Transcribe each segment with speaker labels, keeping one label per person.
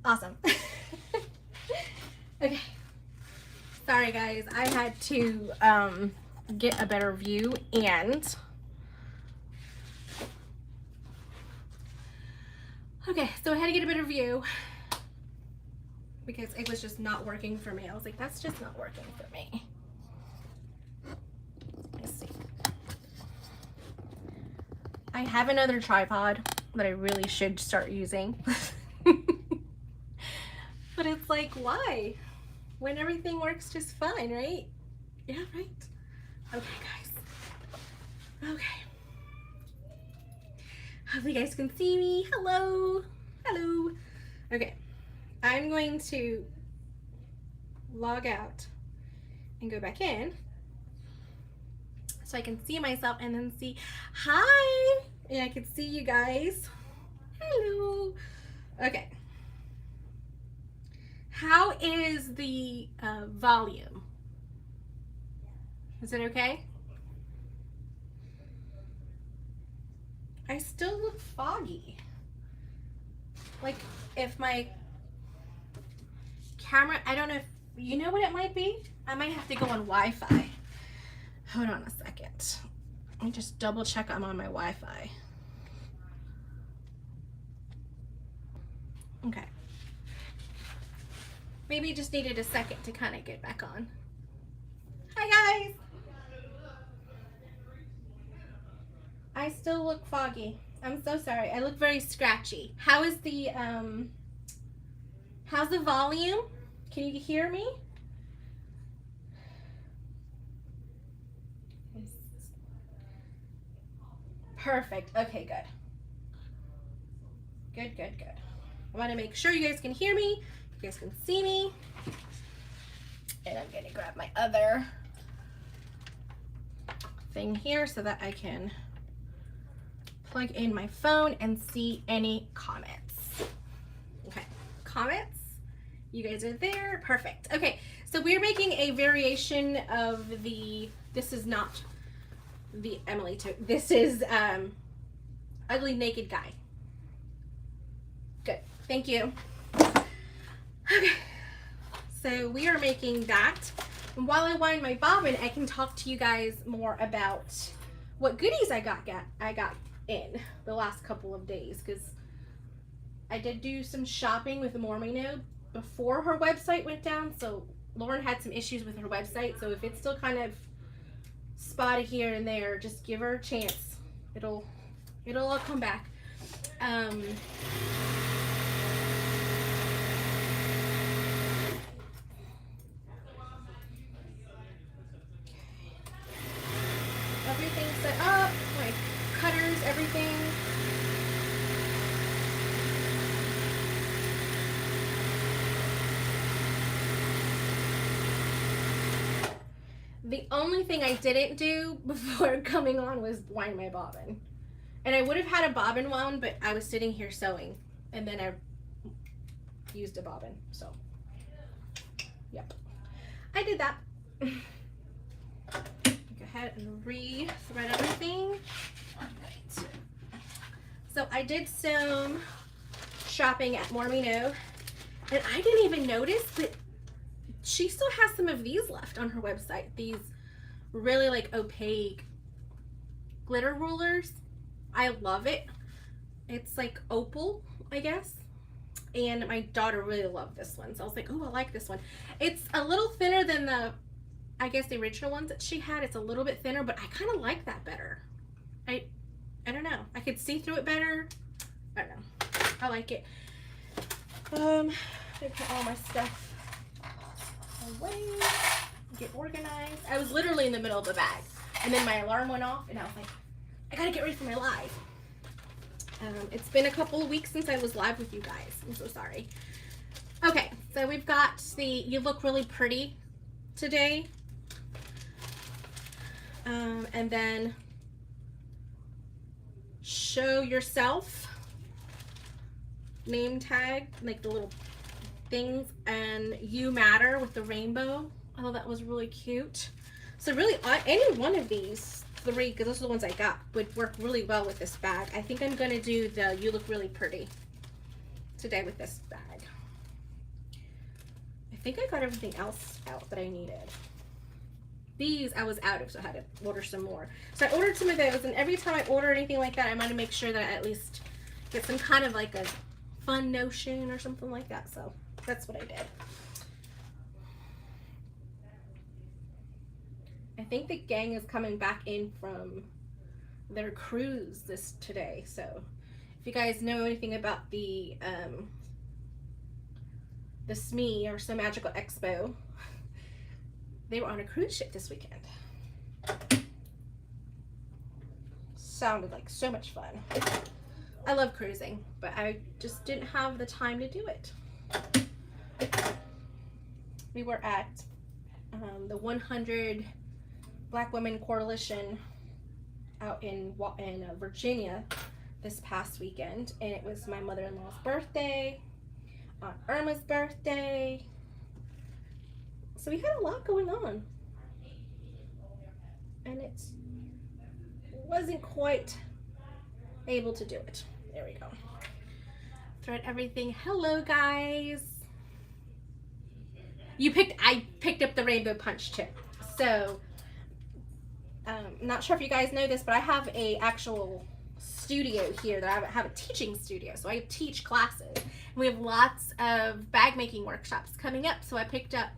Speaker 1: Awesome. Okay. Sorry guys, I had to get a better view, and okay, so I had to get a better view because it was just not working for me. I was like, that's just not working for me. Let's see. I have another tripod that I really should start using. But it's like, why? When everything works just fine, right? Yeah, right? Okay, guys. Okay. Hopefully you guys can see me. Hello. Hello. Okay. I'm going to log out and go back in so I can see myself and then see, hi. And I can see you guys. Hello. Okay. How is the volume? Is it okay? I still look foggy. Like if my camera, I don't know if you know what it might be. I might have to go on Wi-Fi. Hold on a second. Let me just double check I'm on my Wi-Fi. Okay. Maybe just needed a second to kind of get back on. Hi guys. I still look foggy. I'm so sorry. I look very scratchy. How is the how's the volume? Can you hear me? Perfect. Okay, good. Good, good, good. I want to make sure you guys can hear me. You guys can see me. And I'm going to grab my other thing here so that I can plug in my phone and see any comments. Okay, comments. You guys are there. Perfect. Okay, so we're making a variation of this is not the Emily Tote. This is Ugly Naked Guy. Good. Thank you. Okay. So we are making that. And while I wind my bobbin, I can talk to you guys more about what goodies I got in the last couple of days, because I did do some shopping with Mormino before her website went down. So Lauren had some issues with her website. So if it's still kind of spotty here and there, just give her a chance. It'll all come back. Everything's set up, my cutters, everything. The only thing I didn't do before coming on was wind my bobbin. And I would have had a bobbin wound, but I was sitting here sewing, and then I used a bobbin. So, yep. I did that. Go ahead and re-thread everything. Alright. So I did some shopping at Mormino, and I didn't even notice that she still has some of these left on her website. These really like opaque glitter rulers. I love it. It's like opal, I guess. And my daughter really loved this one. So I was like, oh, I like this one. It's a little thinner than I guess the original ones that she had. It's a little bit thinner, but I kind of like that better. I don't know. I could see through it better. I don't know. I like it. I put all my stuff away, get organized. I was literally in the middle of the bag, and then my alarm went off, and I was like, I gotta get ready for my live. It's been a couple of weeks since I was live with you guys. I'm so sorry. Okay, so we've got You Look Really Pretty today. And then Show Yourself name tag, like the little things, and You Matter with the rainbow. Oh, that was really cute. So really, any one of these three, because those are the ones I got, would work really well with this bag. I think I'm going to do the You Look Really Pretty today with this bag. I think I got everything else out that I needed. These I was out of, so I had to order some more. So I ordered some of those, and every time I order anything like that, I want to make sure that I at least get some kind of like a fun notion or something like that. So that's what I did. I think the gang is coming back in from their cruise today. So if you guys know anything about the SME or So Magical Expo, they were on a cruise ship this weekend. Sounded like so much fun. I love cruising, but I just didn't have the time to do it. We were at the 100 Black Women Coalition out in Virginia this past weekend, and it was my mother-in-law's birthday, Aunt Irma's birthday, so we had a lot going on, and it wasn't quite able to do it. There we go. Thread everything. Hello guys. I picked up the rainbow punch tip. So I'm not sure if you guys know this, but I have a actual studio here that I have a teaching studio. So I teach classes. And we have lots of bag making workshops coming up. So I picked up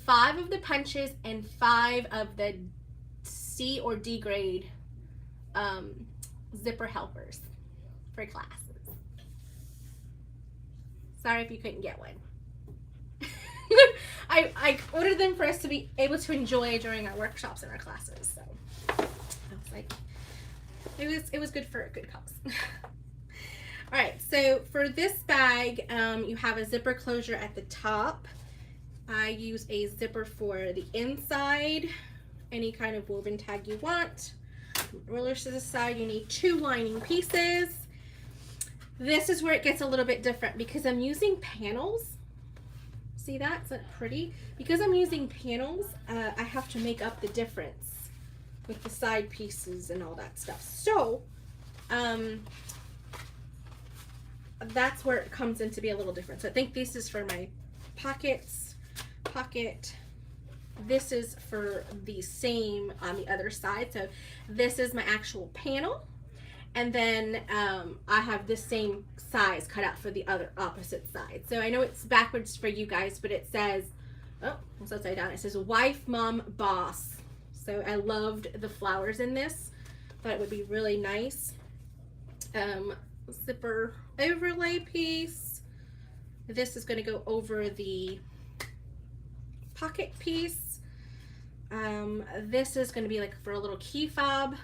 Speaker 1: 5 of the punches and 5 of the C or D grade zipper helpers for classes. Sorry if you couldn't get one. I ordered them for us to be able to enjoy during our workshops and our classes. So I was like, it was good for a good cause. All right, so for this bag, you have a zipper closure at the top. I use a zipper for the inside, any kind of woven tag you want. Rollers to the side, you need 2 lining pieces. This is where it gets a little bit different because I'm using panels. See that? Isn't it pretty? Because I'm using panels, I have to make up the difference with the side pieces and all that stuff. So, that's where it comes in to be a little different. So I think this is for my pocket. This is for the same on the other side. So this is my actual panel. And then I have the same size cut out for the other opposite side. So I know it's backwards for you guys, but it says, oh, it's upside down. It says wife, mom, boss. So I loved the flowers in this. Thought it would be really nice. Zipper overlay piece. This is going to go over the pocket piece. This is going to be like for a little key fob,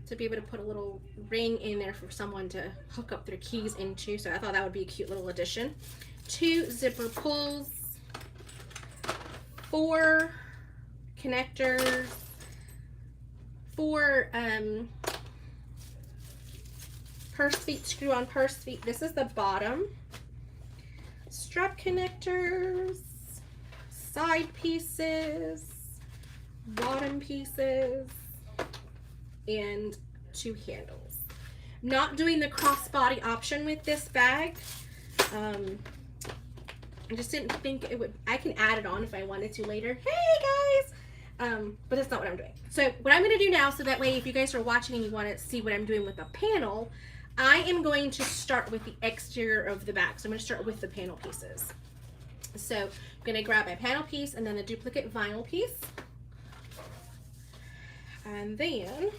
Speaker 1: to be able to put a little ring in there for someone to hook up their keys into. So I thought that would be a cute little addition. 2 zipper pulls, 4 connectors, 4 purse feet, screw on purse feet. This is the bottom. Strap connectors, side pieces, bottom pieces, and 2 handles. I'm not doing the crossbody option with this bag. I just didn't think it would. I can add it on if I wanted to later. Hey guys! But that's not what I'm doing. So what I'm going to do now, so that way if you guys are watching and you want to see what I'm doing with a panel, I am going to start with the exterior of the bag. So I'm going to start with the panel pieces. So I'm going to grab my panel piece and then the duplicate vinyl piece. And then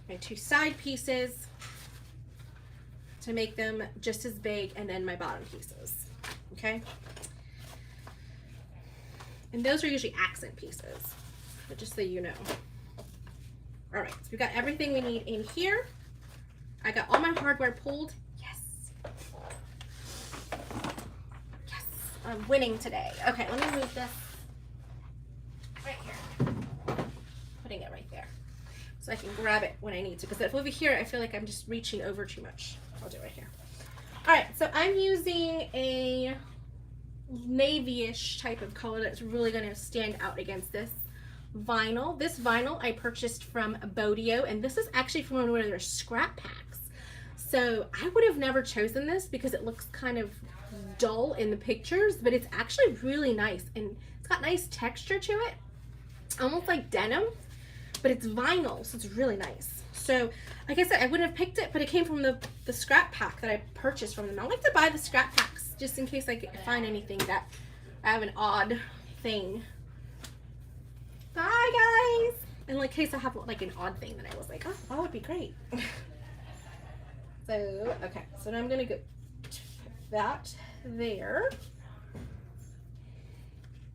Speaker 1: my 2 side pieces to make them just as big, and then my bottom pieces. Okay? And those are usually accent pieces, but just so you know. All right, so we got everything we need in here. I got all my hardware pulled. Yes. Yes, I'm winning today. Okay, let me move this right here. Putting it right there so I can grab it when I need to, because if over here I feel like I'm just reaching over too much. I'll do it right here. All right, so I'm using a navy-ish type of color that's really going to stand out against this vinyl. This vinyl I purchased from Bodio, and this is actually from one of their scrap packs. So I would have never chosen this because it looks kind of dull in the pictures, but it's actually really nice and it's got nice texture to it, almost like denim, but it's vinyl, so it's really nice. So like I said, I wouldn't have picked it, but it came from the scrap pack that I purchased from them. I like to buy the scrap packs just in case I find anything that I have an odd thing. Bye guys! In like case I have like an odd thing that I was like, oh, that would be great. So, okay, so now I'm gonna go put that there.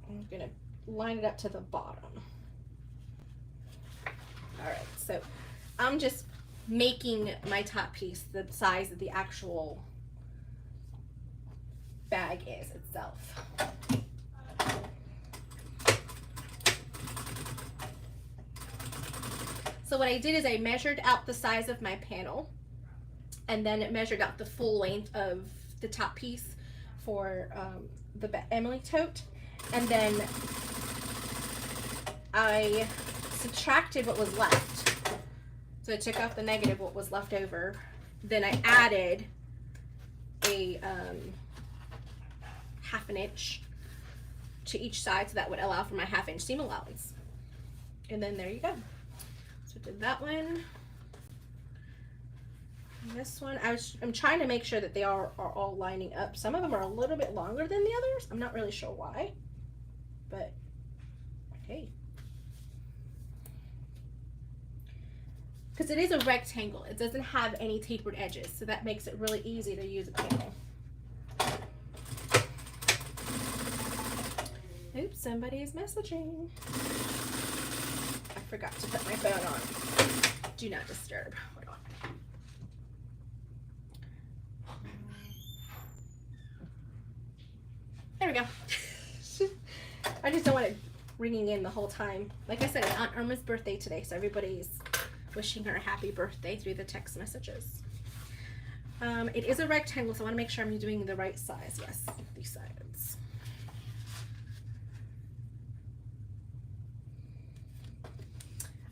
Speaker 1: I'm gonna line it up to the bottom. All right, so I'm just making my top piece the size that the actual bag is itself. So what I did is I measured out the size of my panel, and then it measured out the full length of the top piece for the Emily Tote, and then I subtracted what was left. So I took off the negative, what was left over. Then I added a 1/2 inch to each side, so that would allow for my 1/2 inch seam allowance. And then there you go. So I did that one. And this one, I'm trying to make sure that they are all lining up. Some of them are a little bit longer than the others. I'm not really sure why, but hey. Because it is a rectangle. It doesn't have any tapered edges, so that makes it really easy to use a panel. Oops, somebody is messaging. I forgot to put my phone on. Do not disturb. Hold on. There we go. I just don't want it ringing in the whole time. Like I said, it's Aunt Irma's birthday today, so everybody's wishing her a happy birthday through the text messages. It is a rectangle, so I want to make sure I'm doing the right size. Yes, these sides.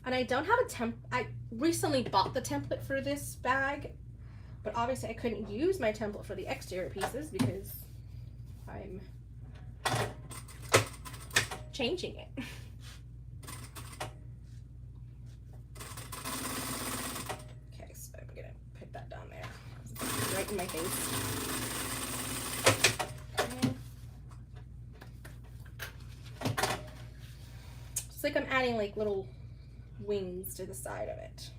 Speaker 1: And I don't have a I recently bought the template for this bag, but obviously I couldn't use my template for the exterior pieces because I'm changing it. Okay, so I'm gonna put that down there. It's right in my face. Okay. It's like I'm adding like little wings to the side of it.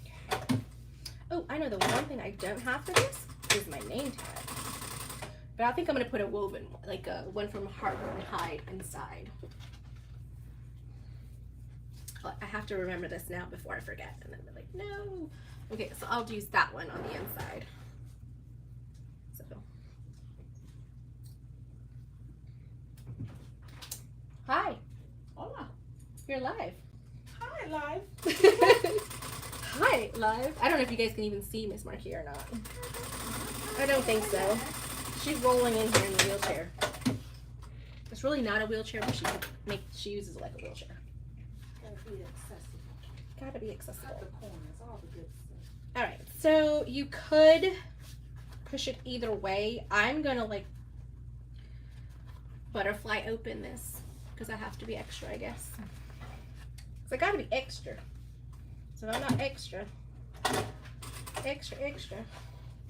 Speaker 1: Okay. Oh, I know the one thing I don't have for this is my name tag. But I think I'm going to put a woven, like a one from Heart and Hide inside. I have to remember this now before I forget. And then be like, no. Okay, so I'll use that one on the inside. So. Hi.
Speaker 2: Hola.
Speaker 1: You're live.
Speaker 2: Hi, live.
Speaker 1: Hi, live. I don't know if you guys can even see Miss Marquis or not. I don't think so. She's rolling in here in the wheelchair. It's really not a wheelchair, but she uses it like a wheelchair.
Speaker 2: Gotta be accessible.
Speaker 1: Gotta be accessible.
Speaker 2: Cut the corners, all the good stuff.
Speaker 1: All right, so you could push it either way. I'm gonna like butterfly open this because I have to be extra, I guess. So I gotta be extra. So if I'm not extra,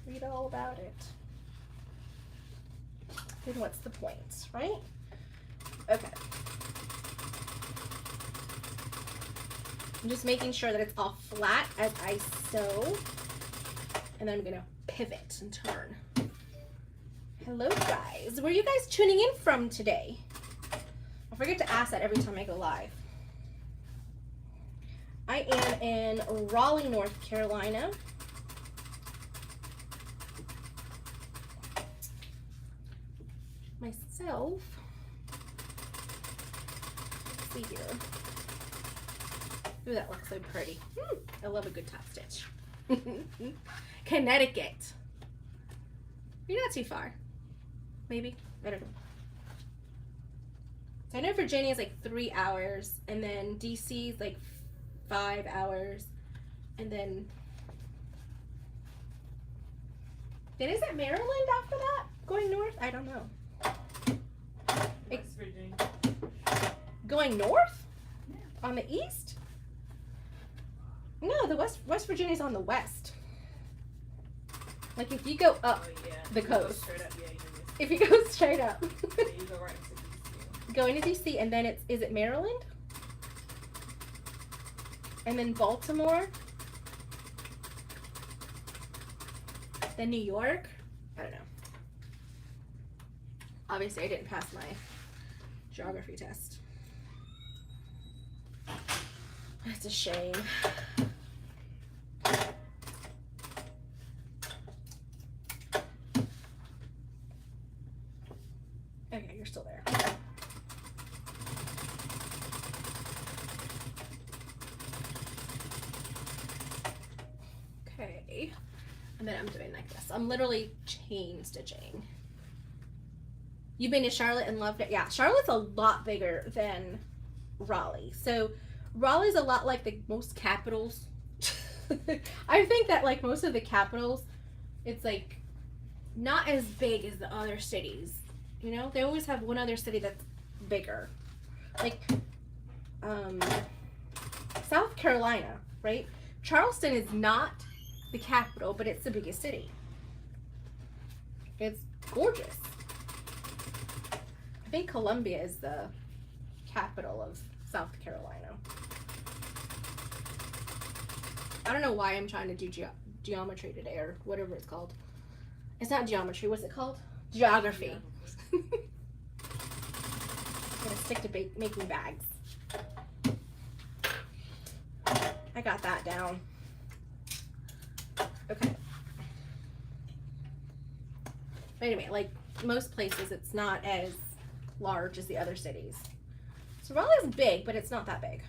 Speaker 1: read all about it. Then what's the point, right? Okay. I'm just making sure that it's all flat as I sew. And then I'm gonna pivot and turn. Hello guys, where are you guys tuning in from today? I forget to ask that every time I go live. I am in Raleigh, North Carolina. Myself, let's see here. Ooh, that looks so pretty. I love a good top stitch. Connecticut. You're not too far. Maybe. I don't know. So I know Virginia is like 3 hours, and then DC is like 5 hours, and then is it Maryland after that? Going north? I don't know.
Speaker 2: West Virginia.
Speaker 1: Going north?
Speaker 2: Yeah.
Speaker 1: On the east? No, the West Virginia's on the west. Like if you go up the coast.
Speaker 2: Straight up, yeah,
Speaker 1: If you go straight up.
Speaker 2: yeah, you go right into DC.
Speaker 1: Going to DC, and then is it Maryland? And then Baltimore? Then New York? I don't know. Obviously I didn't pass my geography test. That's a shame. Okay, you're still there. Okay. And then I'm doing like this. I'm literally chain stitching. You've been to Charlotte and loved it? Yeah, Charlotte's a lot bigger than Raleigh. So Raleigh's a lot like the most capitals. I think that like most of the capitals, it's like not as big as the other cities. You know, they always have one other city that's bigger. Like South Carolina, right? Charleston is not the capital, but it's the biggest city. It's gorgeous. I think Columbia is the capital of South Carolina. I don't know why I'm trying to do geometry today, or whatever it's called. It's not geometry. What's it called? Geography. I'm gonna stick to making bags. I got that down. Okay. Wait a minute. Like most places, it's not as large as the other cities. So Raleigh's big, but it's not that big.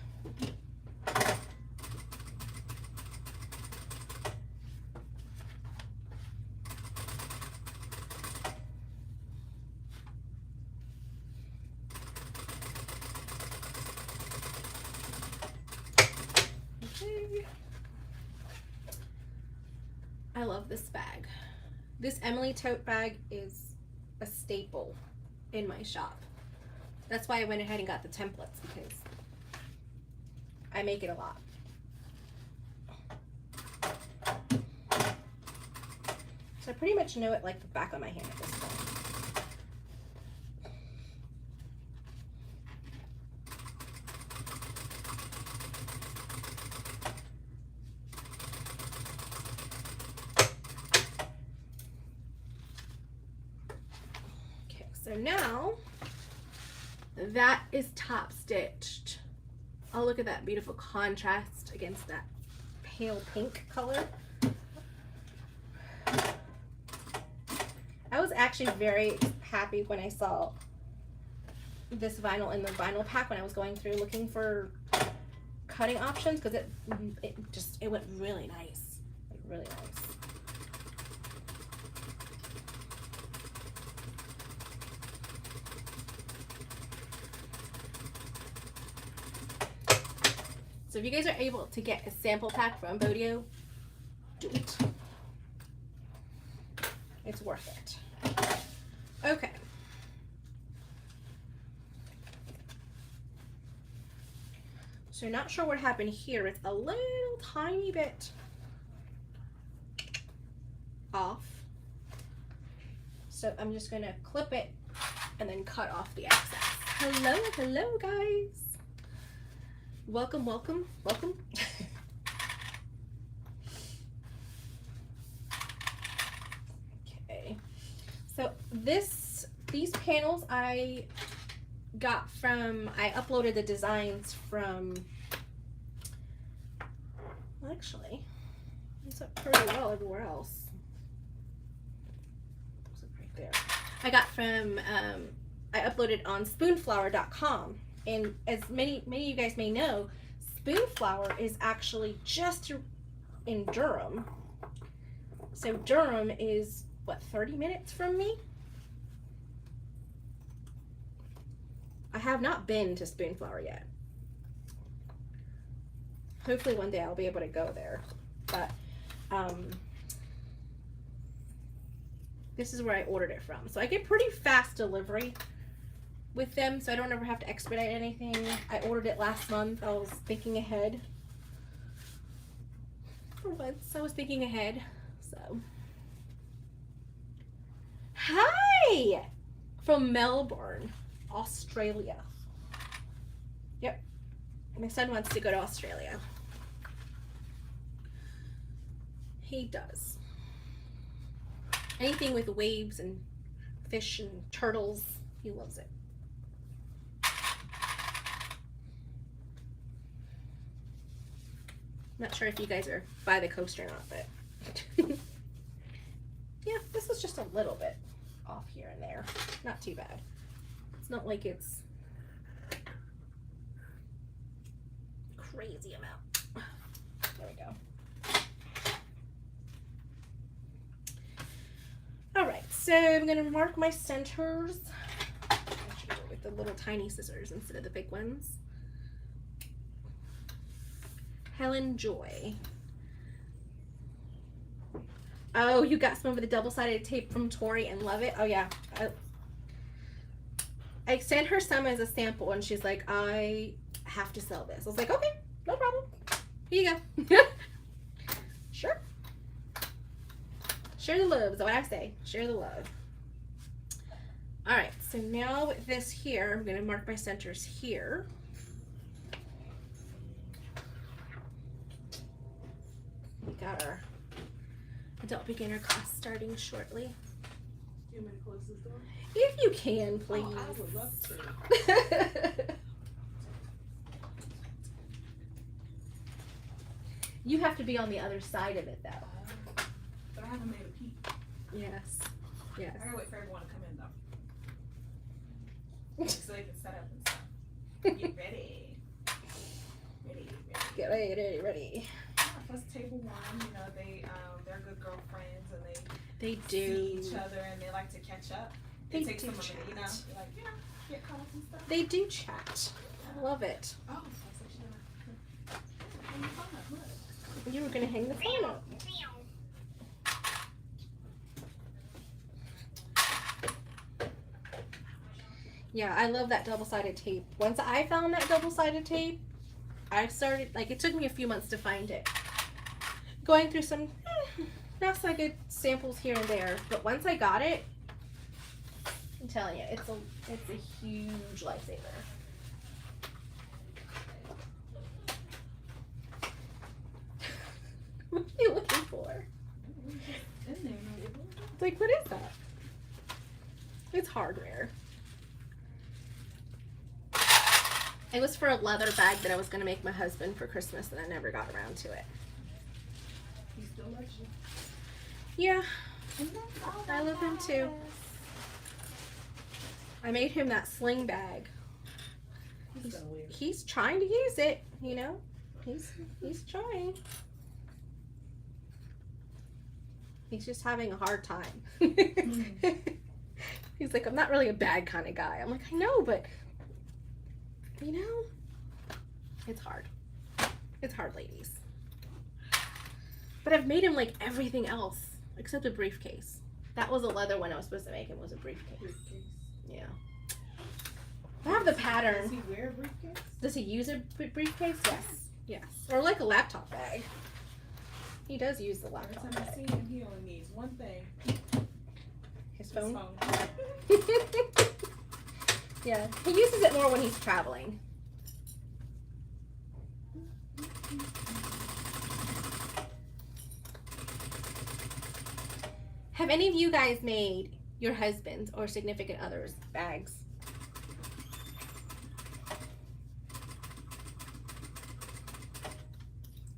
Speaker 1: Okay. I love this bag. This Emily Tote bag is a staple in my shop. That's why I went ahead and got the templates, because I make it a lot. So I pretty much know it like the back of my hand at this point. Okay, so now that is top stitched. Oh, look at that beautiful contrast against that pale pink color. I was actually very happy when I saw this vinyl in the vinyl pack when I was going through looking for cutting options, because it went really nice, like really nice. So if you guys are able to get a sample pack from Bodio, do it. It's worth it. Okay. So not sure what happened here. It's a little tiny bit off. So I'm just gonna clip it and then cut off the excess. Hello, hello guys. Welcome, welcome, welcome. Okay, so these panels I got from, I uploaded the designs from, well, actually, it's up pretty well everywhere else. It's up right there. I got from, I uploaded on spoonflower.com. And as many of you guys may know, Spoonflower is actually just in Durham. So Durham is, what, 30 minutes from me? I have not been to Spoonflower yet. Hopefully one day I'll be able to go there. But this is where I ordered it from. So I get pretty fast delivery with them, so I don't ever have to expedite anything. I ordered it last month. I was thinking ahead. For once, I was thinking ahead. So, hi from Melbourne, Australia. Yep, my son wants to go to Australia. He does. Anything with waves and fish and turtles, he loves it. Not sure if you guys are by the coast or not, but yeah, this was just a little bit off here and there. Not too bad. It's not like it's crazy amount. There we go. All right, so I'm gonna mark my centers. I should do it with the little tiny scissors instead of the big ones. Helen Joy. Oh, you got some of the double-sided tape from Tori and love it. Oh yeah, I sent her some as a sample and she's like, I have to sell this. I was like, okay, no problem. Here you go. Sure. Share the love is what I say. Share the love. All right, so now with this here, I'm gonna mark my centers here. We got our adult beginner class starting shortly.
Speaker 2: Do you want me to close this door?
Speaker 1: If you can, please.
Speaker 2: Oh, I would love to.
Speaker 1: You have to be on the other side of it, though.
Speaker 2: But I haven't made a peep.
Speaker 1: Yes. Yes.
Speaker 2: I gotta wait for everyone to come in though. So they can set up and stuff. Get ready. Ready.
Speaker 1: Get ready, ready.
Speaker 2: Plus table one, you know, they're good girlfriends and
Speaker 1: They
Speaker 2: see
Speaker 1: do.
Speaker 2: each other and they like to catch up.
Speaker 1: They
Speaker 2: take
Speaker 1: do
Speaker 2: some of
Speaker 1: chat.
Speaker 2: it, you know, they're like, you know, get caught up and stuff.
Speaker 1: They do chat. I love it.
Speaker 2: Oh, that's actually look.
Speaker 1: You were gonna hang the phone up. Yeah, I love that double-sided tape. Once I found that double-sided tape, I started, like, it took me a few months to find it. Going through some not so good samples here and there, but once I got it, I'm telling you, it's a huge lifesaver. What are you looking for? Like, what is that? It's hardware. It was for a leather bag that I was going to make my husband for Christmas, and I never got around to it.
Speaker 2: He still loves you.
Speaker 1: Yeah, I love him too. I made him that sling bag. He's trying to use it, you know. He's trying. He's just having a hard time. He's like, I'm not really a bag kind of guy. I'm like, I know, but you know, it's hard. It's hard, ladies. But I've made him like everything else except a briefcase. That was a leather one I was supposed to make him, was a briefcase. Yeah. I have the pattern.
Speaker 2: Does he wear a briefcase?
Speaker 1: Does he use a briefcase? Yes. Yes. Or like a laptop bag. He does use the
Speaker 2: Every
Speaker 1: laptop
Speaker 2: time I
Speaker 1: bag.
Speaker 2: see him, he only needs one thing.
Speaker 1: His
Speaker 2: His
Speaker 1: phone?
Speaker 2: phone.
Speaker 1: Yeah. He uses it more when he's traveling. Have any of you guys made your husband's or significant other's bags?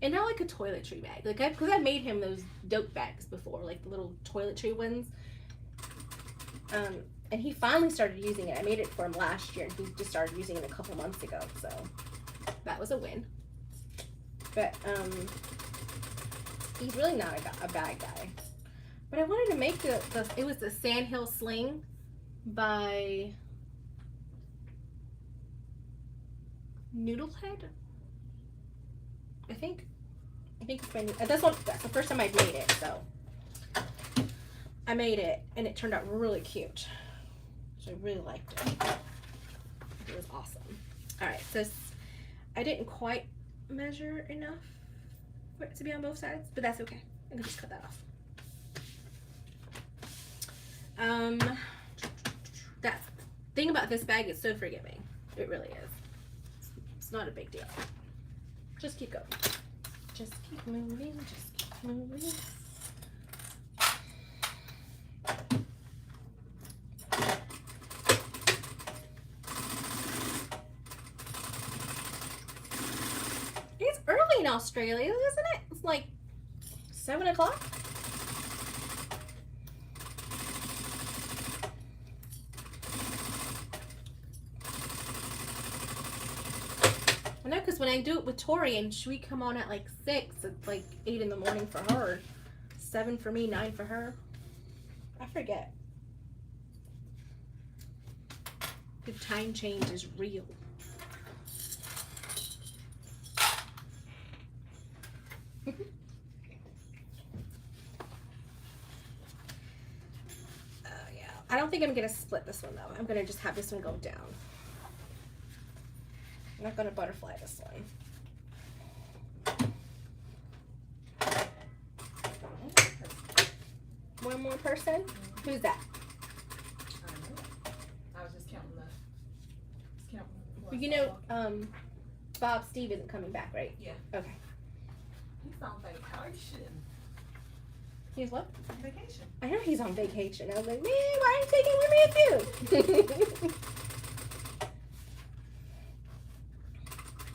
Speaker 1: And not like a toiletry bag, like because I made him those dope bags before, like the little toiletry ones. And he finally started using it. I made it for him last year, and he just started using it a couple months ago. So that was a win. But he's really not a bad guy. But I wanted to make it was the Sandhill Sling by noodle head. I think it's my that's the first time I've made it, so I made it and it turned out really cute. So I really liked it. It was awesome. All right, so I didn't quite measure enough for it to be on both sides, but that's okay. I can just cut that off. That thing about this bag is so forgiving. It really is. It's not a big deal. Just keep going. Just keep moving. Just keep moving. It's early in Australia, isn't it? It's like 7 o'clock. I know, because when I do it with Tori and we come on at like 6, it's like 8 in the morning for her, 7 for me, 9 for her. I forget. The time change is real. Yeah. I don't think I'm gonna split this one though. I'm gonna just have this one go down. I'm not gonna butterfly this one. One more person? Mm-hmm. Who's that?
Speaker 2: I don't know. I was just counting
Speaker 1: You know, Bob Steve isn't coming back, right?
Speaker 2: Yeah.
Speaker 1: Okay.
Speaker 2: He's on vacation.
Speaker 1: He's what?
Speaker 2: Vacation.
Speaker 1: I know he's on vacation. I was like, man, why aren't you taking me with you?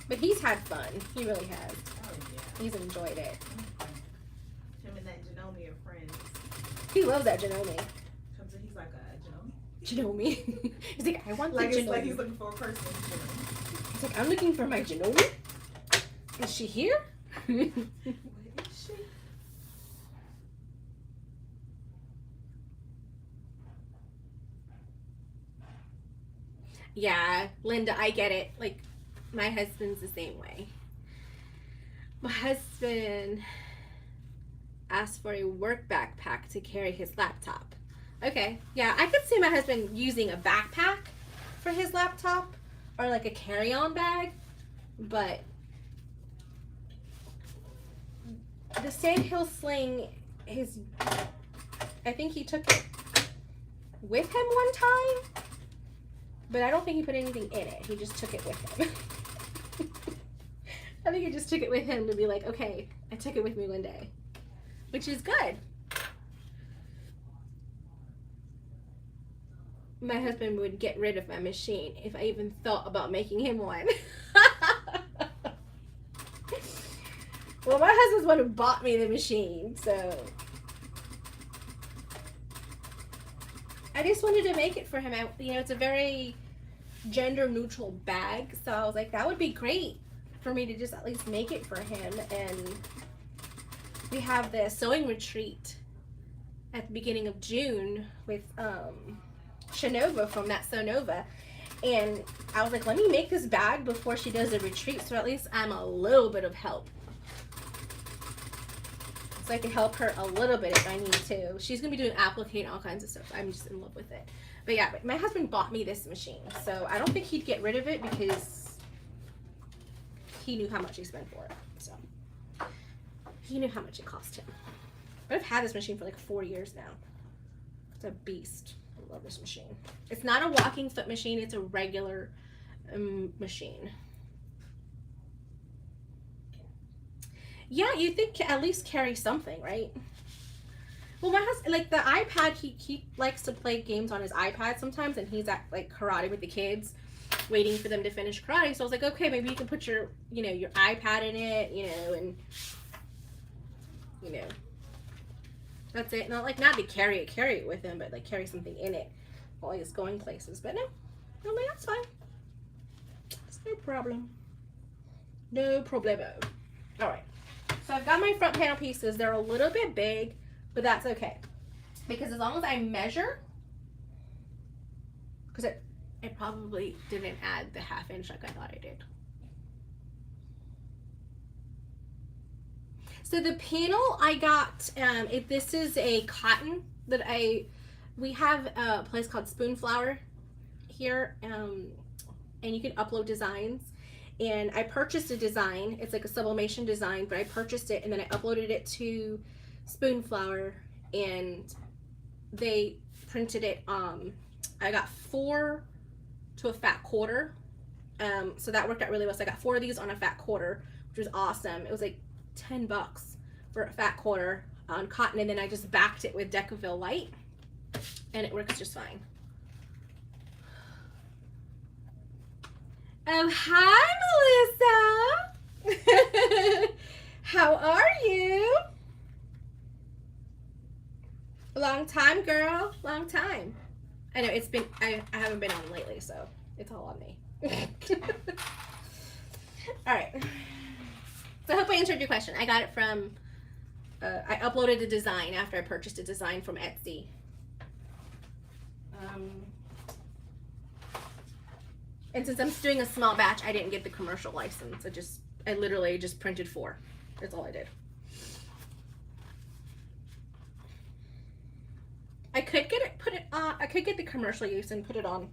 Speaker 1: But he's had fun. He really has.
Speaker 2: Oh, yeah.
Speaker 1: He's enjoyed it.
Speaker 2: Him and that Janome are friends.
Speaker 1: He loves that Janome.
Speaker 2: Comes in, he's like a Janome.
Speaker 1: Janome. He's like, I want
Speaker 2: Like
Speaker 1: the
Speaker 2: it's
Speaker 1: Janome.
Speaker 2: like he's looking for a person. Janome.
Speaker 1: He's like, I'm looking for my Janome. Is she here?
Speaker 2: Where is she?
Speaker 1: Yeah, Linda, I get it. Like, my husband's the same way. My husband asked for a work backpack to carry his laptop. Okay, yeah, I could see my husband using a backpack for his laptop or like a carry-on bag, but the sandhill sling, I think he took it with him one time, but I don't think he put anything in it. He just took it with him. I think he just took it with him to be like, okay, I took it with me one day, which is good. My husband would get rid of my machine if I even thought about making him one. Well, my husband's one who bought me the machine, so I just wanted to make it for him. It's a very gender neutral bag, so I was like, that would be great for me to just at least make it for him. And we have the sewing retreat at the beginning of June with Shanova from That Sew Nova, and I was like, let me make this bag before she does the retreat, so at least I'm a little bit of help. So I can help her a little bit if I need to. She's gonna be doing applique and all kinds of stuff. I'm just in love with it. But yeah, my husband bought me this machine, so I don't think he'd get rid of it because he knew how much he spent for it. So he knew how much it cost him. But I've had this machine for like 4 years now. It's a beast. I love this machine. It's not a walking foot machine. It's a regular machine. Yeah, you think at least carry something, right? Well, my husband, like the iPad, he likes to play games on his iPad sometimes, and he's at like karate with the kids, waiting for them to finish karate. So I was like, okay, maybe you can put your iPad in it, and that's it. Not to carry it with him, but like carry something in it while he's going places. But no, like, that's fine. It's no problem. No problemo. All right. So I've got my front panel pieces. They're a little bit big, but that's okay. Because as long as I measure, because it probably didn't add the 1/2 inch like I thought I did. So the panel I got, this is a cotton that we have a place called Spoonflower here, and you can upload designs. And I purchased a design. It's like a sublimation design, but I purchased it and then I uploaded it to Spoonflower, and they printed it. I got 4 to a fat quarter. So that worked out really well. So I got 4 of these on a fat quarter, which was awesome. It was like $10 for a fat quarter on cotton, and then I just backed it with Decaville Light, and it works just fine. Oh, hi, Melissa. How are you? Long time, girl. Long time. I know it's been, I haven't been on lately, so it's all on me. All right. So I hope I answered your question. I got it from, I uploaded a design after I purchased a design from Etsy. And since I'm doing a small batch, I didn't get the commercial license. I literally just printed 4. That's all I did. I could get it, I could get the commercial use and put it on.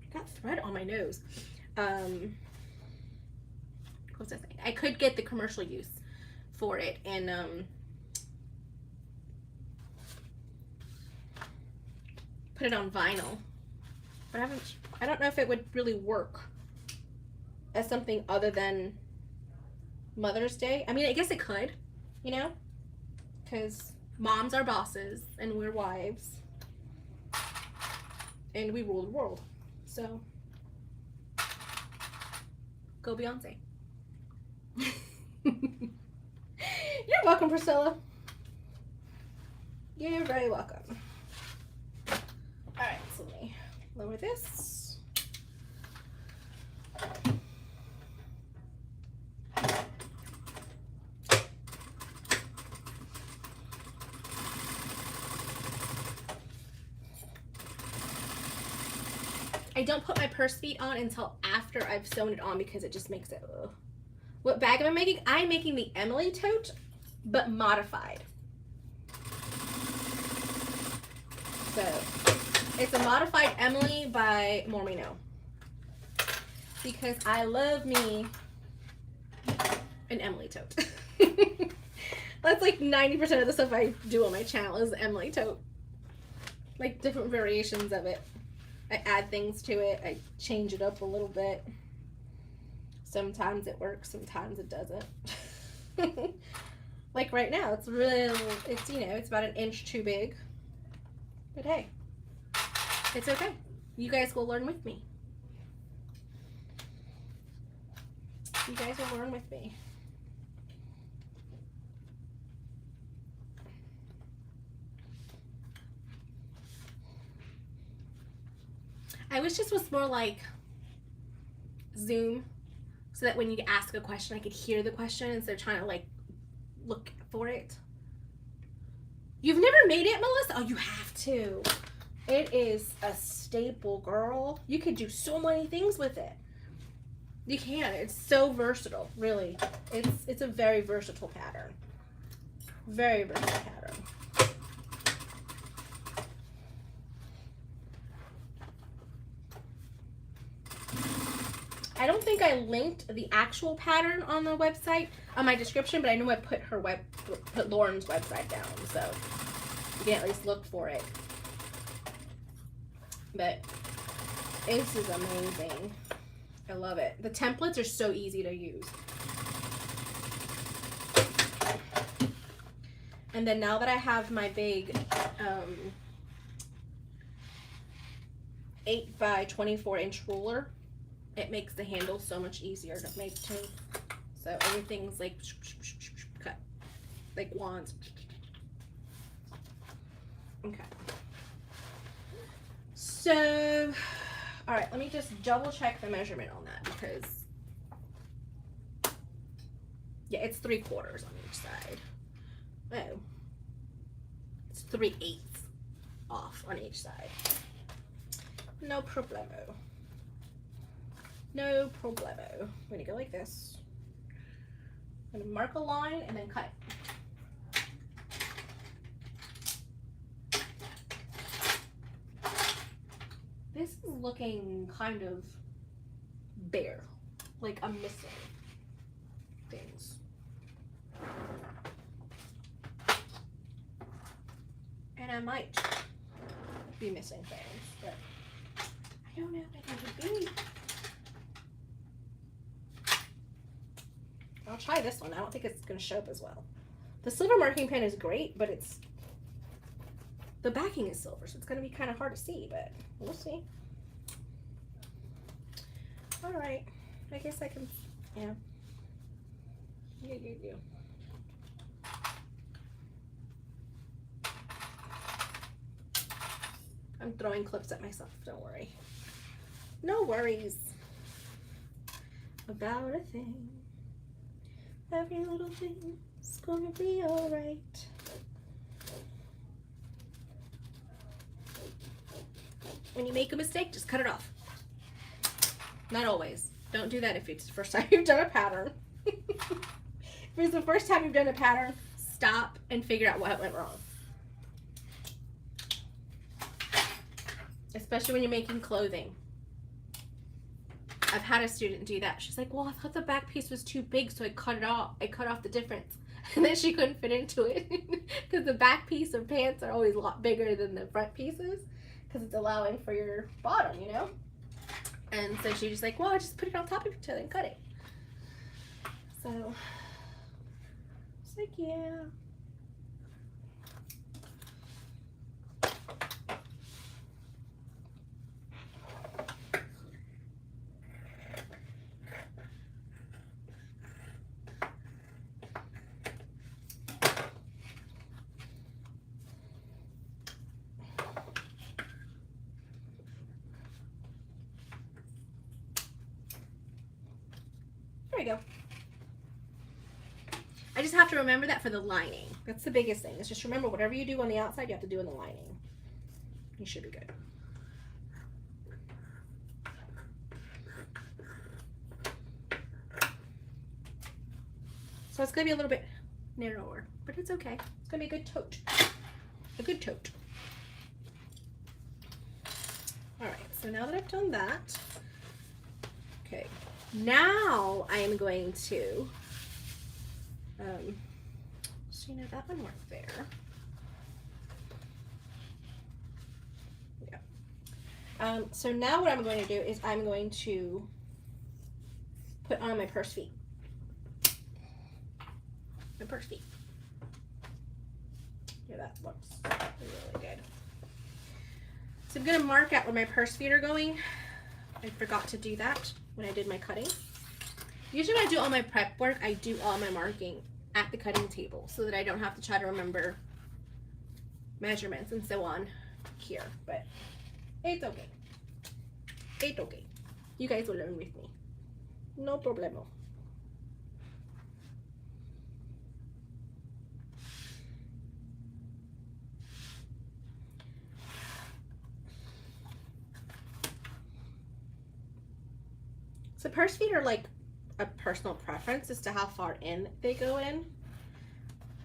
Speaker 1: I got thread on my nose. What was I saying? I could get the commercial use for it and put it on vinyl. But I don't know if it would really work as something other than Mother's Day. I mean, I guess it could, you know, because moms are bosses and we're wives and we rule the world. So go Beyonce. You're welcome, Priscilla. You're very welcome. All right, so let me lower this. I don't put my purse feet on until after I've sewn it on because it just makes it, ugh. What bag am I making? I'm making the Emily Tote, but modified. So it's a modified Emily by Mormino, because I love me an Emily Tote. That's like 90% of the stuff I do on my channel is Emily Tote. Like different variations of it. I add things to it. I change it up a little bit. Sometimes it works, sometimes it doesn't. Like right now, it's real, it's, you know, it's about 1 inch too big. But hey, it's okay. You guys will learn with me. You guys will learn with me. I wish this was more like Zoom, so that when you ask a question, I could hear the question instead of trying to like look for it. You've never made it, Melissa? Oh, you have to. It is a staple, girl. You could do so many things with it. You can. It's so versatile, really. It's a very versatile pattern. Very versatile pattern. I don't think I linked the actual pattern on the website on my description, but I know I put Lauren's website down, so you can at least look for it. But this is amazing. I love it. The templates are so easy to use. And then now that I have my big 8 by 24 inch ruler, it makes the handle so much easier to make too. So everything's like cut, like wands. Okay. So, all right, let me just double check the measurement on that because, yeah, it's 3/4 on each side. Oh, it's 3/8 off on each side. No problemo. No problemo. I'm gonna go like this. I'm gonna mark a line and then cut it. looking kind of bare. Like I'm missing things. And I might be missing things, but I don't know what they could be. I'll try this one. I don't think it's going to show up as well. The silver marking pen is great, but the backing is silver, so it's going to be kind of hard to see, but we'll see. All right. I guess I can, yeah. You. I'm throwing clips at myself, don't worry. No worries about a thing. Every little thing's gonna be alright. When you make a mistake, just cut it off. Not always. Don't do that if it's the first time you've done a pattern. If it's the first time you've done a pattern, stop and figure out what went wrong. Especially when you're making clothing. I've had a student do that. She's like, well, I thought the back piece was too big, so I cut it off. I cut off the difference. And then she couldn't fit into it. Because the back piece of pants are always a lot bigger than the front pieces. Because it's allowing for your bottom, you know? And so she just like, well, I just put it on top of each other and cut it. So, it's like, yeah. There we go. I just have to remember that for the lining. That's the biggest thing. Is just remember whatever you do on the outside, you have to do on the lining. You should be good. So it's going to be a little bit narrower, but it's okay. It's going to be a good tote. A good tote. All right, so now that I've done that, okay, now I am going to, so you know that one worked there. Yeah. So now what I'm going to do is I'm going to put on my purse feet. My purse feet. Yeah, that looks really good. So I'm going to mark out where my purse feet are going. I forgot to do that when I did my cutting. Usually when I do all my prep work, I do all my marking at the cutting table so that I don't have to try to remember measurements and so on here. But it's okay. It's okay. You guys will learn with me. No problemo. So purse feet are like a personal preference as to how far in they go in.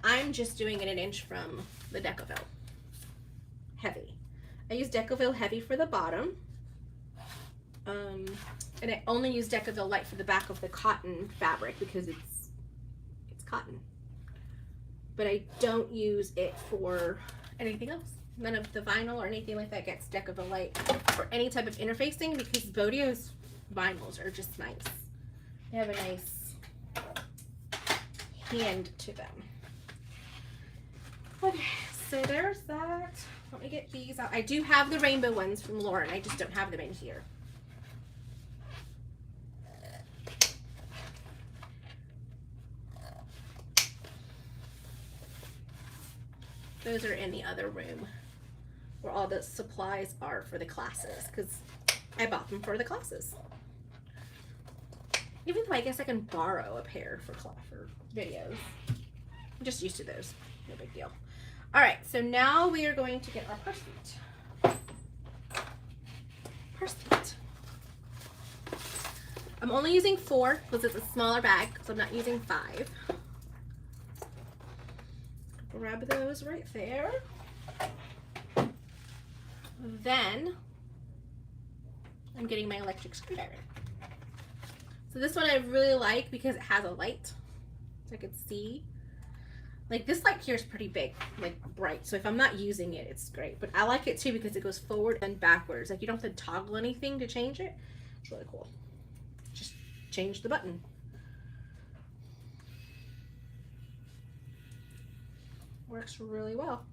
Speaker 1: I'm just doing it an inch from the Decoville Heavy. I use Decoville Heavy for the bottom. And I only use Decoville Light for the back of the cotton fabric because it's cotton. But I don't use it for anything else. None of the vinyl or anything like that gets Decoville Light for any type of interfacing because Bodio's vinyls are just nice. They have a nice hand to them. Okay, so there's that. Let me get these out. I do have the rainbow ones from Lauren. I just don't have them in here. Those are in the other room where all the supplies are for the classes because I bought them for the classes. Even though I guess I can borrow a pair for videos. I'm just used to those. No big deal. All right, so now we are going to get our purse feet. Purse feet. I'm only using 4 because it's a smaller bag, so I'm not using 5. Grab those right there. Then I'm getting my electric screwdriver. So this one I really like because it has a light, so I could see. Like this light here is pretty big, like bright. So if I'm not using it, it's great. But I like it too because it goes forward and backwards. Like you don't have to toggle anything to change it. It's really cool. Just change the button. Works really well.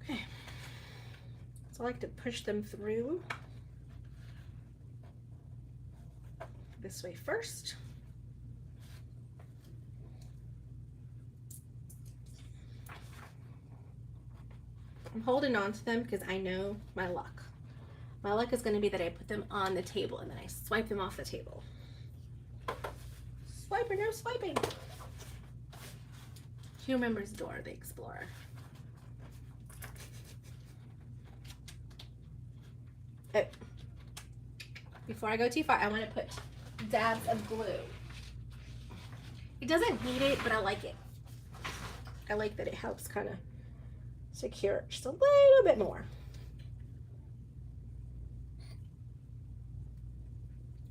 Speaker 1: Okay. So I like to push them through this way first. I'm holding on to them because I know my luck. My luck is going to be that I put them on the table and then I swipe them off the table. Swipe or no swiping. Who remembers Dora the Explorer? Oh. Before I go too far, I want to put dabs of glue. It doesn't need it, but I like it. I like that it helps kind of secure it just a little bit more.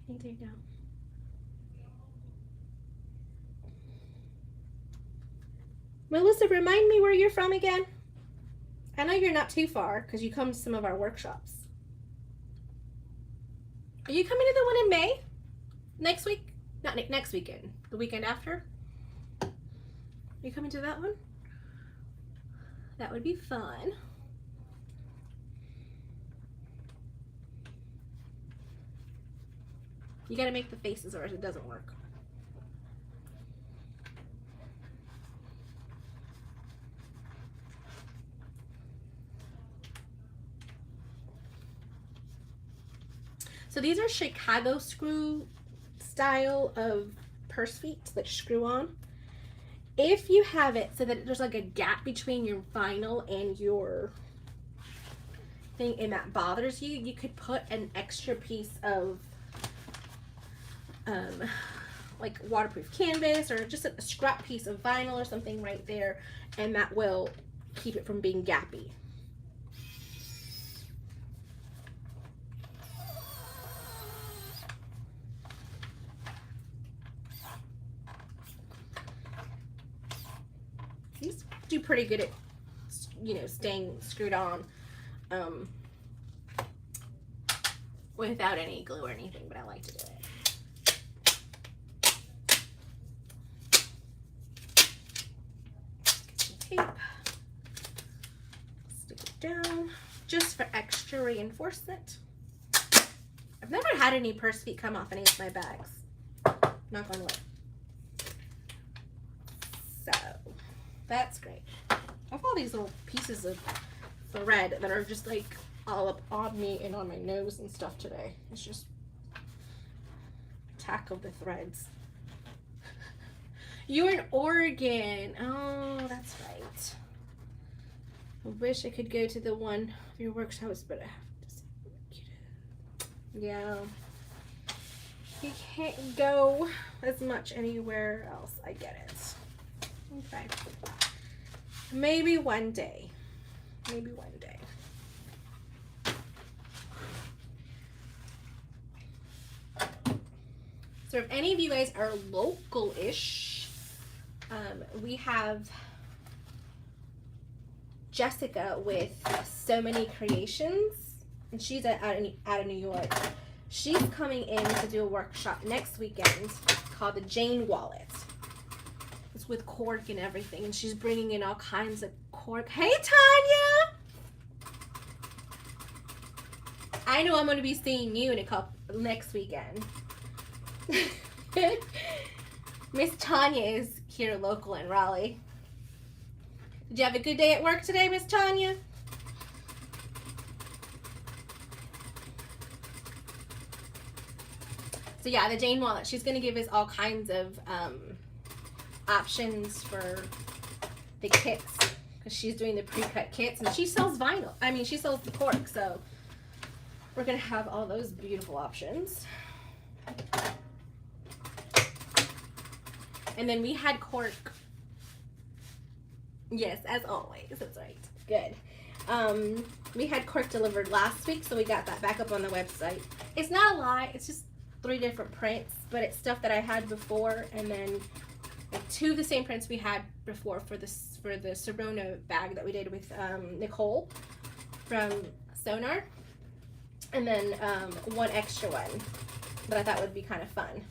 Speaker 1: There you go. Melissa, remind me where you're from again. I know you're not too far because you come to some of our workshops. Are you coming to the one in May? Next week? Not next weekend. The weekend after? Are you coming to that one? That would be fun. You gotta make the faces or it doesn't work. So these are Chicago screw style of purse feet that screw on. If you have it so that there's like a gap between your vinyl and your thing and that bothers you, you could put an extra piece of like waterproof canvas or just a scrap piece of vinyl or something right there, and that will keep it from being gappy. These do pretty good at, you know, staying screwed on without any glue or anything, but I like to do it. Tape, stick it down just for extra reinforcement. I've never had any purse feet come off any of my bags, knock on wood, so that's great. I have all these little pieces of thread that are just like all up on me and on my nose and stuff today. It's just attack of the threads. You're in Oregon. Oh, that's right. I wish I could go to the one of your workshops, but I have to see. Yeah. You can't go as much anywhere else. I get it. Okay. Maybe one day. Maybe one day. So if any of you guys are local-ish, we have Jessica with So Many Creations, and she's out of New York. She's coming in to do a workshop next weekend called the Jane Wallet. It's with cork and everything, and she's bringing in all kinds of cork. Hey, Tanya! I know I'm going to be seeing you in next weekend. Miss Tanya is here local in Raleigh. Did you have a good day at work today, Miss Tanya? So yeah, the Jane Wallet, she's going to give us all kinds of options for the kits, because she's doing the pre-cut kits, and she sells vinyl. I mean, she sells the cork, so we're going to have all those beautiful options. And then we had cork. Yes, as always. That's right. Good. We had cork delivered last week, so we got that back up on the website. It's not a lot. It's just 3 different prints, but it's stuff that I had before, and then 2 of the same prints we had before for the Serona bag that we did with Nicole from Sonar, and then 1 extra one that I thought would be kind of fun.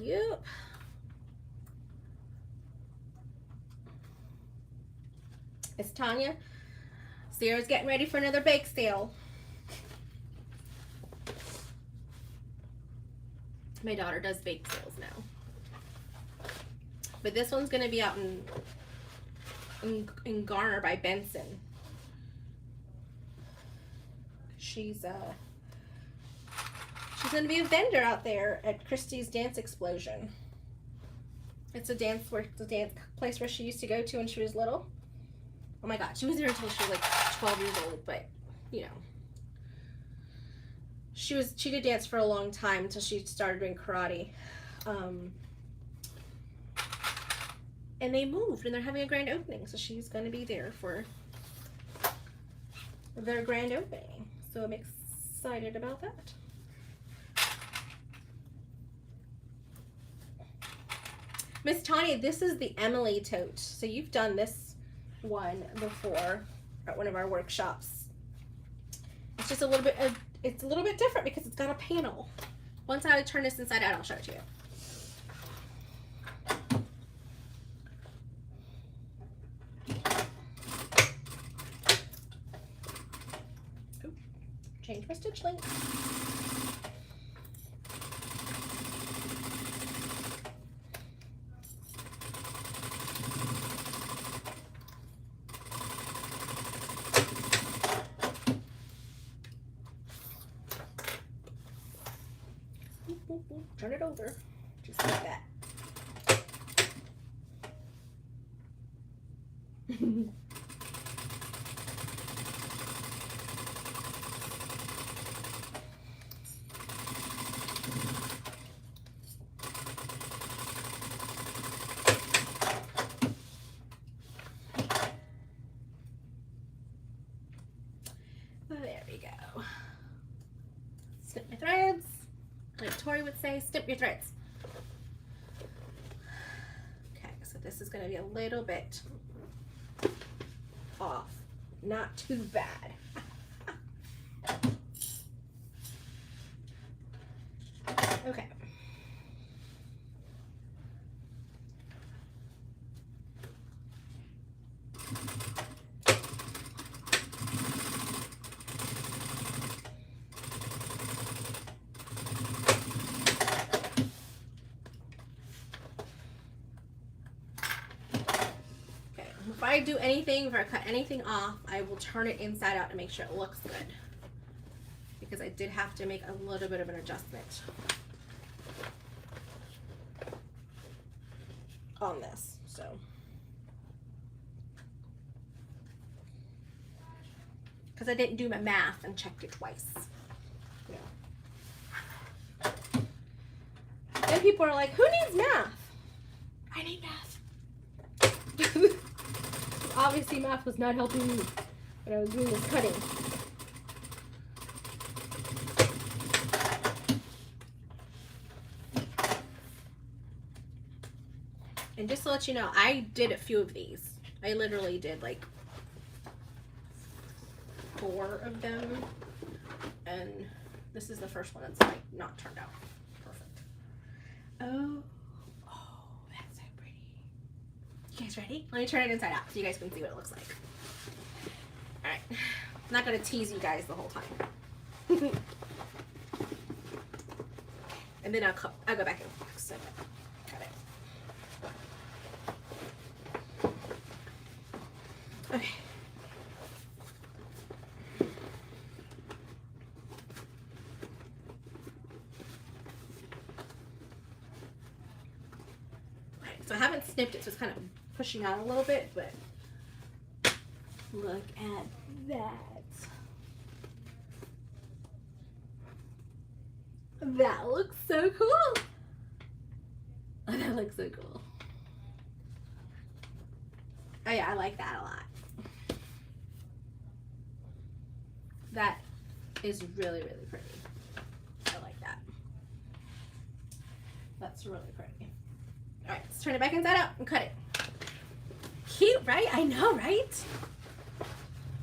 Speaker 1: Yep. It's Tanya. Sierra's getting ready for another bake sale. My daughter does bake sales now. But this one's going to be out in Garner by Benson. She's going to be a vendor out there at Christie's Dance Explosion. It's a dance place where she used to go to when she was little. Oh my god, she was there until she was like 12 years old, but you know. She did dance for a long time until she started doing karate. And they moved and they're having a grand opening, so she's going to be there for their grand opening. So I'm excited about that. Miss Tanya, this is the Emily Tote. So you've done this one before at one of our workshops. It's just a little bit different because it's got a panel. Once I turn this inside out, I'll show it to you. Ooh, change my stitch length. Turn it over, just like that. There we go. Snip my threads. Like Tori would say, snip your threads. Okay, so this is going to be a little bit off. Not too bad. Okay. If I do anything, if I cut anything off, I will turn it inside out to make sure it looks good. Because I did have to make a little bit of an adjustment on this, so. Because I didn't do my math and checked it twice. Yeah. And people are like, who needs math? I need math. Obviously math was not helping me when I was doing this cutting. And just to let you know, I did a few of these. I literally did like 4 of them. And this is the first one that's like not turned out perfect. Oh, that's so pretty. You guys ready? Let me turn it inside out so you guys can see what it looks like. Alright. I'm not going to tease you guys the whole time. And then I'll go back and fix it. Got it. Okay. So I haven't snipped it, so it's kind of pushing out a little bit, but look at that. That looks so cool. Oh, that looks so cool. Oh yeah, I like that a lot. That is really, really pretty. I like that. That's really pretty. All right, let's turn it back inside out and cut it. Cute, right? I know, right?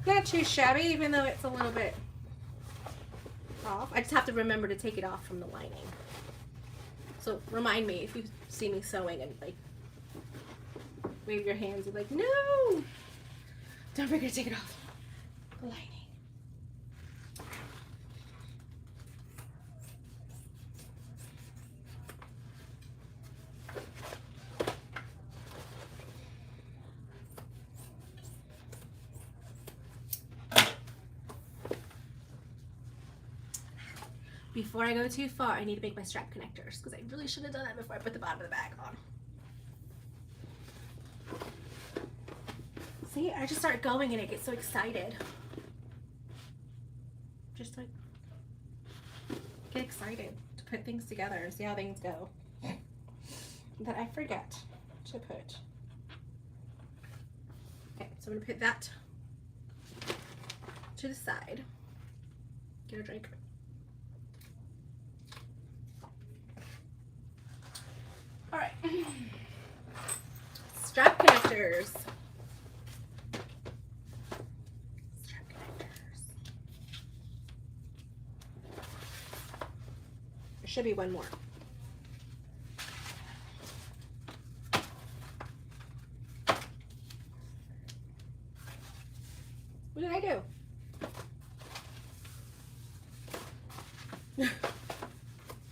Speaker 1: Not too shabby, even though it's a little bit off. I just have to remember to take it off from the lining. So remind me if you see me sewing and like wave your hands and like, no! Don't forget to take it off the lining. Before I go too far, I need to make my strap connectors because I really should have done that before I put the bottom of the bag on. See, I just start going and I get so excited. Just like get excited to put things together and see how things go. That I forget to put. Okay, so I'm gonna put that to the side. Get a drink. All right, strap connectors. Strap connectors. There should be one more. What did I do?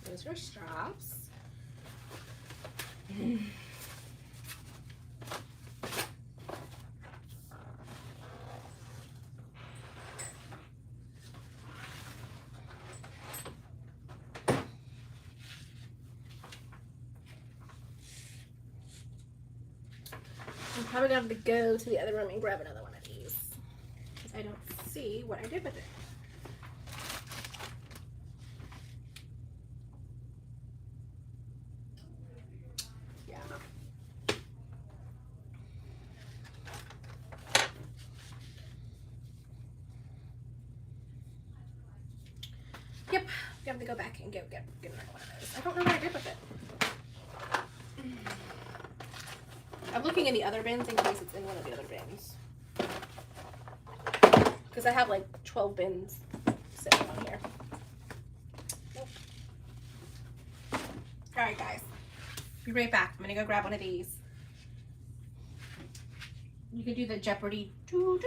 Speaker 1: Those are straps. I'm probably gonna have to go to the other room and grab another one of these because I don't see what I did with it. Yeah. Yep, I have to go back and get another one of those. I don't know what I did with it. I'm looking in the other bins in case it's in one of the other bins. Because I have like 12 bins sitting on here. Nope. Alright guys, be right back. I'm going to go grab one of these. You can do the Jeopardy song.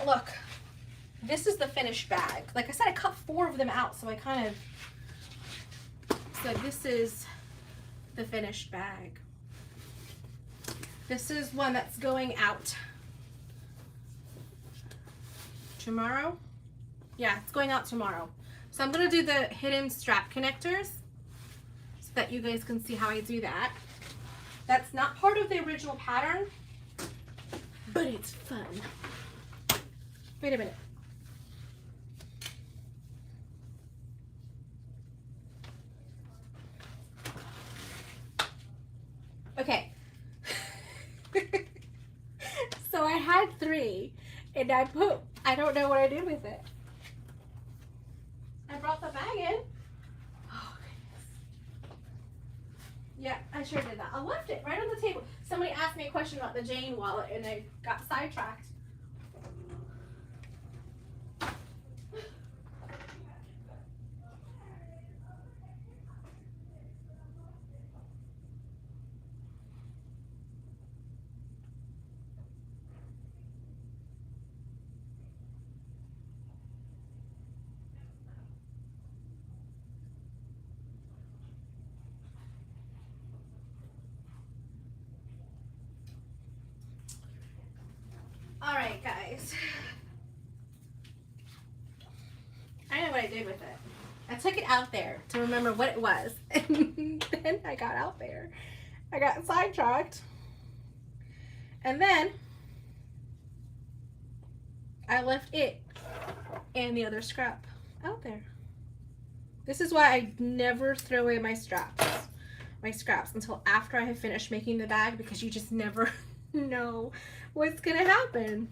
Speaker 1: look, this is the finished bag. Like I said, I cut 4 of them out, so I kind of, so this is the finished bag. This is one that's going out tomorrow. Yeah, it's going out tomorrow. So I'm gonna do the hidden strap connectors so that you guys can see how I do that. That's not part of the original pattern, but it's fun. Wait a minute. Okay. So I had 3 and I don't know what I did with it. I brought the bag in. Oh, goodness. Yeah, I sure did that. I left it right on the table. Somebody asked me a question about the Jane wallet and I got sidetracked. All right, guys. I know what I did with it. I took it out there to remember what it was. And then I got out there. I got sidetracked. And then I left it and the other scrap out there. This is why I never throw away my scraps until after I have finished making the bag, because you just never know what's gonna happen.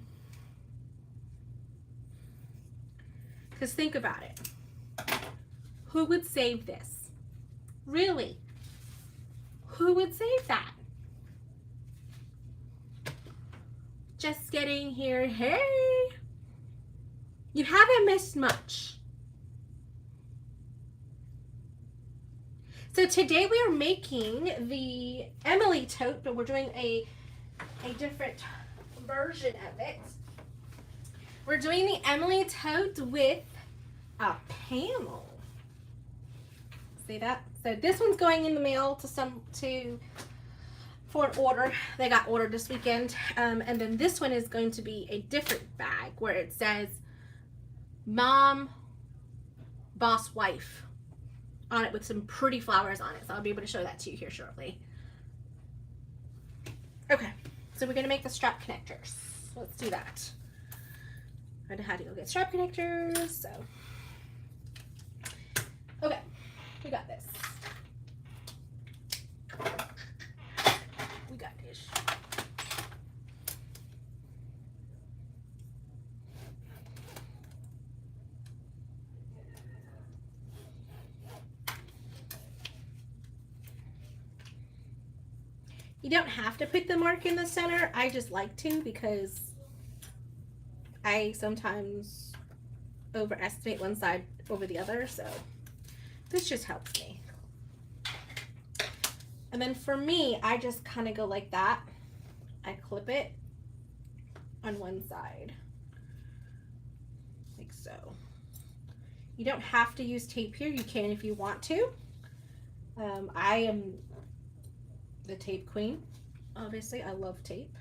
Speaker 1: Because think about it. Who would save this? Really? Who would save that? Just getting here. Hey! You haven't missed much. So today we are making the Emily Tote, but we're doing a different version of it. We're doing the Emily Tote with a panel. See that? So this one's going in the mail for an order. They got ordered this weekend. And then this one is going to be a different bag where it says Mom, Boss Wife on it with some pretty flowers on it. So I'll be able to show that to you here shortly. Okay, so we're gonna make the strap connectors. Let's do that. I know how to go get strap connectors, so. Okay, we got this. We got this. You don't have to put the mark in the center. I just like to because I sometimes overestimate one side over the other, so this just helps me. And then for me, I just kind of go like that. I clip it on one side, like so. You don't have to use tape here. You can if you want to. I am the tape queen. Obviously, I love tape.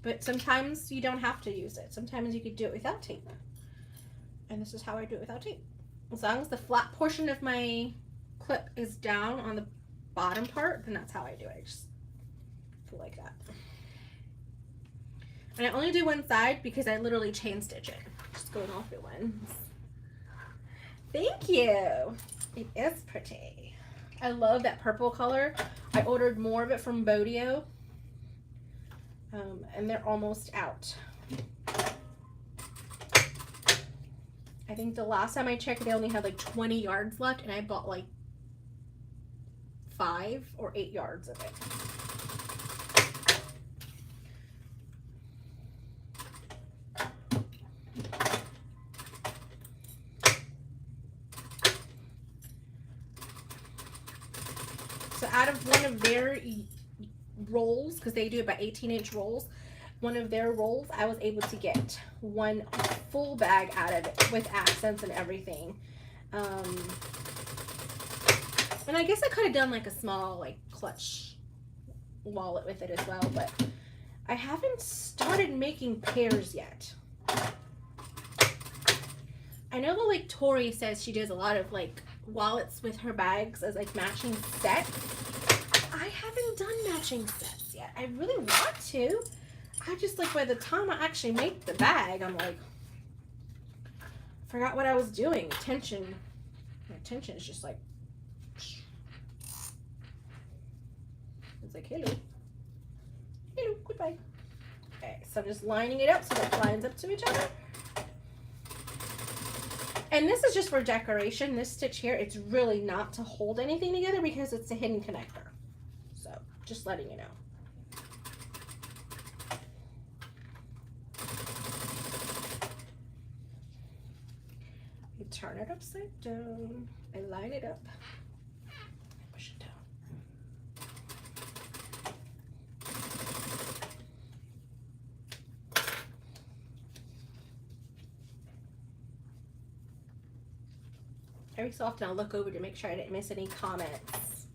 Speaker 1: But sometimes you don't have to use it. Sometimes you could do it without tape. And this is how I do it without tape. As long as the flat portion of my clip is down on the bottom part, then that's how I do it. I just go like that. And I only do one side because I literally chain stitch it. Just going all through ones. Thank you. It is pretty. I love that purple color. I ordered more of it from Bodio. And they're almost out. I think the last time I checked, they only had like 20 yards left, and I bought like 5 or 8 yards of it. So out of one of their rolls, because they do about 18-inch rolls, one of their rolls, I was able to get one full bag out of it with accents and everything. And I guess I could have done like a small like clutch wallet with it as well, but I haven't started making pairs yet. I know that like Tori says she does a lot of like wallets with her bags as like matching sets. I haven't done matching sets yet. I really want to. I just like by the time I actually make the bag, I'm like, forgot what I was doing. My attention is just like, it's like, hello, goodbye. Okay, so I'm just lining it up so that it lines up to each other. And this is just for decoration. This stitch here, it's really not to hold anything together because it's a hidden connector. So just letting you know. You turn it upside down and line it up. Push it down. Every so often I'll look over to make sure I didn't miss any comments.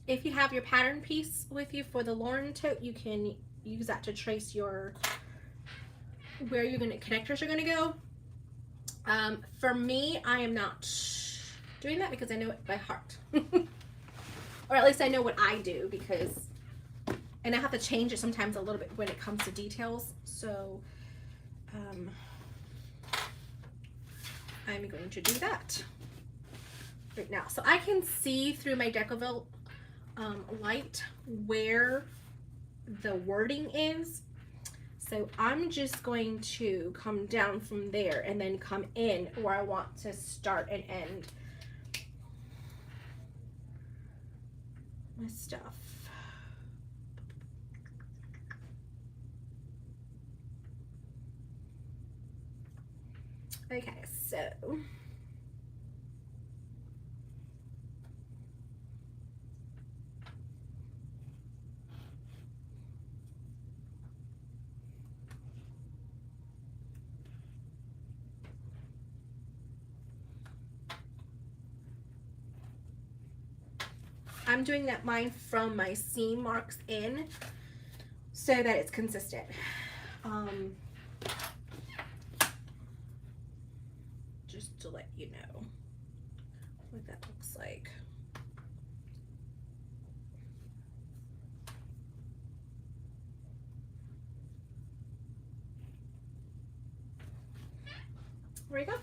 Speaker 1: If you have your pattern piece with you for the Lauren tote, you can use that to trace your where you're gonna connectors are gonna go. For me, I am not doing that because I know it by heart. Or at least I know what I do because, and I have to change it sometimes a little bit when it comes to details. So I'm going to do that right now. So I can see through my Decoville light where the wording is. So I'm just going to come down from there and then come in where I want to start and end my stuff. Okay, so I'm doing that mine from my seam marks in so that it's consistent. Just to let you know what that looks like. There we go.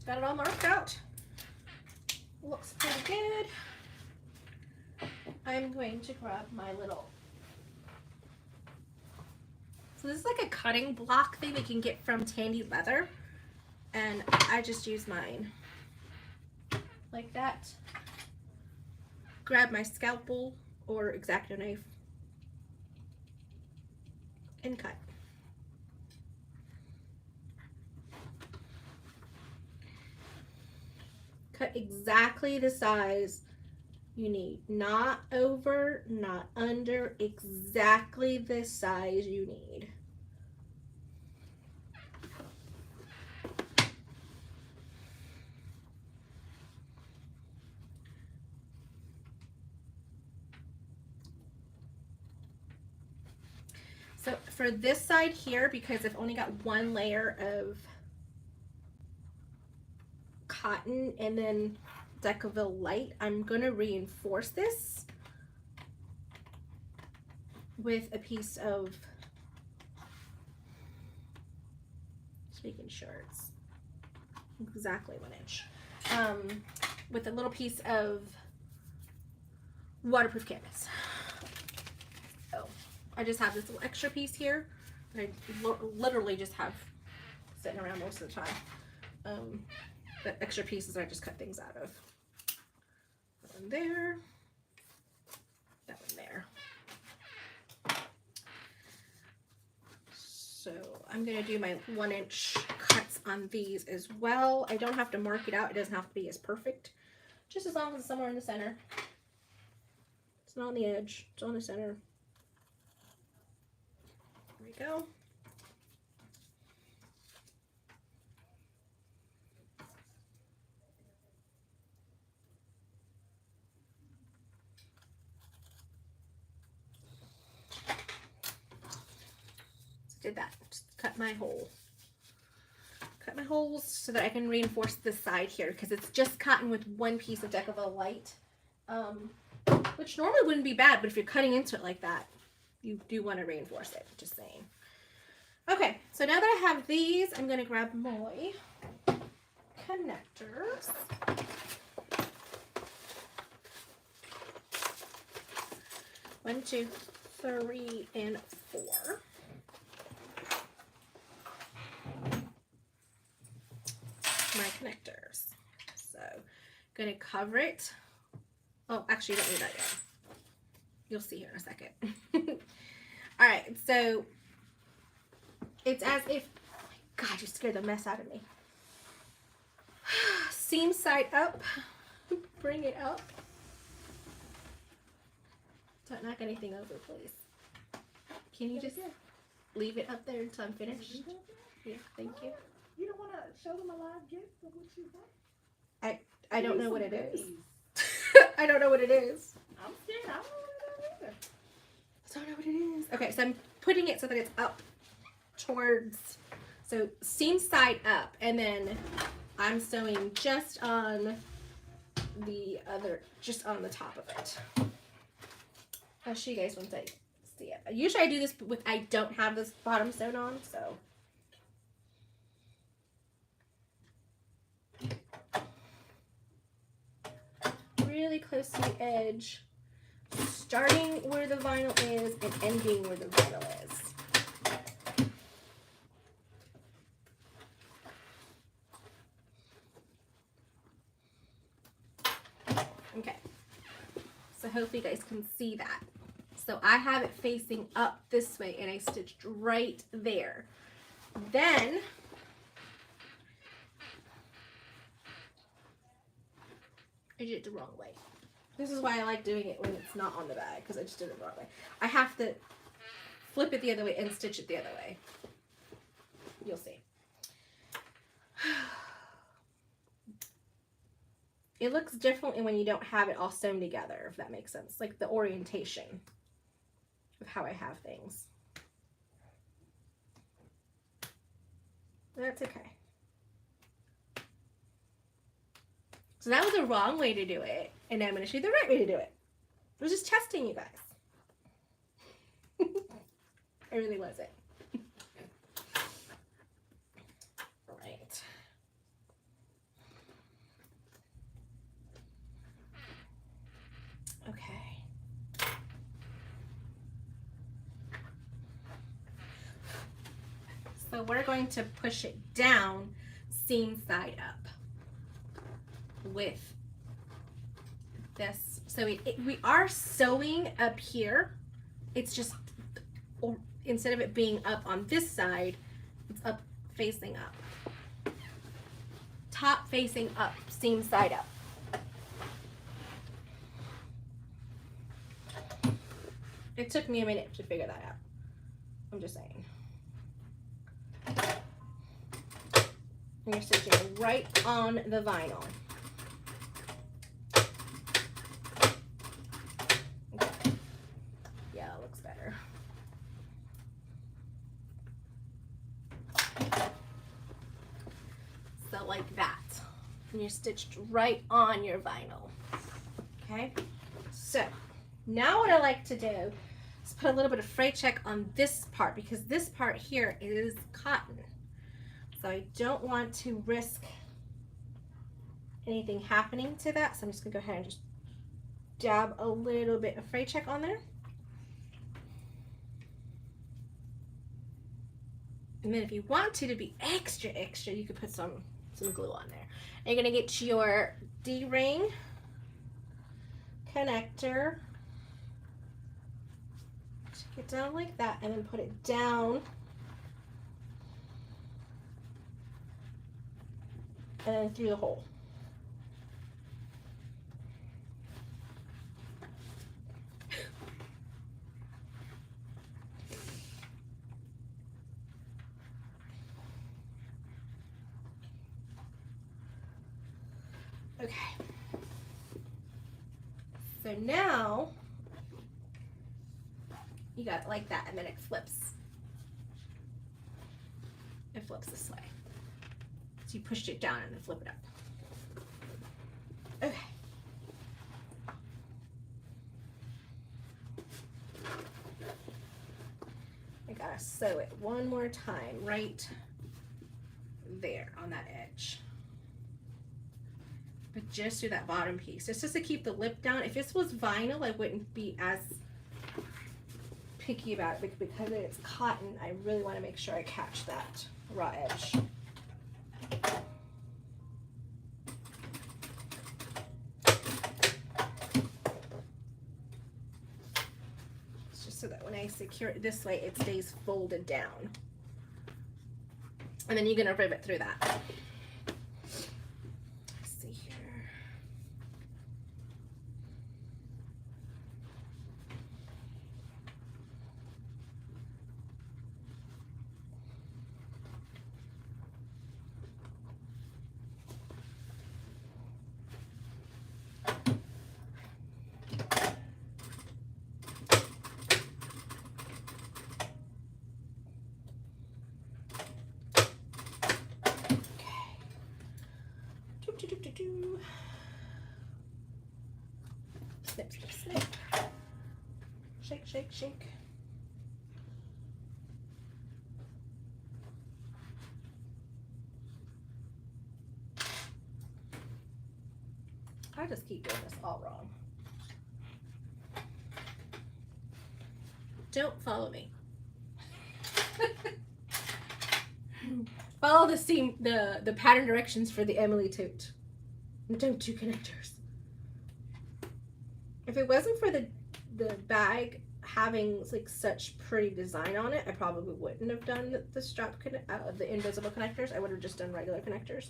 Speaker 1: Got it all marked out. Looks pretty good. I'm going to grab my little, so this is like a cutting block thing we can get from Tandy Leather, and I just use mine like that. Grab my scalpel or X-Acto knife and cut. Cut exactly the size you need, not over, not under, exactly the size you need. So for this side here, because I've only got one layer of cotton and then Decoville light, I'm gonna reinforce this with a piece of, just making sure it's exactly 1 inch, with a little piece of waterproof canvas. So I just have this little extra piece here that I literally just have sitting around most of the time. The extra pieces I just cut things out of. That one there, that one there. So I'm gonna do my 1-inch cuts on these as well. I don't have to mark it out. It doesn't have to be as perfect. Just as long as it's somewhere in the center. It's not on the edge, it's on the center. There we go. Did that. Just cut my hole. Cut my holes so that I can reinforce this side here because it's just cotton with one piece of Decaville Light, which normally wouldn't be bad, but if you're cutting into it like that, you do want to reinforce it. Just saying. Okay, so now that I have these, I'm going to grab my connectors. One, two, three, and 4. My connectors. So gonna cover it. Oh, actually, you don't need that yet. You'll see here in a second. All right, so it's as if, oh my God, you scared the mess out of me. Seam side up, bring it up. Don't knock anything over, please. Can you just leave it up there until I'm finished? Yeah, thank you.
Speaker 2: You don't want to show them a live gift of what you want?
Speaker 1: I don't know what it is. I don't know what it is.
Speaker 2: I'm scared. I don't know what it is either.
Speaker 1: I don't know what it is. Okay, so I'm putting it so that it's up towards, so seam side up, and then I'm sewing just on the other, just on the top of it. I'll show you guys once I see it. Usually I do this with, I don't have this bottom sewn on, so. Really close to the edge, starting where the vinyl is and ending where the vinyl is. Okay, so hopefully you guys can see that. So I have it facing up this way and I stitched right there. Then I did it the wrong way. This is why I like doing it when it's not on the bag, because I just did it the wrong way. I have to flip it the other way and stitch it the other way. You'll see. It looks different when you don't have it all sewn together, if that makes sense. Like the orientation of how I have things. That's okay. So that was the wrong way to do it, and now I'm going to show you the right way to do it. I was just testing you guys. I really wasn't. Right. Okay. So we're going to push it down, seam side up. With this, so we are sewing up here. It's just, or instead of it being up on this side, it's up facing up. Top facing up, seam side up. It took me a minute to figure that out. I'm just saying. And you're stitching right on the vinyl. So like that, and you're stitched right on your vinyl. Okay, so now what I like to do is put a little bit of fray check on this part, because this part here is cotton, so I don't want to risk anything happening to that. So I'm just gonna go ahead and just dab a little bit of fray check on there. And then if you want to be extra, you could put some glue on there. And you're gonna get your D-ring connector, take it down like that, and then put it down and then through the hole. Okay. So now you got it like that, and then it flips. It flips this way. So you pushed it down and then flip it up. Okay. I gotta sew it one more time right there on that edge. But just do that bottom piece. It's just to keep the lip down. If this was vinyl, I wouldn't be as picky about it, because it's cotton. I really want to make sure I catch that raw edge. It's just so that when I secure it this way, it stays folded down. And then you're gonna rivet through that. Snip, snip, snip. Shake, shake, shake. I just keep doing this all wrong. Don't follow me. Follow the seam, the pattern directions for the Emily Tote. Don't do connectors. If it wasn't for the bag having like such pretty design on it, I probably wouldn't have done the strap the invisible connectors. I would have just done regular connectors.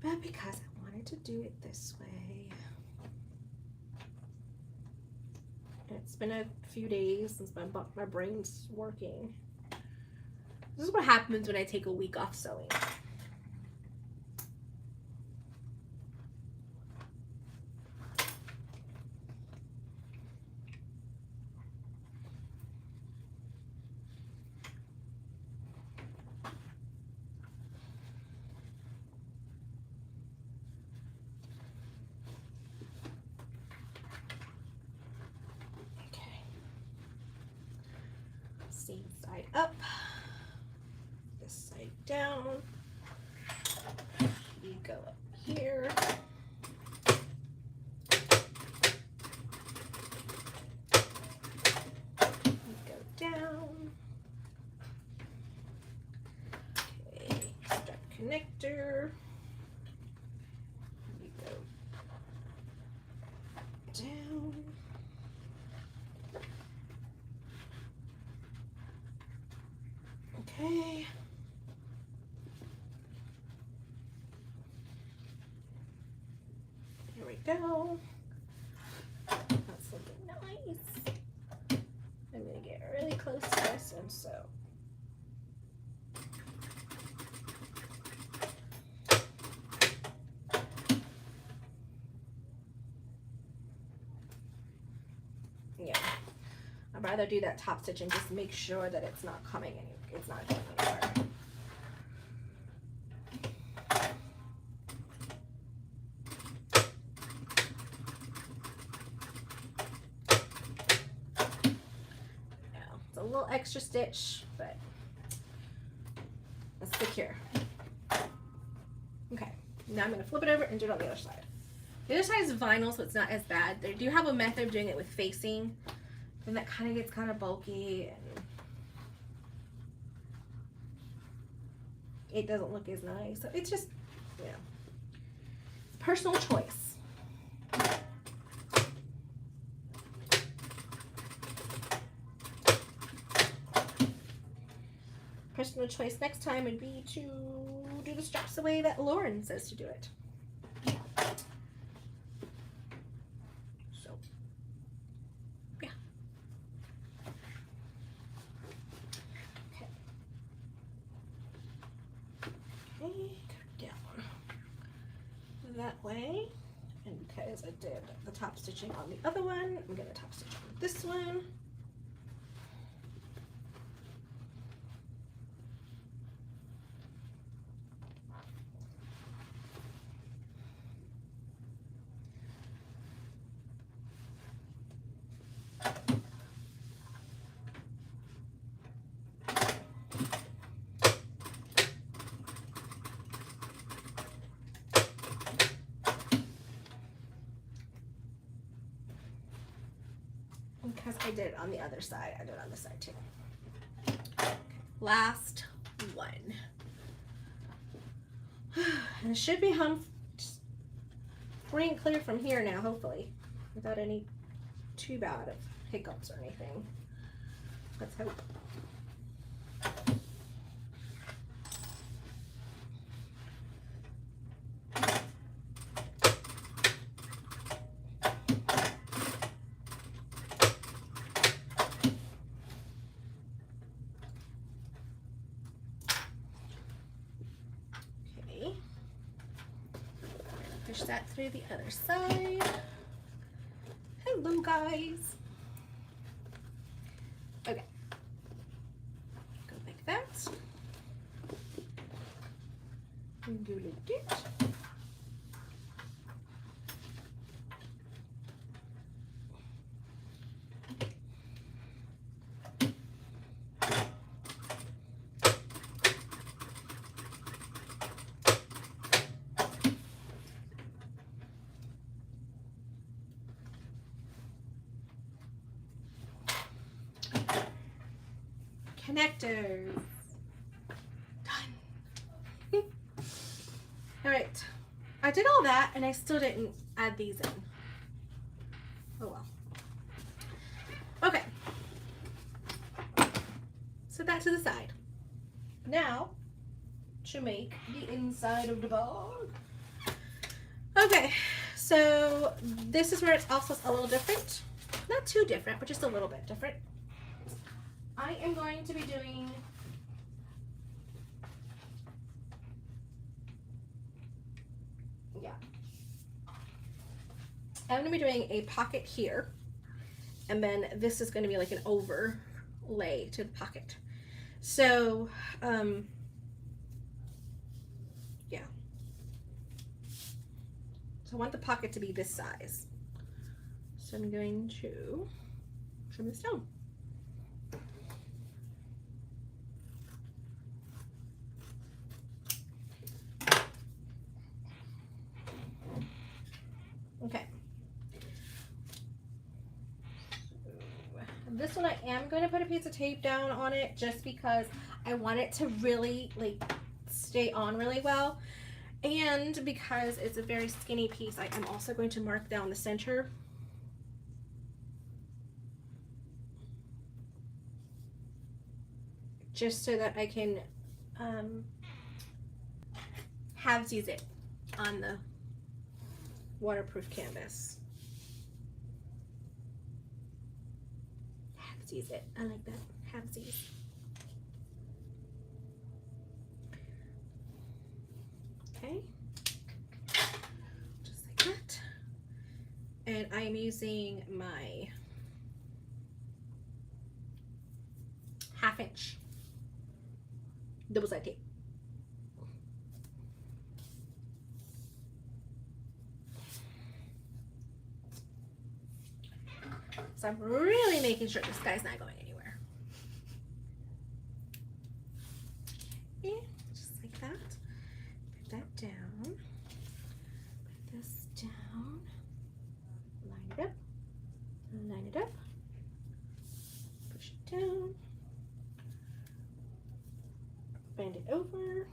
Speaker 1: But because I wanted to do it this way, it's been a few days since my brain's working. This is what happens when I take a week off sewing. Seam side up, this side down. You go up here. You go down. Okay, strap connector. You go down. Okay. Here we go. That's looking nice. I'm going to get really close to this and sew. Yeah. I'd rather do that top stitch and just make sure that it's not coming anywhere. It's not going anywhere. Yeah, it's a little extra stitch, but it's secure. Okay, now I'm going to flip it over and do it on the other side. The other side is vinyl, so it's not as bad. They do have a method of doing it with facing, and that kind of gets kind of bulky and it doesn't look as nice. So it's just, you know, personal choice. Personal choice next time would be to do the straps the way that Lauren says to do it. So, yeah. Okay. Okay, go down that way. And because I did the top stitching on the other one, I'm going to top stitch on this one. Because I did it on the other side, I did it on this side too. Okay, last one. And it should be free and clear from here now, hopefully, without any too bad of hiccups or anything. Let's hope. Push that through the other side. Hello, guys. Okay. Go like that. And go like that. Connectors. Done. All right. I did all that and I still didn't add these in. Oh well. Okay. Set that to the side. Now, to make the inside of the bag. Okay, so this is where it's also a little different. Not too different, but just a little bit different. I am going to be doing I'm going to be doing a pocket here, and then this is going to be like an overlay to the pocket. So, yeah. So I want the pocket to be this size. So I'm going to trim this down. Okay. This one I am going to put a piece of tape down on it just because I want it to really like stay on really well, and because it's a very skinny piece, I am also going to mark down the center. Just so that I can halvesies it on the waterproof canvas. Halvesies it. I like that. Halvesies. Okay. Just like that. And I'm using my 1/2 inch double-sided tape. So I'm really making sure this guy's not going anywhere. Okay, just like that. Put that down. Put this down. Line it up. Line it up. Push it down. Bend it over.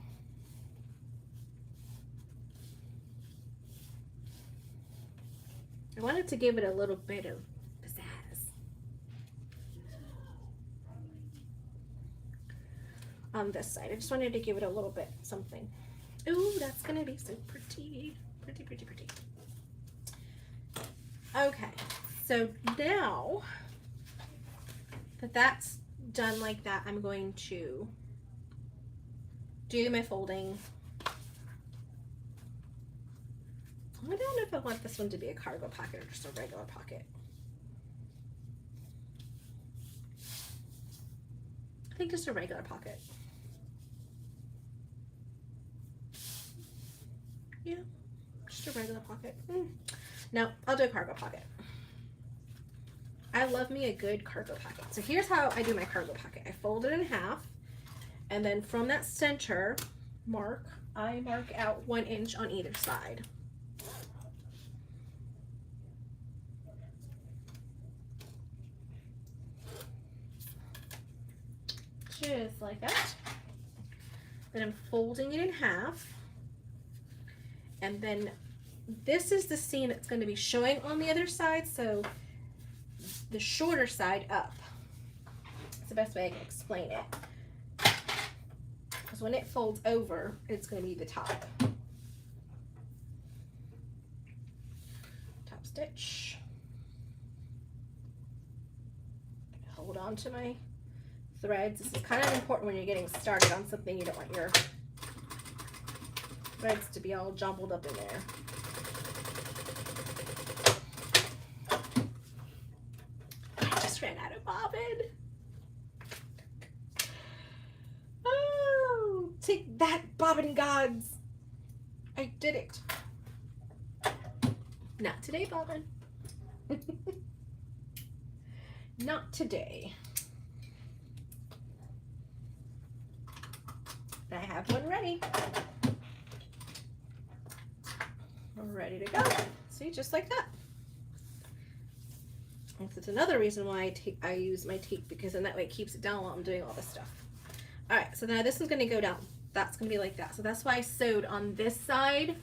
Speaker 1: I wanted to give it a little bit of pizzazz. On this side, I just wanted to give it a little bit something. Ooh, that's gonna be so pretty. Pretty, pretty, pretty. Okay, so now that that's done like that, I'm going to do my folding. I don't know if I want this one to be a cargo pocket or just a regular pocket. I think just a regular pocket. Yeah, just a regular pocket. No, I'll do a cargo pocket. I love me a good cargo pocket. So here's how I do my cargo pocket. I fold it in half, and then from that center mark, I mark out 1 inch on either side. Just like that. Then I'm folding it in half. And then this is the seam that's going to be showing on the other side, so the shorter side up. That's the best way I can explain it. Because when it folds over, it's going to be the top. Top stitch. Hold on to my threads. This is kind of important when you're getting started on something. You don't want your threads to be all jumbled up in there. I just ran out of bobbin. Oh, take that, bobbin gods. I did it. Not today, bobbin. Not today. I have one ready. We're ready to go. See, just like that. That's another reason why I use my tape, because then that way it keeps it down while I'm doing all this stuff. All right, so now this is going to go down. That's going to be like that. So that's why I sewed on this side.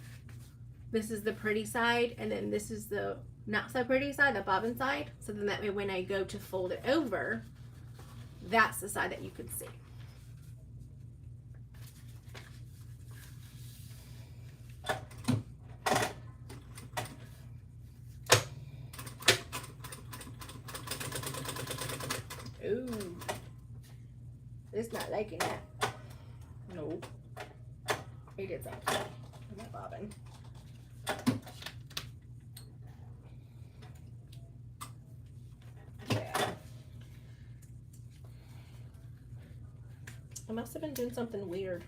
Speaker 1: This is the pretty side, and then this is the not so pretty side, the bobbin side. So then that way when I go to fold it over, that's the side that you could see. Ooh, it's not liking that. No, it isn't. I'm not bobbing. Yeah, I must have been doing something weird.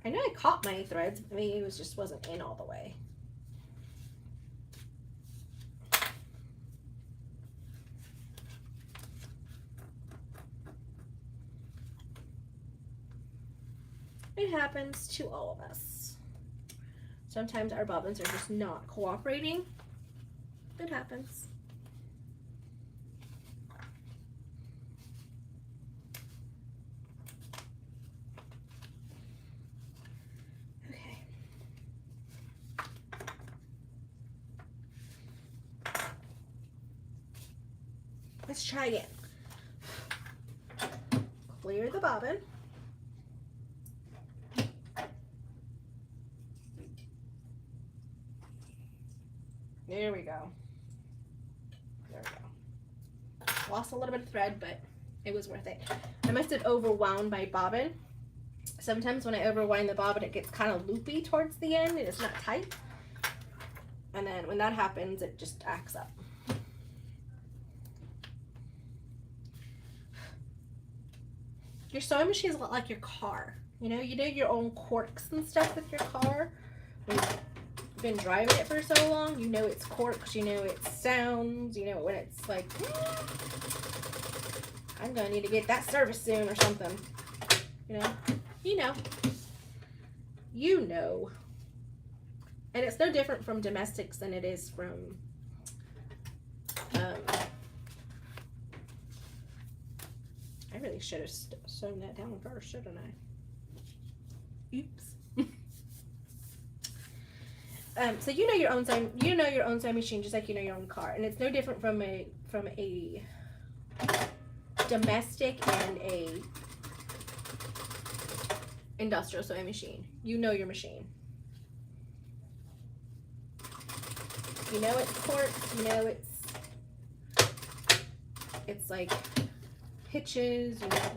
Speaker 1: I know I caught my threads. I mean, it just wasn't in all the way. It happens to all of us. Sometimes our bobbins are just not cooperating. It happens. Okay. Let's try again. Clear the bobbin. There we go. There we go. Lost a little bit of thread, but it was worth it. I must have overwound my bobbin. Sometimes when I overwind the bobbin, it gets kind of loopy towards the end and it's not tight. And then when that happens, it just acts up. Your sewing machine is a lot like your car. You know your own quirks and stuff with your car. When you've been driving it for so long, you know its quirks, you know its sounds, you know when it's like, I'm gonna need to get that service soon or something. You know. And it's no different from domestics than it is from I really should have sewn that down first, shouldn't I? Oops. So you know your own sewing machine just like you know your own car, and it's no different from a domestic and a industrial sewing machine. you know your machine. You know it's quartz, you know it's like pitches, you know.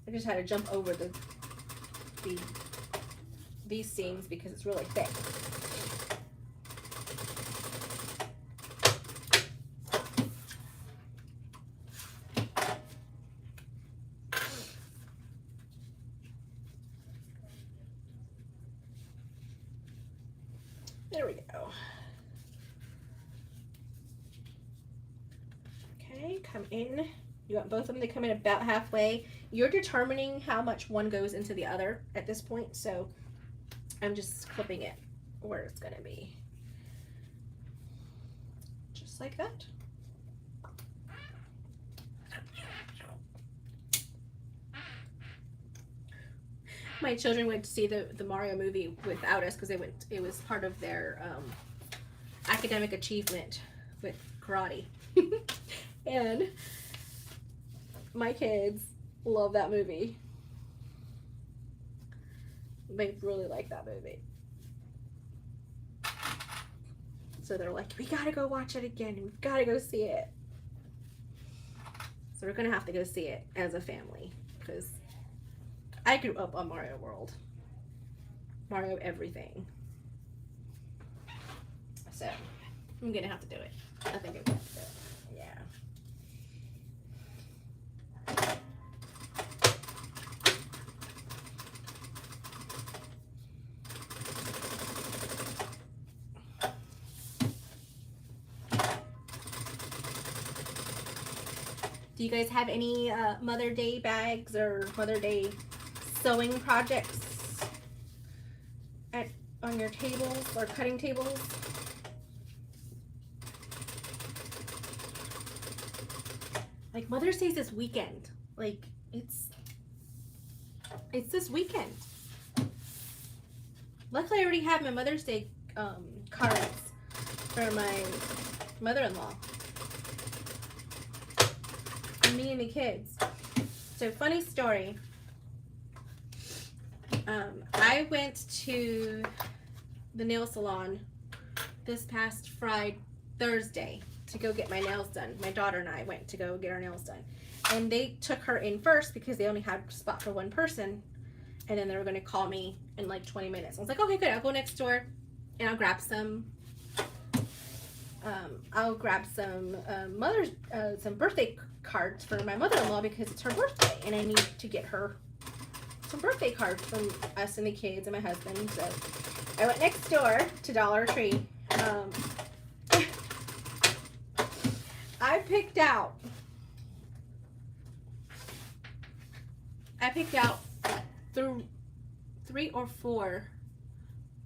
Speaker 1: I just had to jump over these seams because it's really thick. There we go. Okay, come in. You want both of them to come in about halfway. You're determining how much one goes into the other at this point, so I'm just clipping it where it's gonna be. Just like that. My children went to see the Mario movie without us because it was part of their academic achievement with karate. And my kids love that movie. They really like that movie. So they're like, we gotta go watch it again. We've gotta go see it. So we're gonna have to go see it as a family because I grew up on Mario World. Mario everything. So I'm gonna have to do it. I think I'm gonna have to do it. Yeah. Do you guys have any Mother Day bags or Mother Day sewing projects on your tables or cutting tables? Like Mother's Day's this weekend. Like it's this weekend. Luckily I already have my Mother's Day cards for my mother-in-law. Me and the kids. So funny story. I went to the nail salon this past Thursday to go get my nails done. My daughter and I went to go get our nails done. And they took her in first because they only had a spot for one person. And then they were going to call me in like 20 minutes. I was like, okay, good. I'll go next door and I'll grab some some birthday cards for my mother-in-law because it's her birthday and I need to get her some birthday cards from us and the kids and my husband. So I went next door to Dollar Tree. I picked out through 3 or 4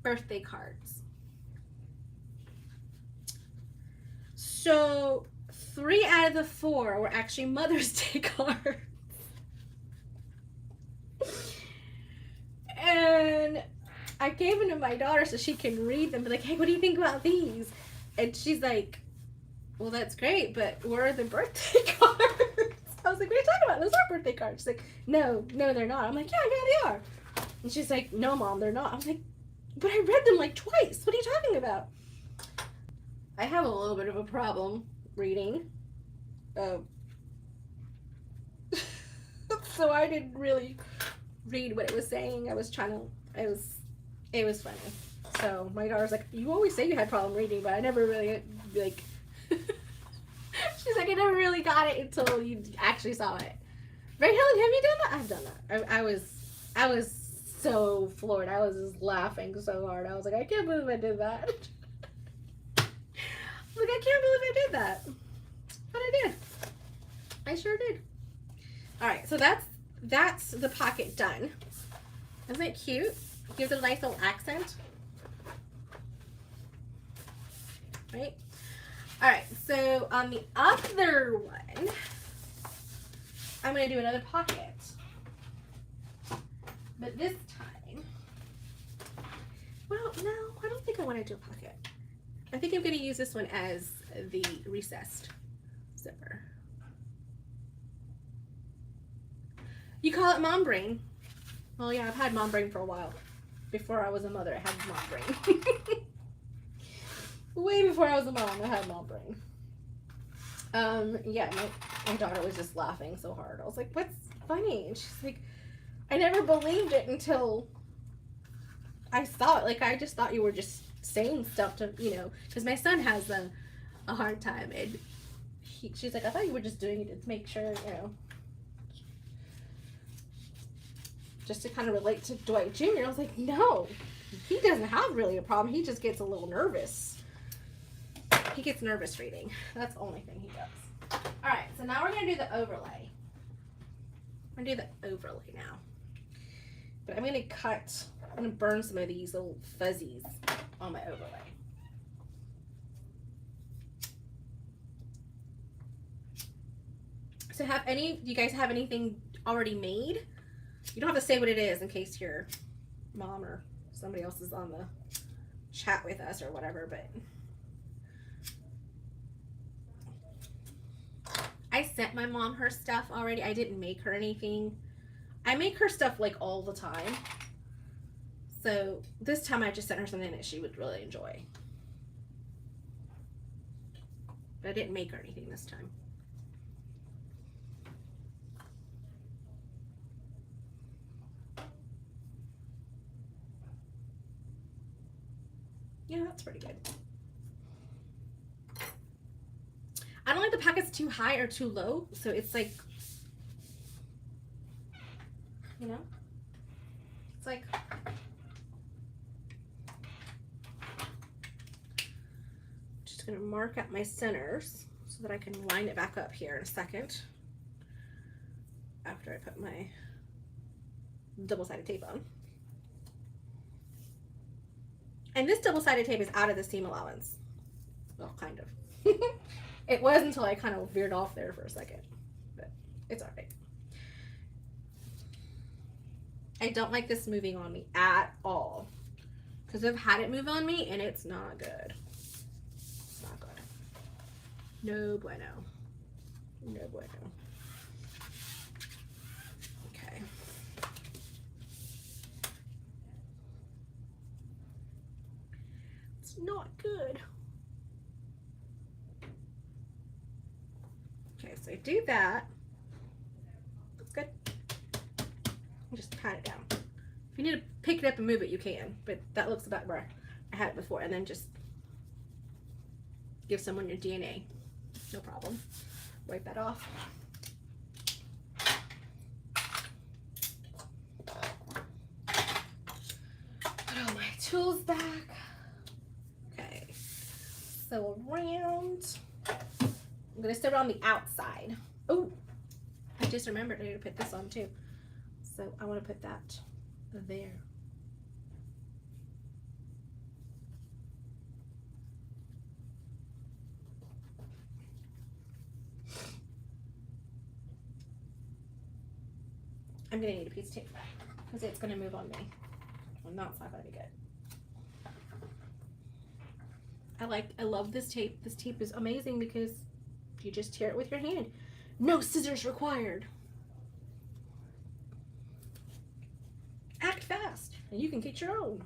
Speaker 1: birthday cards. So 3 out of the 4 were actually Mother's Day cards. And I gave them to my daughter so she can read them. Be like, hey, what do you think about these? And she's like, well, that's great, but where are the birthday cards? I was like, what are you talking about? Those aren't birthday cards. She's like, no, they're not. I'm like, yeah, they are. And she's like, no, Mom, they're not. I'm like, but I read them like twice. What are you talking about? I have a little bit of a problem reading. So I didn't really read what it was saying. It was funny. So my daughter's like, you always say you had problem reading, but I never really, like, she's like, I never really got it until you actually saw it. Right, Helen, have you done that? I've done that. I was so floored. I was just laughing so hard. I was like, I can't believe I did that. Like, I can't believe I did that. But I did. I sure did. Alright, so that's the pocket done. Isn't it cute? Gives it a nice little accent. Right? Alright, so on the other one, I'm going to do another pocket. But this time, Well, no, I don't think I want to do a pocket. I think I'm going to use this one as the recessed zipper. You call it mom brain. Well, yeah, I've had mom brain for a while. Before I was a mother, I had mom brain. Way before I was a mom, I had mom brain. Yeah, my daughter was just laughing so hard. I was like, what's funny? And she's like, I never believed it until I saw it. Like, I just thought you were just saying stuff to, you know, because my son has a hard time. And she's like, I thought you were just doing it to make sure, you know, just to kind of relate to Dwight Jr. I was like, no, he doesn't have really a problem. He just gets a little nervous. He gets nervous reading. That's the only thing he does. All right, so now we're going to do the overlay. I'm going to do the overlay now. But I'm going to I'm going to burn some of these little fuzzies on my overlay. So do you guys have anything already made? You don't have to say what it is in case your mom or somebody else is on the chat with us or whatever, but I sent my mom her stuff already. I didn't make her anything. I make her stuff like all the time. So this time I just sent her something that she would really enjoy. But I didn't make her anything this time. Yeah, that's pretty good. I don't like the pockets too high or too low, so it's like, you know, it's like, just gonna mark out my centers so that I can line it back up here in a second after I put my double-sided tape on. And this double-sided tape is out of the seam allowance. Well, kind of. It was until I kind of veered off there for a second, but it's all right. I don't like this moving on me at all because I've had it move on me and it's not good. It's not good. No bueno. No bueno. Okay. It's not good. Okay, so I do that. That's good. Just pat it down. If you need to pick it up and move it, you can, but that looks about where I had it before. And then just give someone your DNA. No problem. Wipe that off. Put all my tools back. Okay, so around, I'm gonna start on the outside. Oh, I just remembered I need to put this on too. So I want to put that there. I'm gonna need a piece of tape because it's gonna move on me. Well, no, it's not gonna be good. I love this tape. This tape is amazing because you just tear it with your hand. No scissors required. Act fast and you can get your own.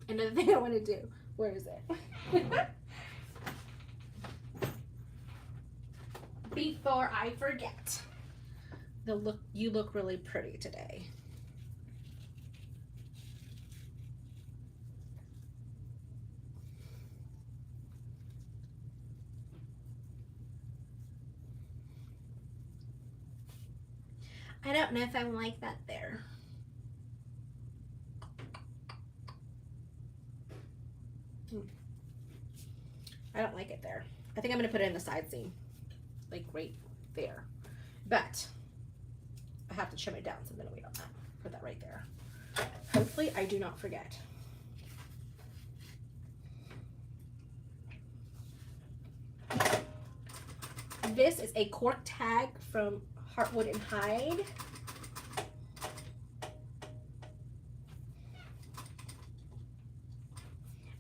Speaker 1: Another thing I want to do. Where is it? Before I forget. You look really pretty today. I don't know if I like that there. I don't like it there. I think I'm gonna put it in the side seam, like right there. But I have to trim it down, so I'm gonna wait on that. Put that right there. Hopefully I do not forget. this is a cork tag from Heartwood and Hide.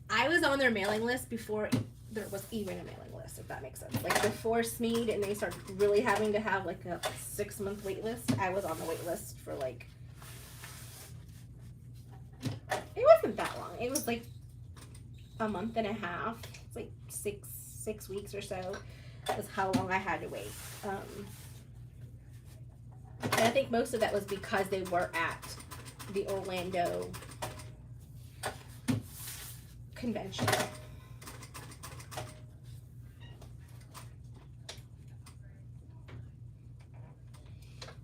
Speaker 1: I was on their mailing list before there was even a mailing list, if that makes sense. Like before Smeed and they started really having to have like a 6-month wait list, I was on the wait list for like, it wasn't that long. It was like a month and a half. It's like six weeks or so is how long I had to wait. And I think most of that was because they were at the Orlando convention.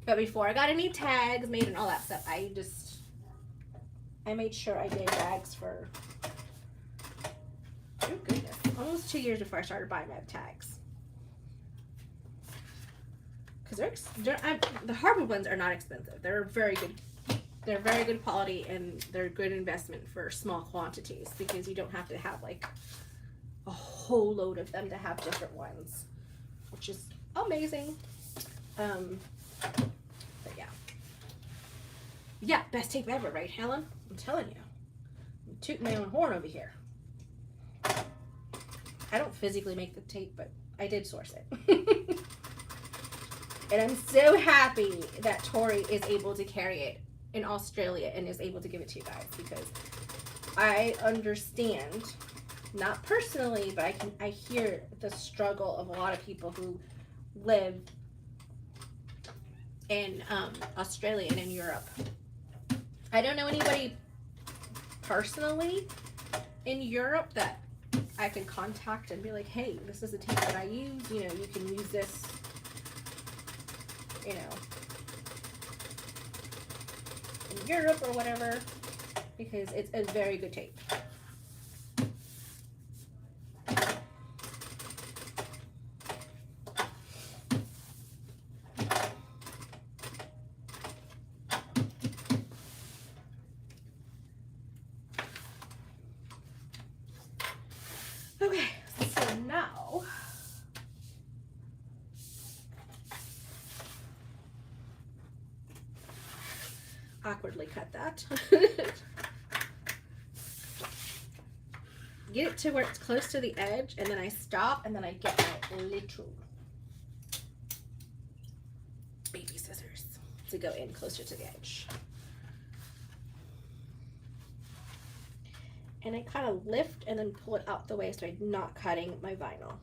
Speaker 1: But before I got any tags made and all that stuff, I made sure I did bags for, oh goodness, almost 2 years before I started buying my tags. Because the Hardwood ones are not expensive. They're very good. They're very good quality and they're a good investment for small quantities because you don't have to have like a whole load of them to have different ones, which is amazing. But yeah. Yeah, best tape ever, right, Helen? I'm telling you. I'm tooting my own horn over here. I don't physically make the tape, but I did source it. And I'm so happy that Tori is able to carry it in Australia and is able to give it to you guys because I understand, not personally, but I hear the struggle of a lot of people who live in Australia and in Europe. I don't know anybody personally in Europe that I can contact and be like, hey, this is a tape that I use, you know, you can use this, you know, in Europe or whatever, because it's a very good tape. Okay, so now awkwardly cut that. Get it to where it's close to the edge and then I stop and then I get my little baby scissors to go in closer to the edge. And I kind of lift and then pull it out the way so I'm not cutting my vinyl.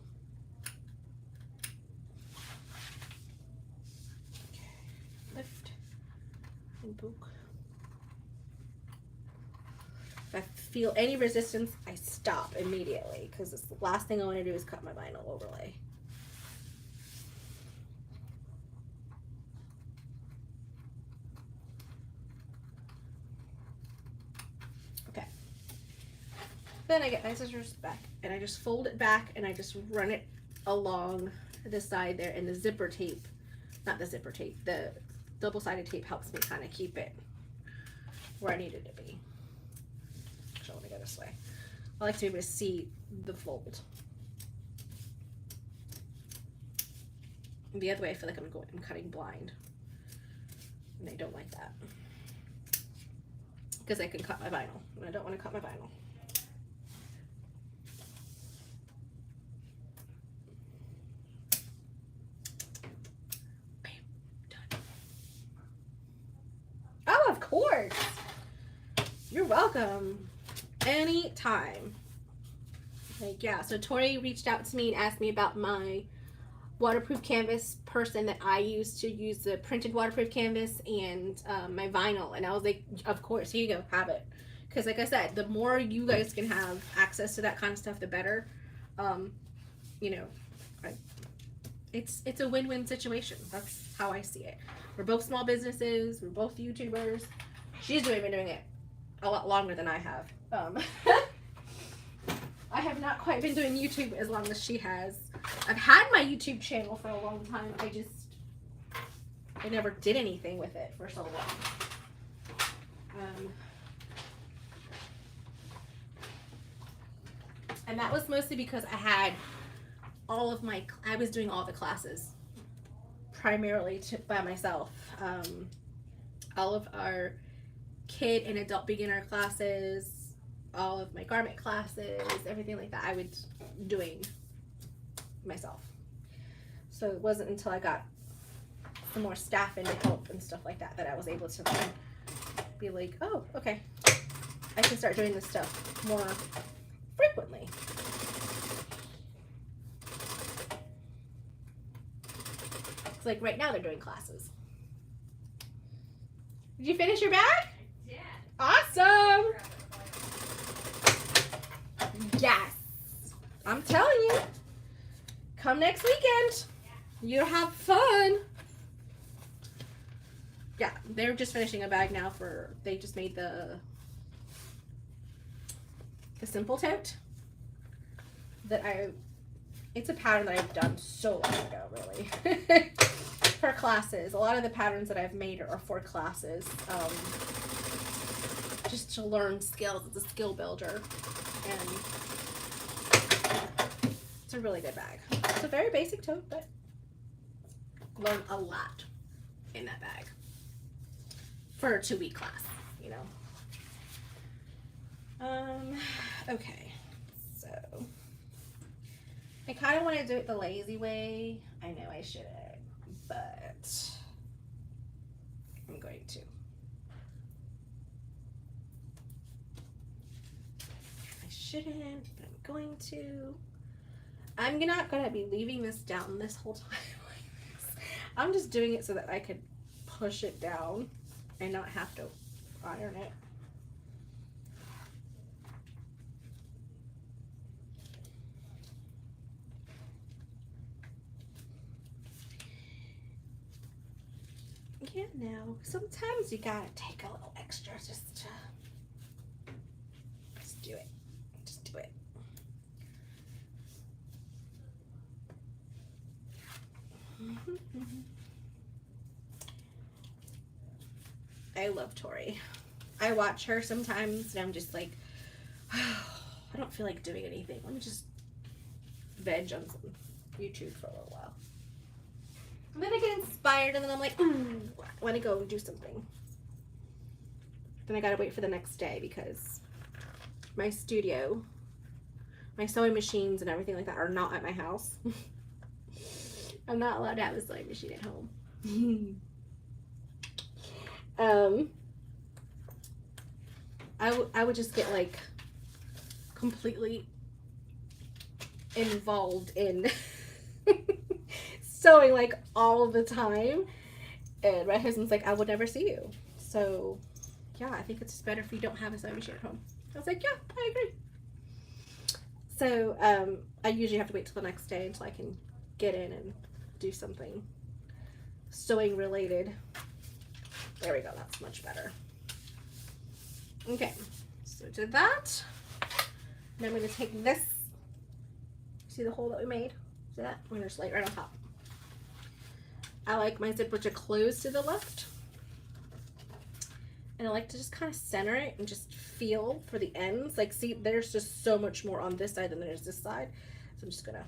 Speaker 1: Okay. Lift and poke. If I feel any resistance, I stop immediately because it's the last thing I want to do is cut my vinyl overlay. Then I get my scissors back and I just fold it back and I just run it along the side there, and the zipper tape, not the zipper tape, the double-sided tape helps me kind of keep it where I need it to be. Actually, I want to go this way. I like to be able to see the fold. The other way I feel like I'm cutting blind, and I don't like that because I can cut my vinyl and I don't want to cut my vinyl. Oh, of course. You're welcome. Anytime. Like, yeah, so Tori reached out to me and asked me about my waterproof canvas person that I use to use the printed waterproof canvas and my vinyl. And I was like, of course, here you go, have it. Because like I said, the more you guys can have access to that kind of stuff, the better. You know, it's a win-win situation. That's how I see it. We're both small businesses. We're both YouTubers. She's been doing it a lot longer than I have. I have not quite been doing YouTube as long as she has. I've had my YouTube channel for a long time. I never did anything with it for so long. And that was mostly because I had I was doing all the classes primarily by myself. All of our kid and adult beginner classes, all of my garment classes, everything like that, I was doing myself. So it wasn't until I got some more staff in to help and stuff like that that I was able to be like, oh, okay, I can start doing this stuff more frequently. It's like right now they're doing classes. Did you finish your bag?
Speaker 2: Yeah.
Speaker 1: Awesome! Yes! I'm telling you, come next weekend. You'll have fun. Yeah, they're just finishing a bag now they just made the simple tote it's a pattern that I've done so long ago, really. For classes. A lot of the patterns that I've made are for classes. Just to learn skills. It's a skill builder. And it's a really good bag. It's a very basic tote, but learn a lot in that bag. For a 2-week class, you know. Okay. So I kind of want to do it the lazy way. I know I shouldn't, but I'm going to. I shouldn't, but I'm going to. I'm not going to be leaving this down this whole time like this. I'm just doing it so that I could push it down and not have to iron it. Yeah, no. Sometimes you gotta take a little extra just to do it. Just do it. I love Tori. I watch her sometimes and I'm just like, oh, I don't feel like doing anything. Let me just veg on some YouTube for a little while. And then I get inspired and then I'm like, ooh, I want to go do something. Then I gotta wait for the next day because my studio, my sewing machines and everything like that are not at my house. I'm not allowed to have a sewing machine at home. I would just get like completely involved in sewing like all the time, and my husband's like, I would never see you. So yeah, I think it's just better if you don't have a sewing machine at home. I was like, yeah, I agree. So I usually have to wait till the next day until I can get in and do something sewing related. There we go, that's much better. Okay, so did that. Now I'm going to take this, see the hole that we made? See that? I'm going to just lay it right on top. I like my zipper to close to the left. And I like to just kind of center it and just feel for the ends. Like, see, there's just so much more on this side than there's this side. So I'm just going to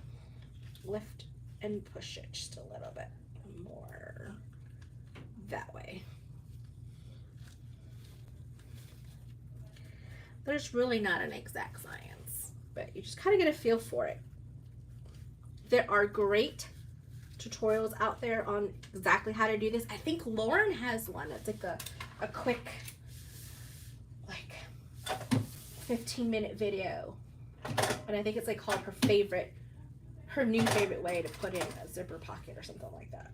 Speaker 1: lift and push it just a little bit more that way. There's really not an exact science, but you just kind of get a feel for it. There are great tutorials out there on exactly how to do this. I think Lauren has one that's like a quick, like 15-minute video. And I think it's like called her new favorite way to put in a zipper pocket or something like that.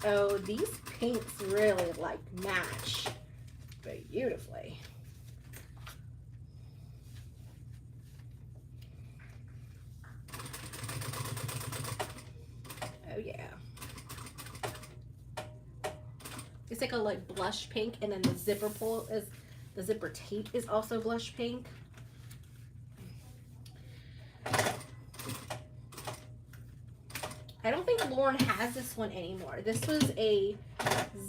Speaker 1: Oh, these pinks really like match beautifully. Oh yeah. It's like a blush pink, and then the zipper tape is also blush pink. I don't think Lauren has this one anymore. This was a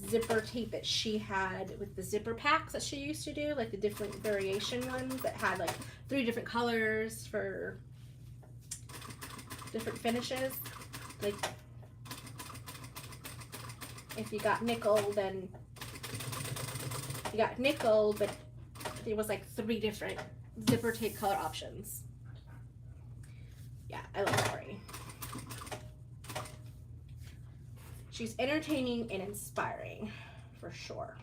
Speaker 1: zipper tape that she had with the zipper packs that she used to do, like the different variation ones that had like 3 different colors for different finishes. Like if you got nickel, then you got nickel, but there was like 3 different zipper tape color options. Yeah, I love Tori. She's entertaining and inspiring, for sure.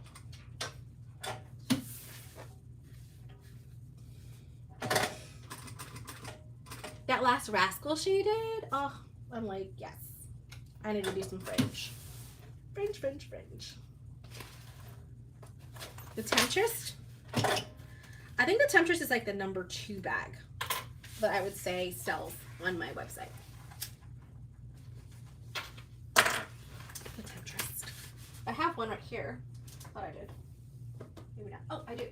Speaker 1: That last Rascal she did, oh, I'm like, yes. I need to do some fringe. Fringe, fringe, fringe. The Temptress. I think the Temptress is like the number 2 bag that I would say sells on my website. The Temptress. I have one right here. Thought I did. Maybe not. Oh, I do.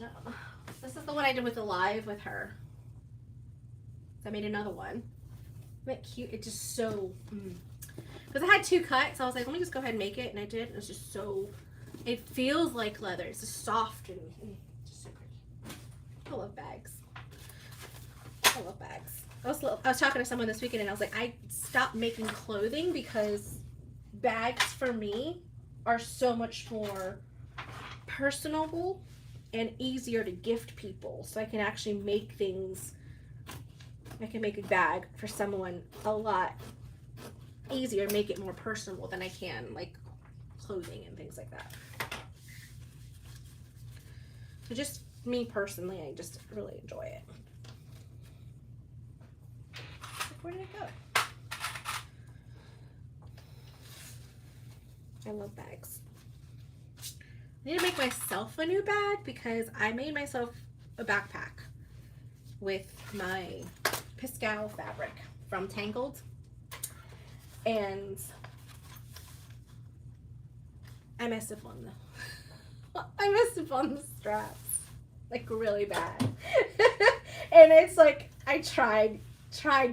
Speaker 1: Oh. This is the one I did with the live with her. So I made another one. Isn't it cute? It's just so... Because I had 2 cuts, so I was like, let me just go ahead and make it. And I did. It's just so... It feels like leather. It's just soft and just so pretty. I love bags. I love bags. I was talking to someone this weekend and I was like, I stopped making clothing because bags for me are so much more personable and easier to gift people. So I can actually make things, I can make a bag for someone a lot easier, make it more personable than I can like clothing and things like that. So just me personally, I just really enjoy it. Where did it go? I love bags. I need to make myself a new bag because I made myself a backpack with my Piscal fabric from Tangled. And I messed up on the straps, like really bad. And it's like I tried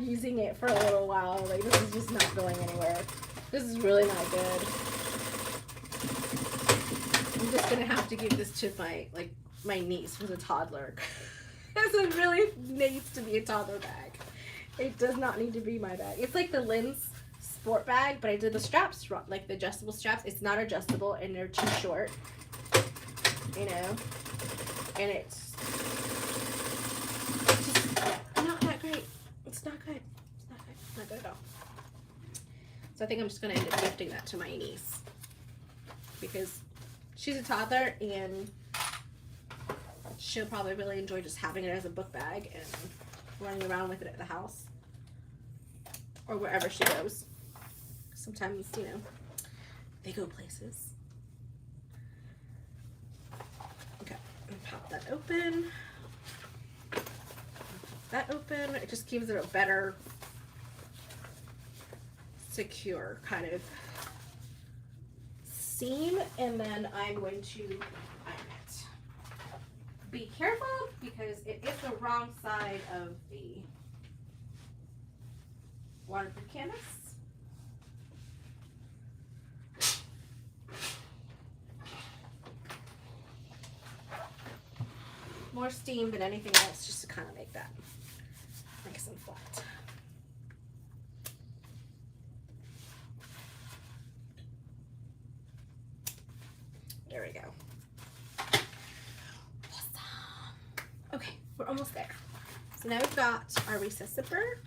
Speaker 1: using it for a little while. Like this is just not going anywhere. This is really not good. I'm just gonna have to give this to my niece who's a toddler. This really needs to be a toddler bag. It does not need to be my bag. It's like the Lynn's sport bag, but I did the straps wrong, like the adjustable straps. It's not adjustable and they're too short, you know, and it's just not that great. It's not good. It's not good. It's not good at all. So I think I'm just gonna end up gifting that to my niece because she's a toddler and she'll probably really enjoy just having it as a book bag and running around with it at the house or wherever she goes. Sometimes, you know, they go places. Okay, pop that open. Pop that open. It just gives it a better, secure kind of seam, and then I'm going to iron it. Be careful because it is the wrong side of the waterproof canvas. More steam than anything else, just to kind of make that nice and flat. There we go. Awesome. Okay, we're almost there. So now we've got our recess zipper.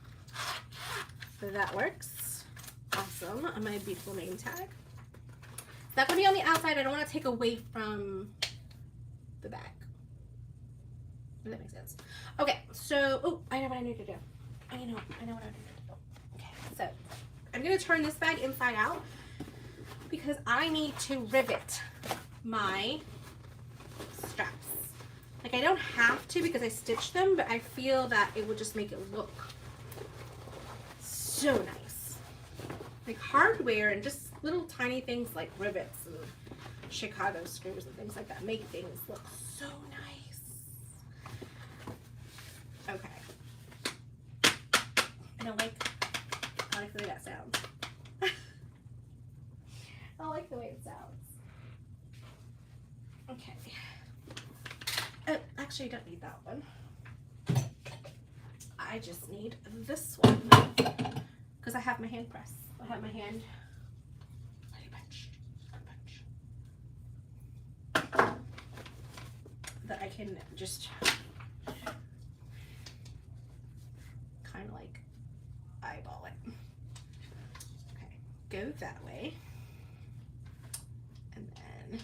Speaker 1: So that works. Awesome. On my beautiful name tag. It's not going to be on the outside. I don't want to take away from the back. If that makes sense. Okay, so, oh, I know what I need to do. I know what I need to do. Okay, so I'm going to turn this bag inside out because I need to rivet my straps. Like, I don't have to because I stitched them, but I feel that it would just make it look so nice. Like hardware and just little tiny things like rivets and Chicago screws and things like that make things look so nice. Okay. I like the way that sounds. I like the way it sounds. Okay. Actually, you don't need that one. I just need this one because I have my hand press. I have my hand that I can just kind of like eyeball it. Okay, go that way. And then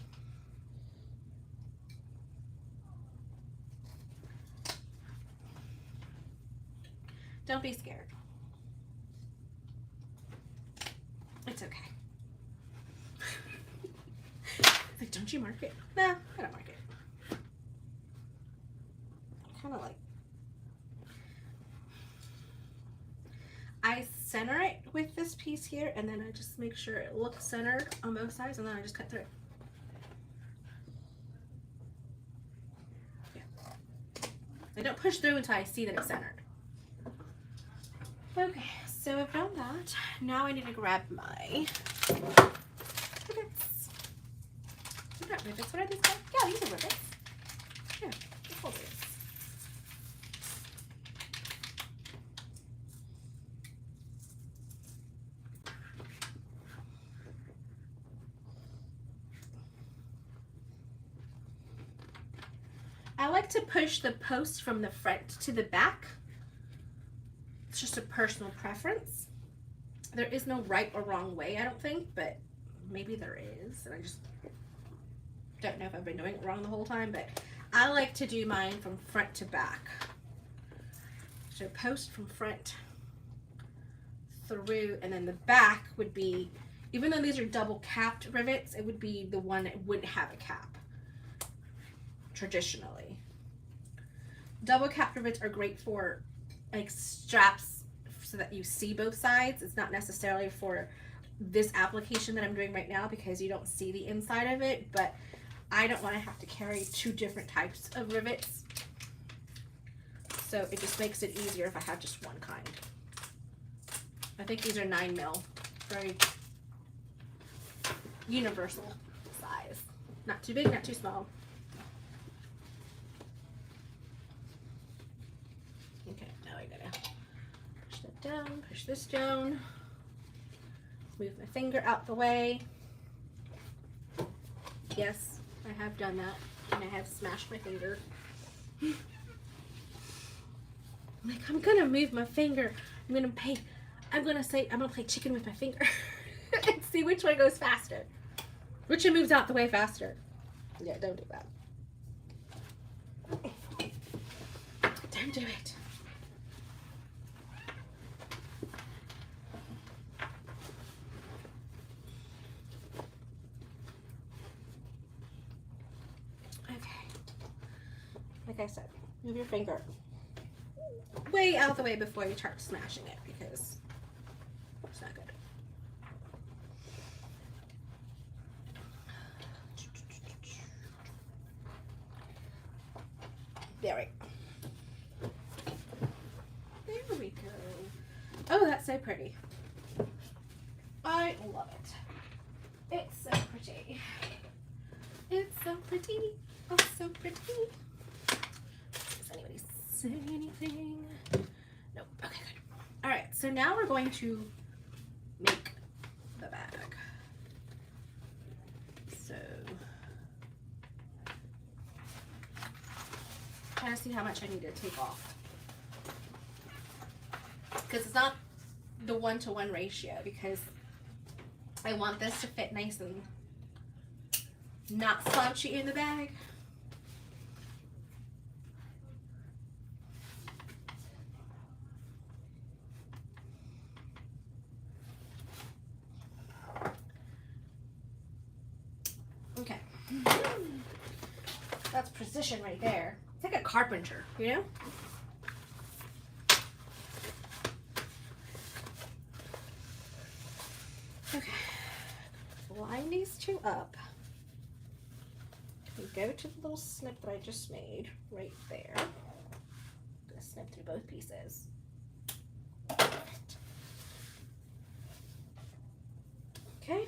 Speaker 1: don't be scared. It's okay. Like, don't you mark it? No, I don't mark it. Kind of like, I center it with this piece here, and then I just make sure it looks centered on both sides, and then I just cut through it. Yeah. I don't push through until I see that it's centered. Okay, so I've done that. Now I need to grab my rivets. Not rivets, what are these called? Yeah, these are rivets. Yeah, they're called rivets. I like to push the post from the front to the back. It's just a personal preference. There is no right or wrong way, I don't think, but maybe there is, and I just don't know if I've been doing it wrong the whole time, but I like to do mine from front to back. So post from front through, and then the back would be, even though these are double capped rivets, it would be the one that wouldn't have a cap traditionally. Double capped rivets are great for like straps so that you see both sides. It's not necessarily for this application that I'm doing right now because you don't see the inside of it, but I don't want to have to carry two different types of rivets. So it just makes it easier if I have just one kind. I think these are 9mm, very universal size. Not too big, not too small. Okay, now I gotta push that down, push this down, move my finger out the way. Yes, I have done that, and I have smashed my finger. I'm like, I'm gonna move my finger. I'm gonna play chicken with my finger and see which one goes faster. Which one moves out the way faster. Yeah, don't do that. Don't do it. Okay. Like I said, move your finger way out of the way before you start smashing it because it's not good. There we go. There we go. Oh, that's so pretty. I love it. It's so pretty. It's so pretty. Oh, so pretty. Does anybody say anything? Nope. Okay, good. All right, so now we're going to make the bag. So, trying to see how much I need to take off. Because it's not the 1-to-1 ratio, because I want this to fit nice and not slouchy in the bag. Okay. That's precision right there. It's like a carpenter, you know? Okay. Line these two up. We go to the little snip that I just made right there. I'm gonna snip through both pieces. Okay.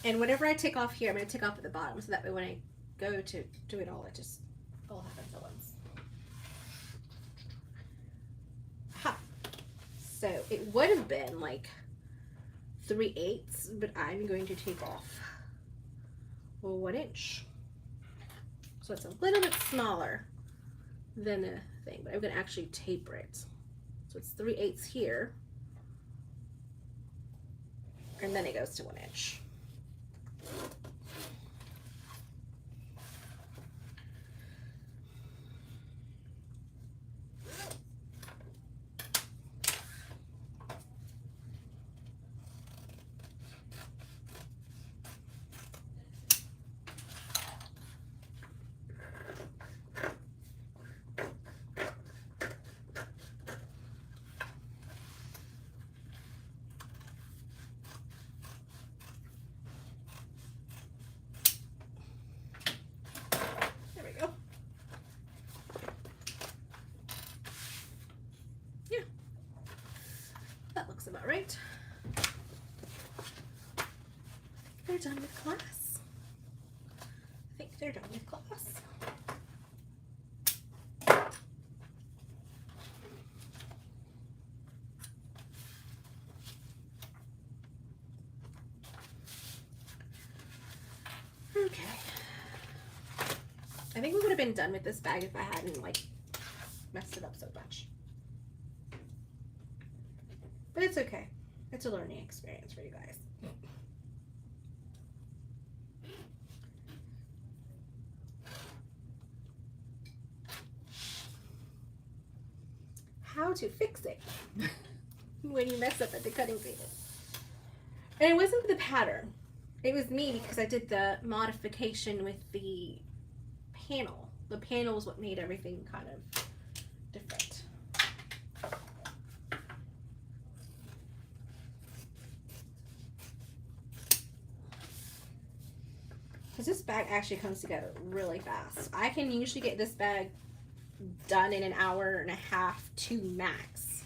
Speaker 1: And whatever I take off here, I'm going to take off at the bottom, so that way when I go to do it all, it just all happens at once. Ha! So it would have been like 3/8, but I'm going to take off 1 inch. So it's a little bit smaller than the thing, but I'm going to actually taper it. So it's 3/8 here, and then it goes to 1 inch. About right. They're done with class. I think they're done with class. Okay. I think we would have been done with this bag if I hadn't like messed it up so much. But it's okay. It's a learning experience for you guys. How to fix it when you mess up at the cutting table. And it wasn't the pattern. It was me, because I did the modification with the panel. The panel is what made everything kind of different. Because this bag actually comes together really fast. I can usually get this bag done in an hour and a half to max.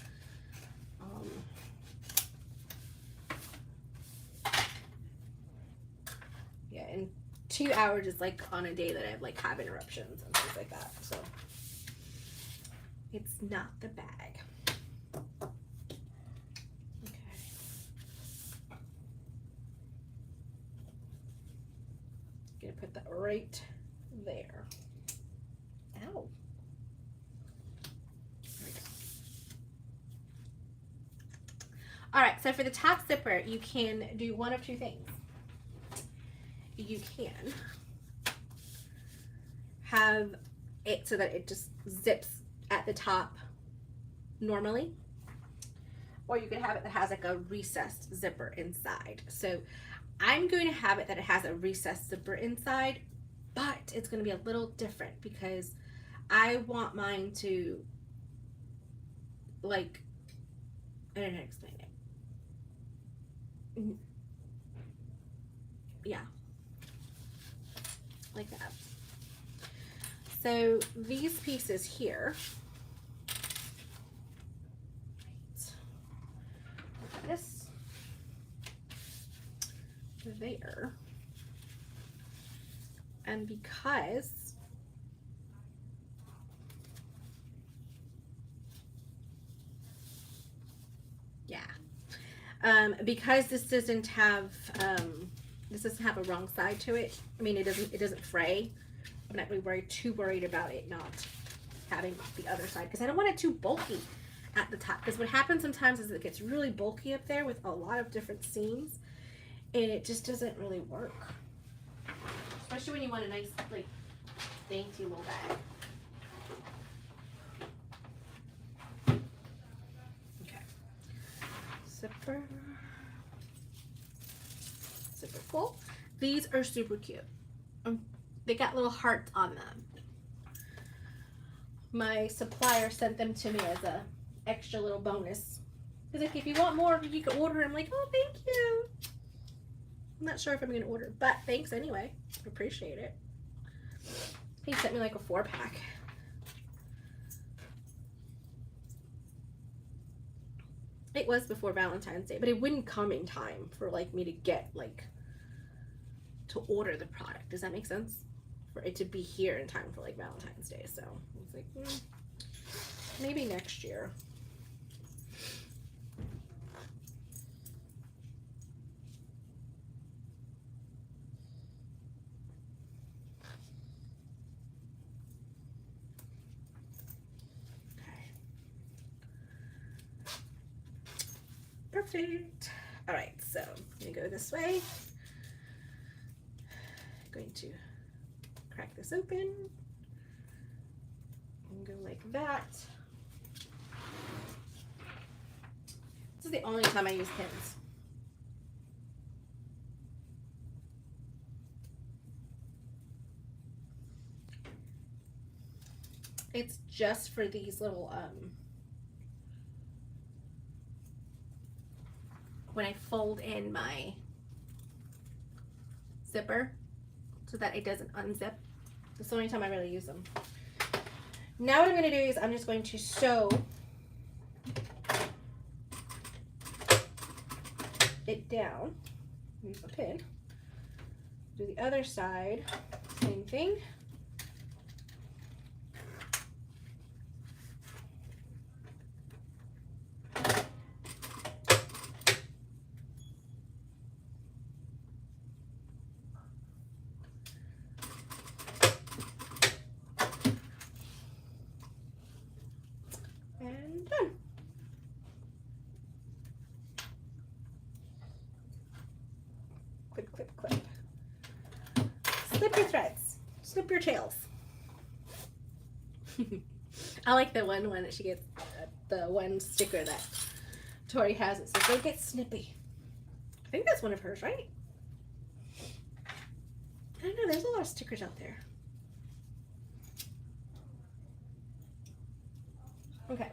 Speaker 1: Yeah, and 2 hours is like on a day that I have like have interruptions and things like that. So it's not the bag. Put that right there. Ow. There we go. All right, so for the top zipper, you can do one of two things. You can have it so that it just zips at the top normally, or you can have it that has like a recessed zipper inside. So I'm going to have it that it has a recessed zipper inside, but it's going to be a little different because I want mine to, like, I don't know how to explain it. Yeah. Like that. So these pieces here, this there, and because because this doesn't have a wrong side to it. I mean, it doesn't fray. I'm not really too worried about it not having the other side, because I don't want it too bulky at the top, because what happens sometimes is it gets really bulky up there with a lot of different seams, and it just doesn't really work, especially when you want a nice, like, dainty little bag. Okay, zipper full. These are super cute. They got little hearts on them. My supplier sent them to me as a extra little bonus. He's like, if you want more, you can order. I'm like, oh, thank you. I'm not sure if I'm going to order, but thanks anyway. Appreciate it. He sent me like a 4-pack. It was before Valentine's Day, but it wouldn't come in time for like me to get like to order the product. Does that make sense? For it to be here in time for like Valentine's Day. So I was like, maybe next year. Okay. Perfect. All right, so I'm gonna go this way. Going to crack this open and go like that. This is the only time I use pins. It's just for these little when I fold in my zipper so that it doesn't unzip. That's the only time I really use them. Now what I'm going to do is I'm just going to sew it down. Use a pin. Do the other side, same thing. And done. Clip, clip, clip. Slip your threads. Slip your tails. I like the one that she gets, the one sticker that Tori has. It says, "Don't get snippy." I think that's one of hers, right? I don't know. There's a lot of stickers out there. Okay.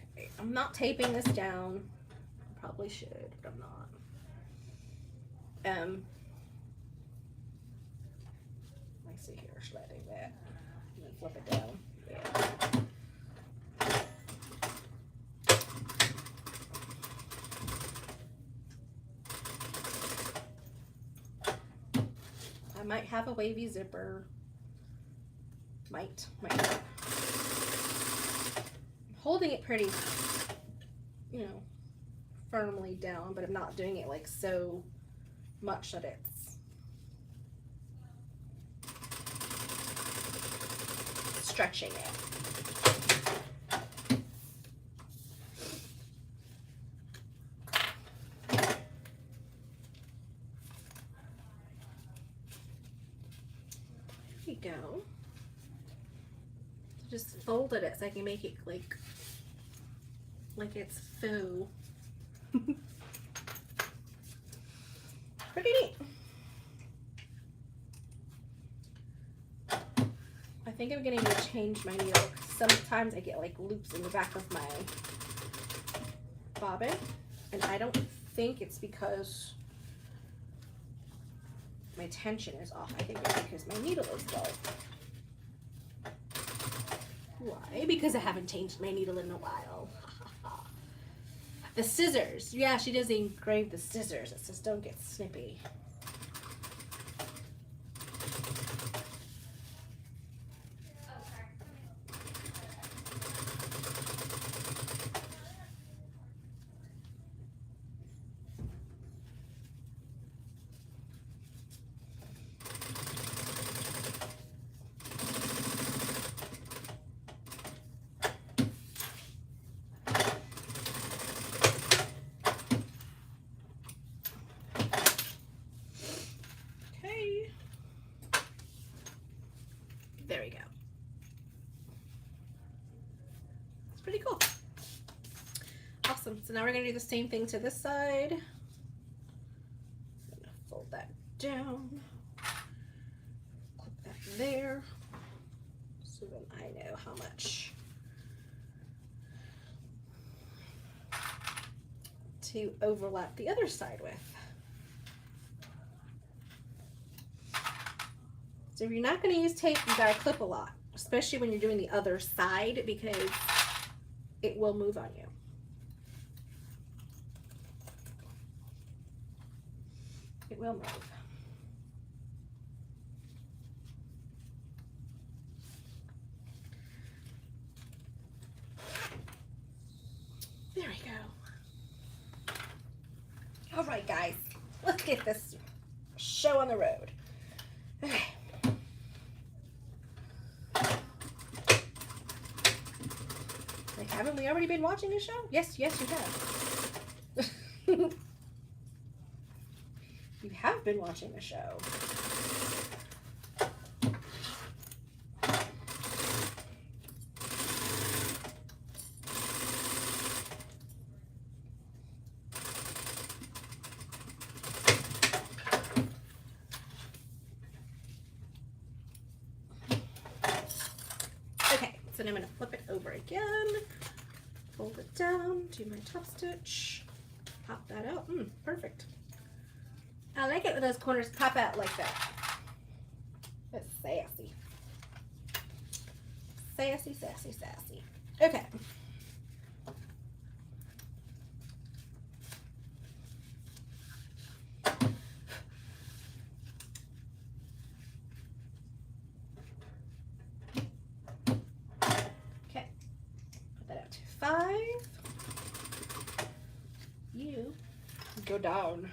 Speaker 1: Okay. I'm not taping this down. I probably should, but I'm not. Let me see here. Should I do that? And then flip it down. Yeah. I might have a wavy zipper. Might not. I'm holding it pretty, you know, firmly down, but I'm not doing it like so much that it's stretching it. There you go. Just folded it so I can make it like it's faux. Pretty neat. I think I'm getting to change my needle. Sometimes I get like loops in the back of my bobbin, and I don't think it's because my tension is off. I think it's because my needle is low. Why? Because I haven't changed my needle in a while. The scissors. Yeah, she does engrave the scissors. It says don't get snippy. There we go. It's pretty cool. Awesome. So now we're going to do the same thing to this side. I'm going to fold that down. Clip that there. So then I know how much to overlap the other side with. So if you're not going to use tape, you got to clip a lot, especially when you're doing the other side, because it will move on you. It will move. There we go. All right, guys, let's get this show on the road. Okay. Like, haven't we already been watching a show? Yes, yes, you have. You have been watching a show. Okay, so now I'm going to flip it over again. Fold it down, do my top stitch, pop that out. Perfect. I like it when those corners pop out like that. It's sassy. Sassy, sassy, sassy. Okay. Okay. Put that out to 5. You go down.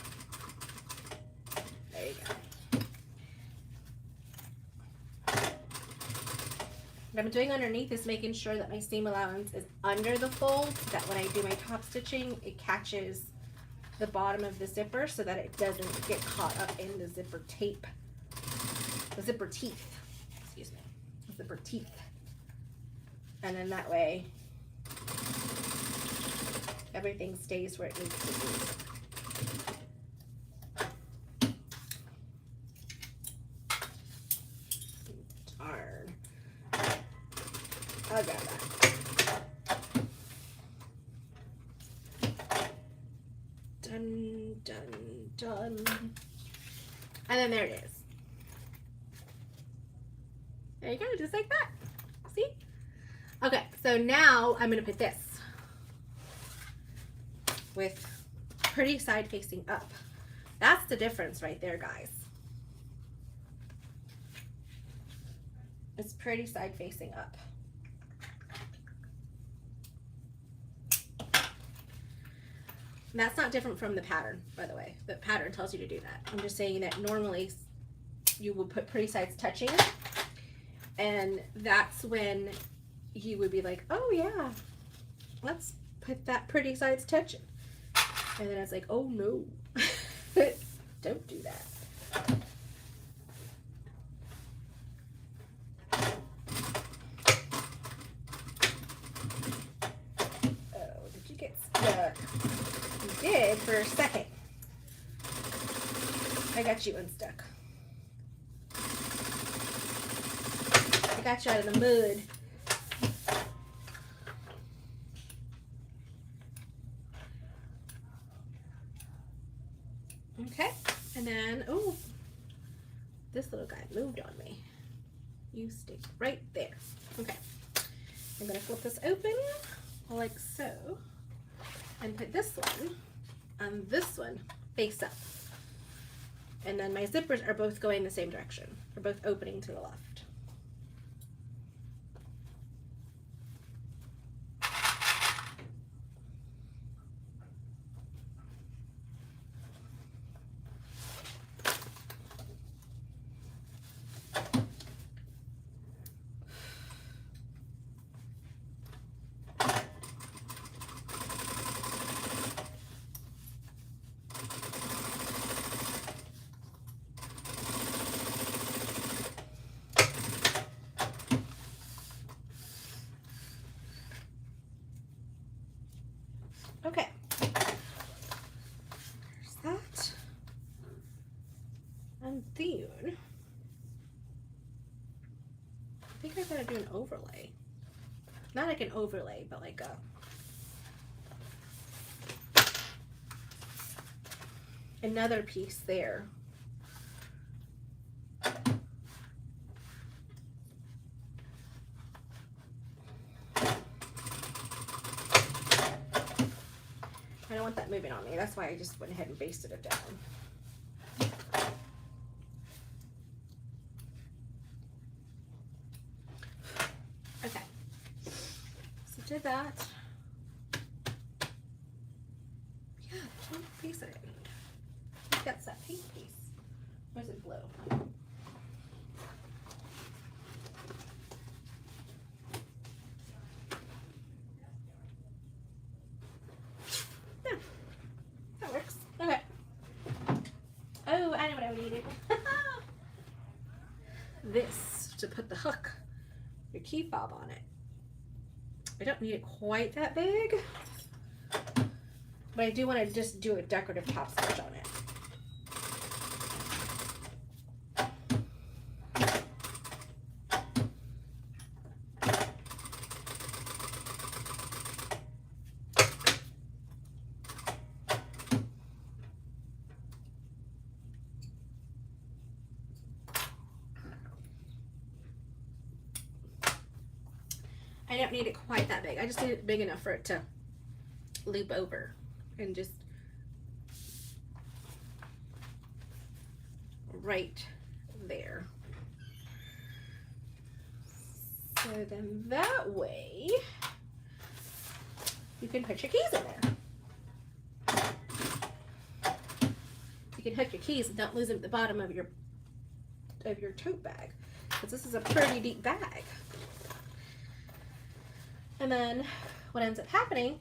Speaker 1: There you go. What I'm doing underneath is making sure that my seam allowance is under the fold, so that when I do my top stitching, it catches the bottom of the zipper so that it doesn't get caught up in the zipper tape. The zipper teeth. Excuse me. The zipper teeth. And then that way, everything stays where it needs to be. Darn. I'll grab that. Done, done, done. And then there it is. There you go, just like that. See? Okay, so now I'm going to put this with pretty side facing up. That's the difference right there, guys. It's pretty side facing up. And that's not different from the pattern, by the way. The pattern tells you to do that. I'm just saying that normally you will put pretty sides touching, and that's when you would be like, oh yeah, let's put that pretty sides touching. And then I was like, oh no, don't do that. Oh, did you get stuck? You did for a second. I got you unstuck. I got you out of the mud. Okay, and then, oh, this little guy moved on me. You stay right there. Okay, I'm gonna flip this open like so, and put this one and this one face up. And then my zippers are both going the same direction. They're both opening to the left. Okay, there's that, and then I think I gotta do an overlay, not like an overlay, but like another piece there. want that moving on me. That's why I just went ahead and basted it down. Okay, so did that. Yeah, what piece did I need? I think that's that pink piece. Or is it blue? Yeah, that works. Okay. Oh, I know what I needed. This to put the hook, your key fob on it. I don't need it quite that big, but I do want to just do a decorative top stitch on it. I don't need it quite that big. I just need it big enough for it to loop over and just right there. So then that way you can put your keys in there. You can hook your keys and don't lose them at the bottom of your tote bag, because this is a pretty deep bag. And then what ends up happening,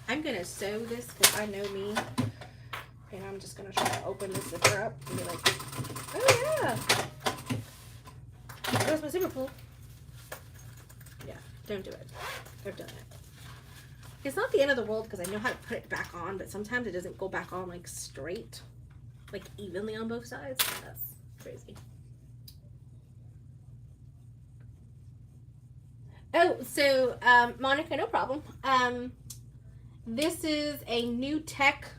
Speaker 1: I'm gonna sew this because I know me, and I'm just gonna try to open this zipper up and be like, oh yeah, there's my zipper pull. Yeah, don't do it. I've done it. It's not the end of the world because I know how to put it back on, but sometimes it doesn't go back on like straight, like evenly on both sides. That's crazy. Oh, so Monica, no problem. This is a new tech.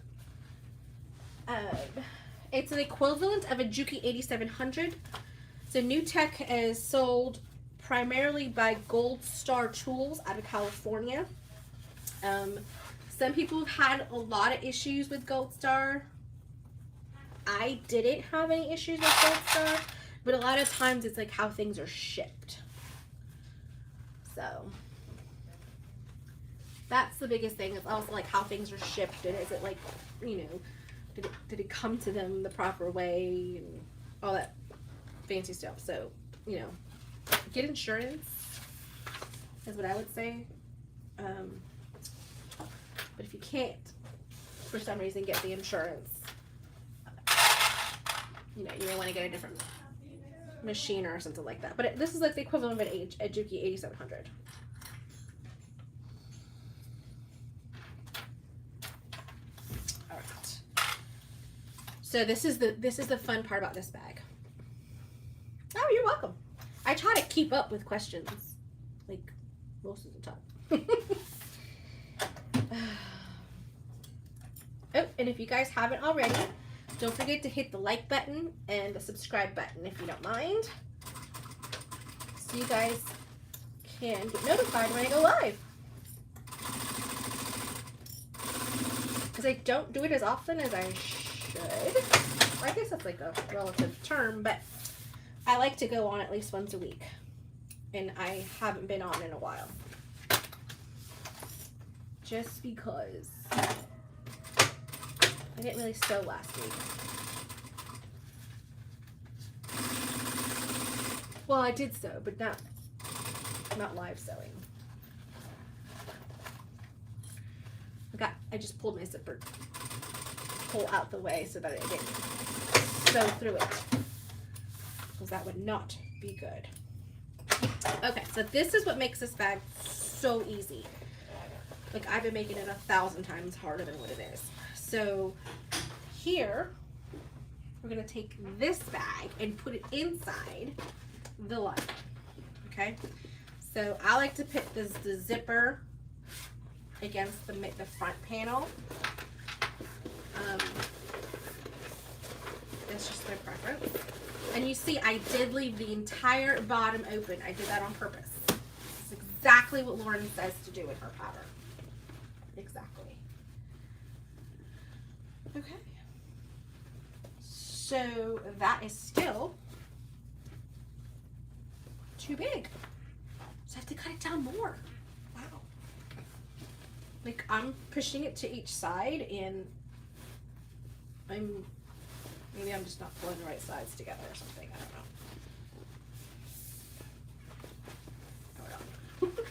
Speaker 1: It's an equivalent of a Juki 8700. So New Tech is sold primarily by Gold Star Tools out of California. Some people have had a lot of issues with Gold Star. I didn't have any issues with Gold Star, but a lot of times it's like how things are shipped. So that's the biggest thing. It's also like how things are shipped, and is it like, you know, did it come to them the proper way and all that fancy stuff. So, you know, get insurance is what I would say. But if you can't, for some reason, get the insurance, you know, you may want to get a different machine or something like that. But this is like the equivalent of a Juki 8700. All right. So this is the fun part about this bag. Oh, you're welcome. I try to keep up with questions, like most of the time. Oh, and if you guys haven't already, don't forget to hit the like button and the subscribe button if you don't mind, so you guys can get notified when I go live. Because I don't do it as often as I should. I guess that's like a relative term, but I like to go on at least once a week, and I haven't been on in a while. Just because I didn't really sew last week. Well, I did sew, but not live sewing. I just pulled my zipper pull out the way so that it didn't sew through it, because that would not be good. Okay, so this is what makes this bag so easy. Like, I've been making it 1,000 times harder than what it is. So here, we're gonna take this bag and put it inside the line. Okay, so I like to put the zipper against the front panel. That's just my preference. And you see, I did leave the entire bottom open. I did that on purpose. It's exactly what Lauren says to do in her pattern. Exactly. Okay. So that is still too big. So I have to cut it down more. Wow. Like I'm pushing it to each side and maybe I'm just not pulling the right sides together or something. I don't know. Hold on.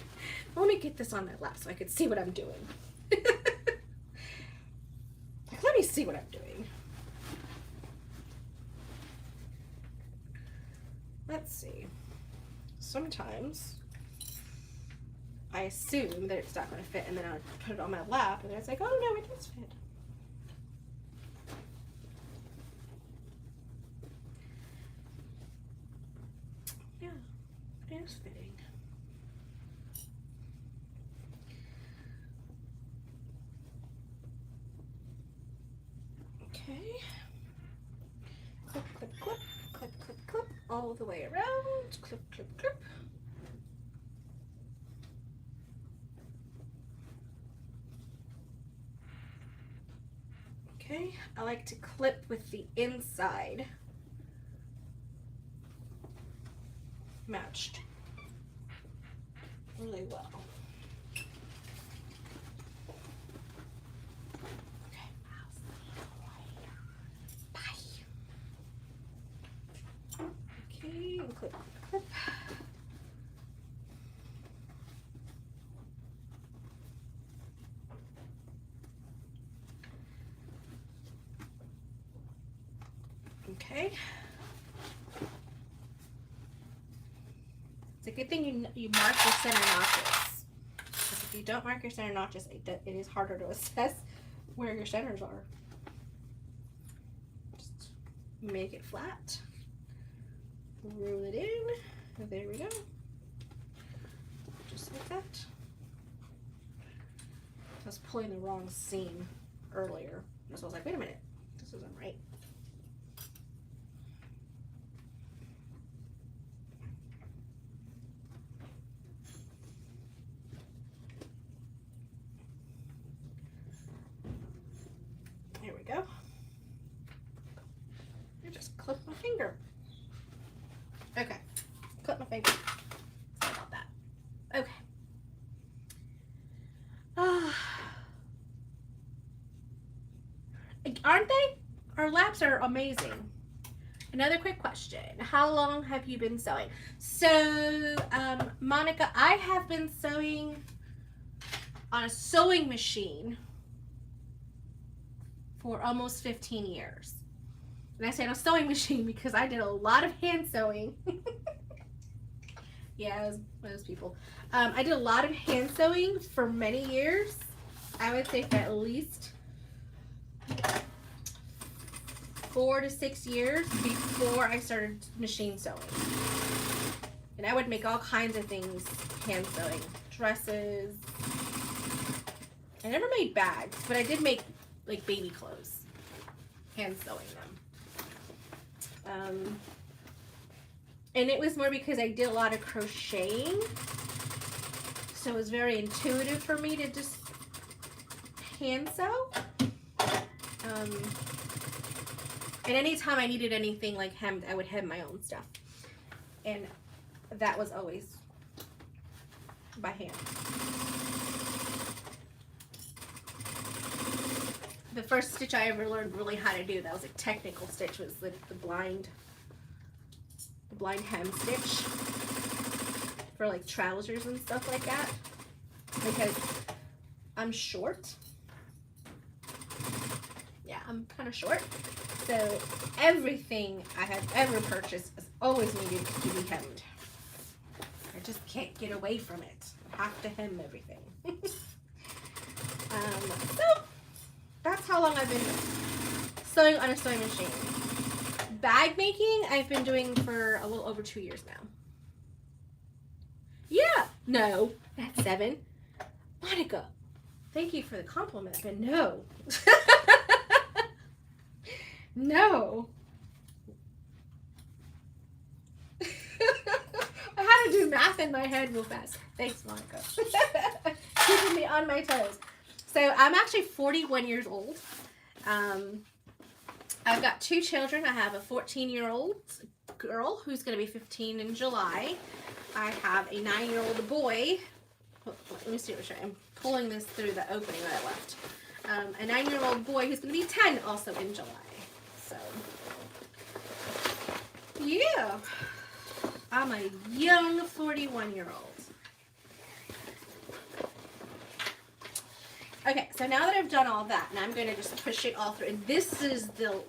Speaker 1: Let me get this on my lap so I can see what I'm doing. Like, let me see what I'm doing. Let's see. Sometimes I assume that it's not going to fit, and then I put it on my lap, and then it's like, oh no, it does fit. Yeah, it is fitting. Okay. Clip, clip, clip, clip, clip, clip, all the way around. Clip, clip, clip. Okay, I like to clip with the inside matched really well. Okay, I'll see you later. Bye. Okay, and clip, clip, clip. Okay. It's a good thing you mark your center notches. Because if you don't mark your center notches, it is harder to assess where your centers are. Just make it flat. Roll it in. There we go. Just like that. I was pulling the wrong seam earlier. So I was like, wait a minute, this isn't right. There we go. I just clip my finger. Okay, clip my finger. Sorry about that. Okay. Aren't they? Our laps are amazing. Another quick question. How long have you been sewing? So, Monica, I have been sewing on a sewing machine for almost 15 years. And I say on a sewing machine because I did a lot of hand sewing. Yeah, I was one of those people. I did a lot of hand sewing for many years. I would say for at least 4 to 6 years before I started machine sewing. And I would make all kinds of things hand sewing. Dresses. I never made bags, but I did make like baby clothes. Hand sewing them. And it was more because I did a lot of crocheting. So it was very intuitive for me to just hand sew. And anytime I needed anything like hemmed, I would hem my own stuff. And that was always by hand. The first stitch I ever learned really how to do, that was a technical stitch, was the blind hem stitch for like trousers and stuff like that. Because I'm short. Yeah, I'm kind of short. So everything I have ever purchased has always needed to be hemmed. I just can't get away from it. I have to hem everything. So that's how long I've been sewing on a sewing machine. Bag making I've been doing for a little over 2 years now. Yeah, no, that's 7. Monica, thank you for the compliment, but no. No. I had to do math in my head real fast. Thanks, Monica. Keeping me on my toes. So I'm actually 41 years old, I've got 2 children. I have a 14-year-old girl who's going to be 15 in July. I have a 9-year-old boy. Let me see what I'm pulling this through the opening that I left. A 9-year-old boy who's going to be 10 also in July. So, yeah. I'm a young 41-year-old. Okay, so now that I've done all that, and I'm going to just push it all through, and this is the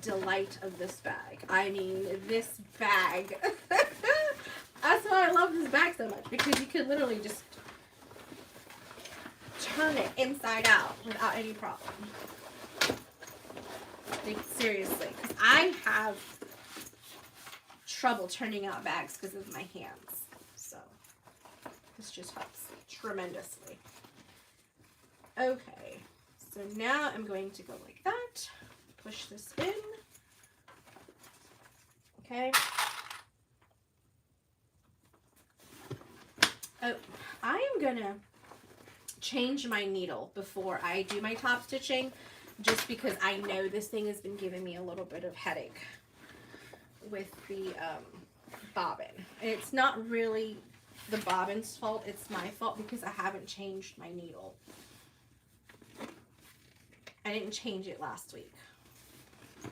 Speaker 1: delight of this bag. I mean, this bag. That's why I love this bag so much, because you can literally just turn it inside out without any problem. Like, seriously, because I have trouble turning out bags because of my hands. So, this just helps tremendously. Okay, so now I'm going to go like that, push this in, okay. Oh, I am gonna change my needle before I do my top stitching, just because I know this thing has been giving me a little bit of headache with the bobbin. And it's not really the bobbin's fault, it's my fault because I haven't changed my needle. I didn't change it last week.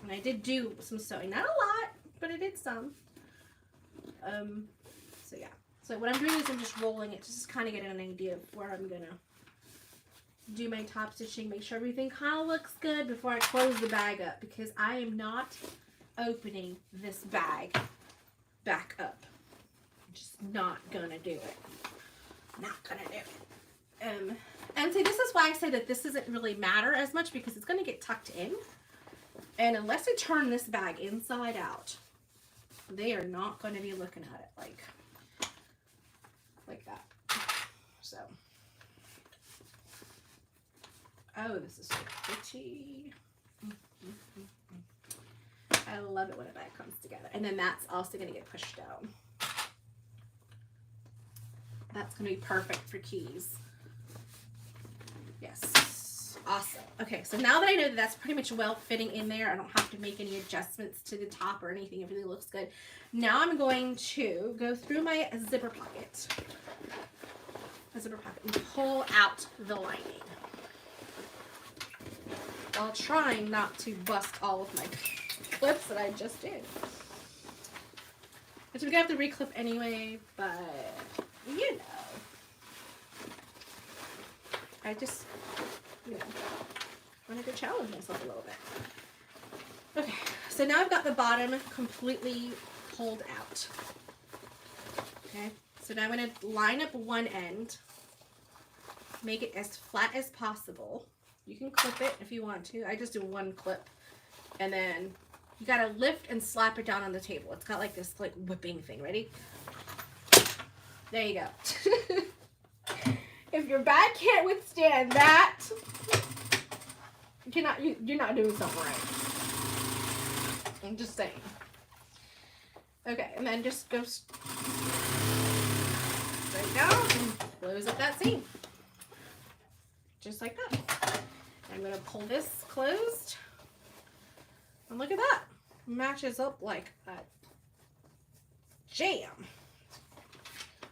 Speaker 1: And I did do some sewing. Not a lot, but I did some. So yeah. So what I'm doing is I'm just rolling it just to kind of get an idea of where I'm going to do my top stitching. Make sure everything kind of looks good before I close the bag up. Because I am not opening this bag back up. I'm just not going to do it. Not going to do it. And so this is why I say that this doesn't really matter as much, because it's going to get tucked in. And unless I turn this bag inside out, they are not going to be looking at it like that. So, oh, this is so pretty. I love it when a bag comes together. And then that's also going to get pushed down. That's going to be perfect for keys. Yes, awesome. Okay, so now that I know that that's pretty much well fitting in there, I don't have to make any adjustments to the top or anything. Everything looks good. Now I'm going to go through my zipper pocket, and pull out the lining, while trying not to bust all of my clips that I just did. Which we're going to have to reclip anyway, but you know. I just, you know, wanted to challenge myself a little bit. Okay, so now I've got the bottom completely pulled out. Okay, so now I'm going to line up one end, make it as flat as possible. You can clip it if you want to. I just do one clip. And then you got to lift and slap it down on the table. It's got like this like whipping thing. Ready? There you go. If your bag can't withstand that, you're not doing something right. I'm just saying. Okay, and then just go straight down and close up that seam. Just like that. I'm going to pull this closed. And look at that. Matches up like a jam.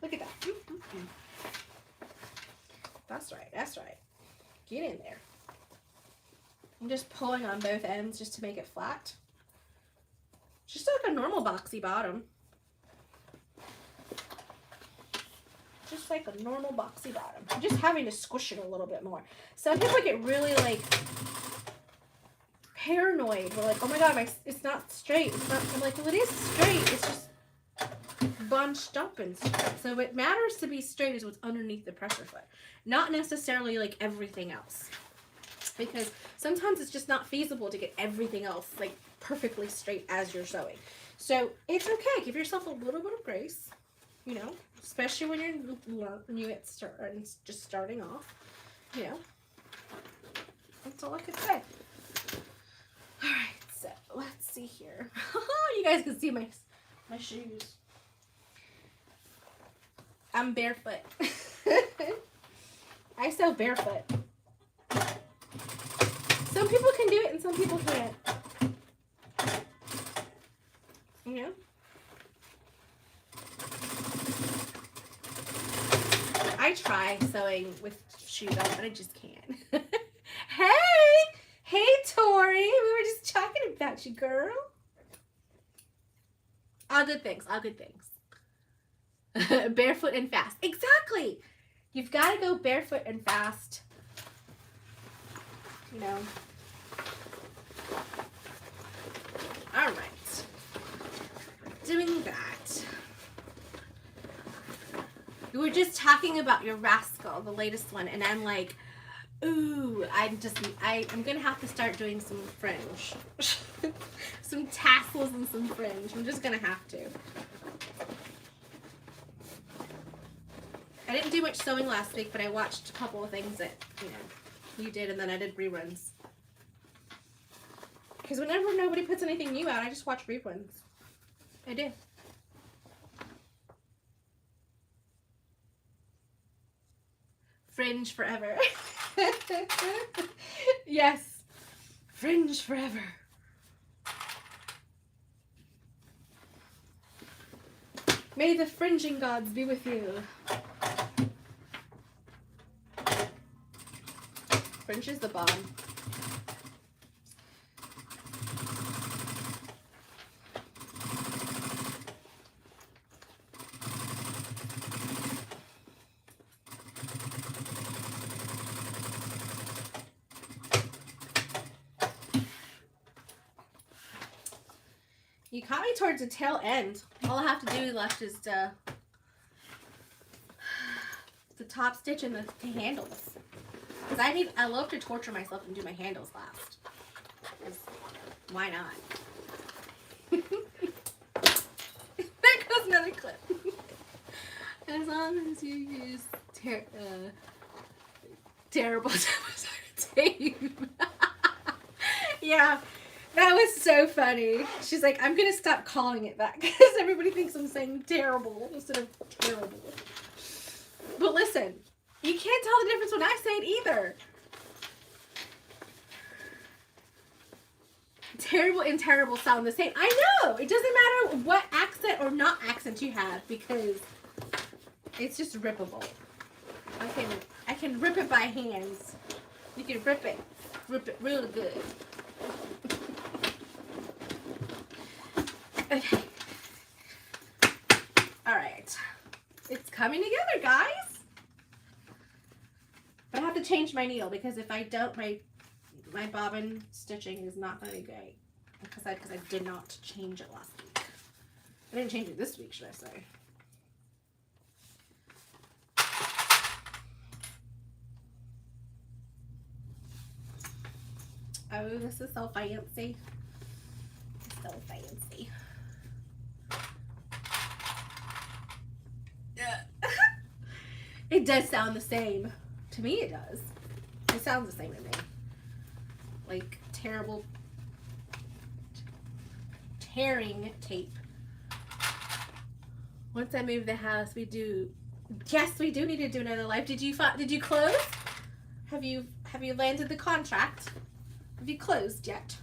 Speaker 1: Look at that. That's right, that's right. Get in there. I'm just pulling on both ends just to make it flat. Just like a normal boxy bottom. Just like a normal boxy bottom. I'm just having to squish it a little bit more. Some people get really like paranoid. We're like, oh my god, it's not straight. It's not. I'm like, well, it is straight. It's just bunched up and straight. So what matters to be straight is what's underneath the pressure foot. Not necessarily like everything else. Because sometimes it's just not feasible to get everything else like perfectly straight as you're sewing. So it's okay. Give yourself a little bit of grace, you know, especially when you're just starting off, you know. That's all I could say. All right, so let's see here. You guys can see my shoes. I'm barefoot. I sew barefoot. Some people can do it and some people can't. You know? I try sewing with shoes on, but I just can't. Hey, Tori. We were just talking about you, girl. All good things. All good things. Barefoot and fast. Exactly. You've got to go barefoot and fast. You know. All right. Doing that. We were just talking about your Rascal, the latest one, and I'm like, ooh, I'm gonna have to start doing some fringe. Some tassels and some fringe. I'm just gonna have to. I didn't do much sewing last week, but I watched a couple of things that, you did, and then I did reruns. Because whenever nobody puts anything new out, I just watch reruns. I do. Fringe forever. Yes. Fringe forever. May the fringing gods be with you. Fringe is the bomb. You caught me towards the tail end. All I have to do left is the top stitch and the handles. Because I love to torture myself and do my handles last. Why not? There goes another clip. As long as you use terrible tape. Yeah. That was so funny. She's like, I'm going to stop calling it that because everybody thinks I'm saying terrible instead of terrible. But listen, you can't tell the difference when I say it either. Terrible and terrible sound the same. I know. It doesn't matter what accent or not accent you have because it's just rippable. I can rip it by hands. You can rip it really good. Okay. All right. It's coming together, guys. But I have to change my needle because if I don't, my bobbin stitching is not going to be great because I did not change it last week. I didn't change it this week, should I say? Oh, this is so fancy. So fancy. It does sound the same. To me, it does. It sounds the same to me. Like terrible tearing tape. Once I move the house, we do. Yes, we do need to do another live. Did you close? Have you landed the contract? Have you closed yet?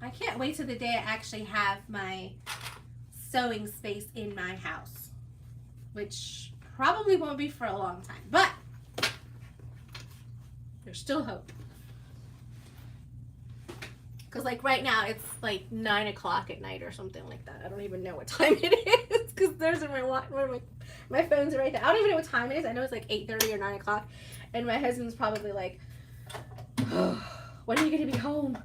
Speaker 1: I can't wait till the day I actually have my sewing space in my house, which probably won't be for a long time, but there's still hope. Because like right now it's like 9 o'clock at night or something like that. I don't even know what time it is because there's my phone's right there. I don't even know what time it is. I know it's like 8:30 or 9 o'clock, and my husband's probably like, oh, when are you going to be home?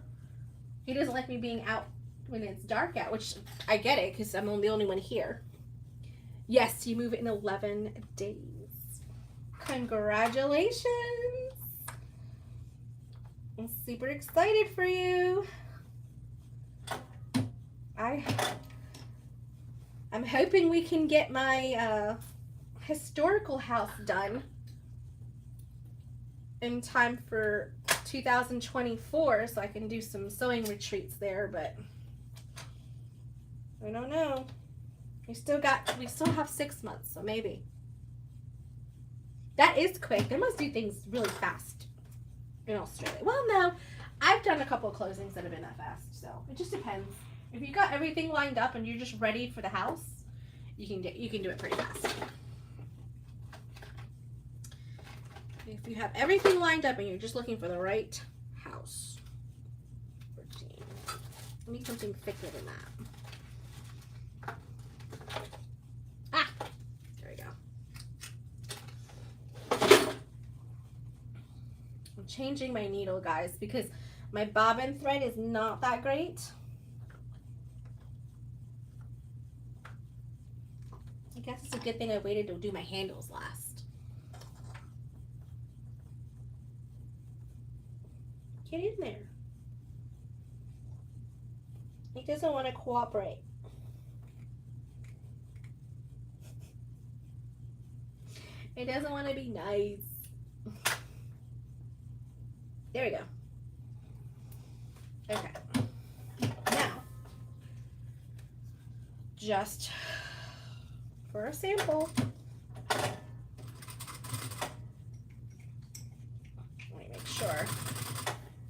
Speaker 1: He doesn't like me being out when it's dark out, which I get it because I'm the only one here. Yes, you move it in 11 days. Congratulations. I'm super excited for you. I'm hoping we can get my historical house done in time for 2024 so I can do some sewing retreats there, but I don't know. We still have 6 months, so maybe. That is quick. They must do things really fast in Australia. Well, no, I've done a couple of closings that have been that fast, so it just depends. If you got everything lined up and you're just ready for the house, you can do it pretty fast. If you have everything lined up and you're just looking for the right house. I need something thicker than that. Ah, there we go. I'm changing my needle, guys, because my bobbin thread is not that great. I guess it's a good thing I waited to do my handles last. Get in there. He doesn't want to cooperate. He doesn't want to be nice. There we go. Okay. Now, just for a sample, let me make sure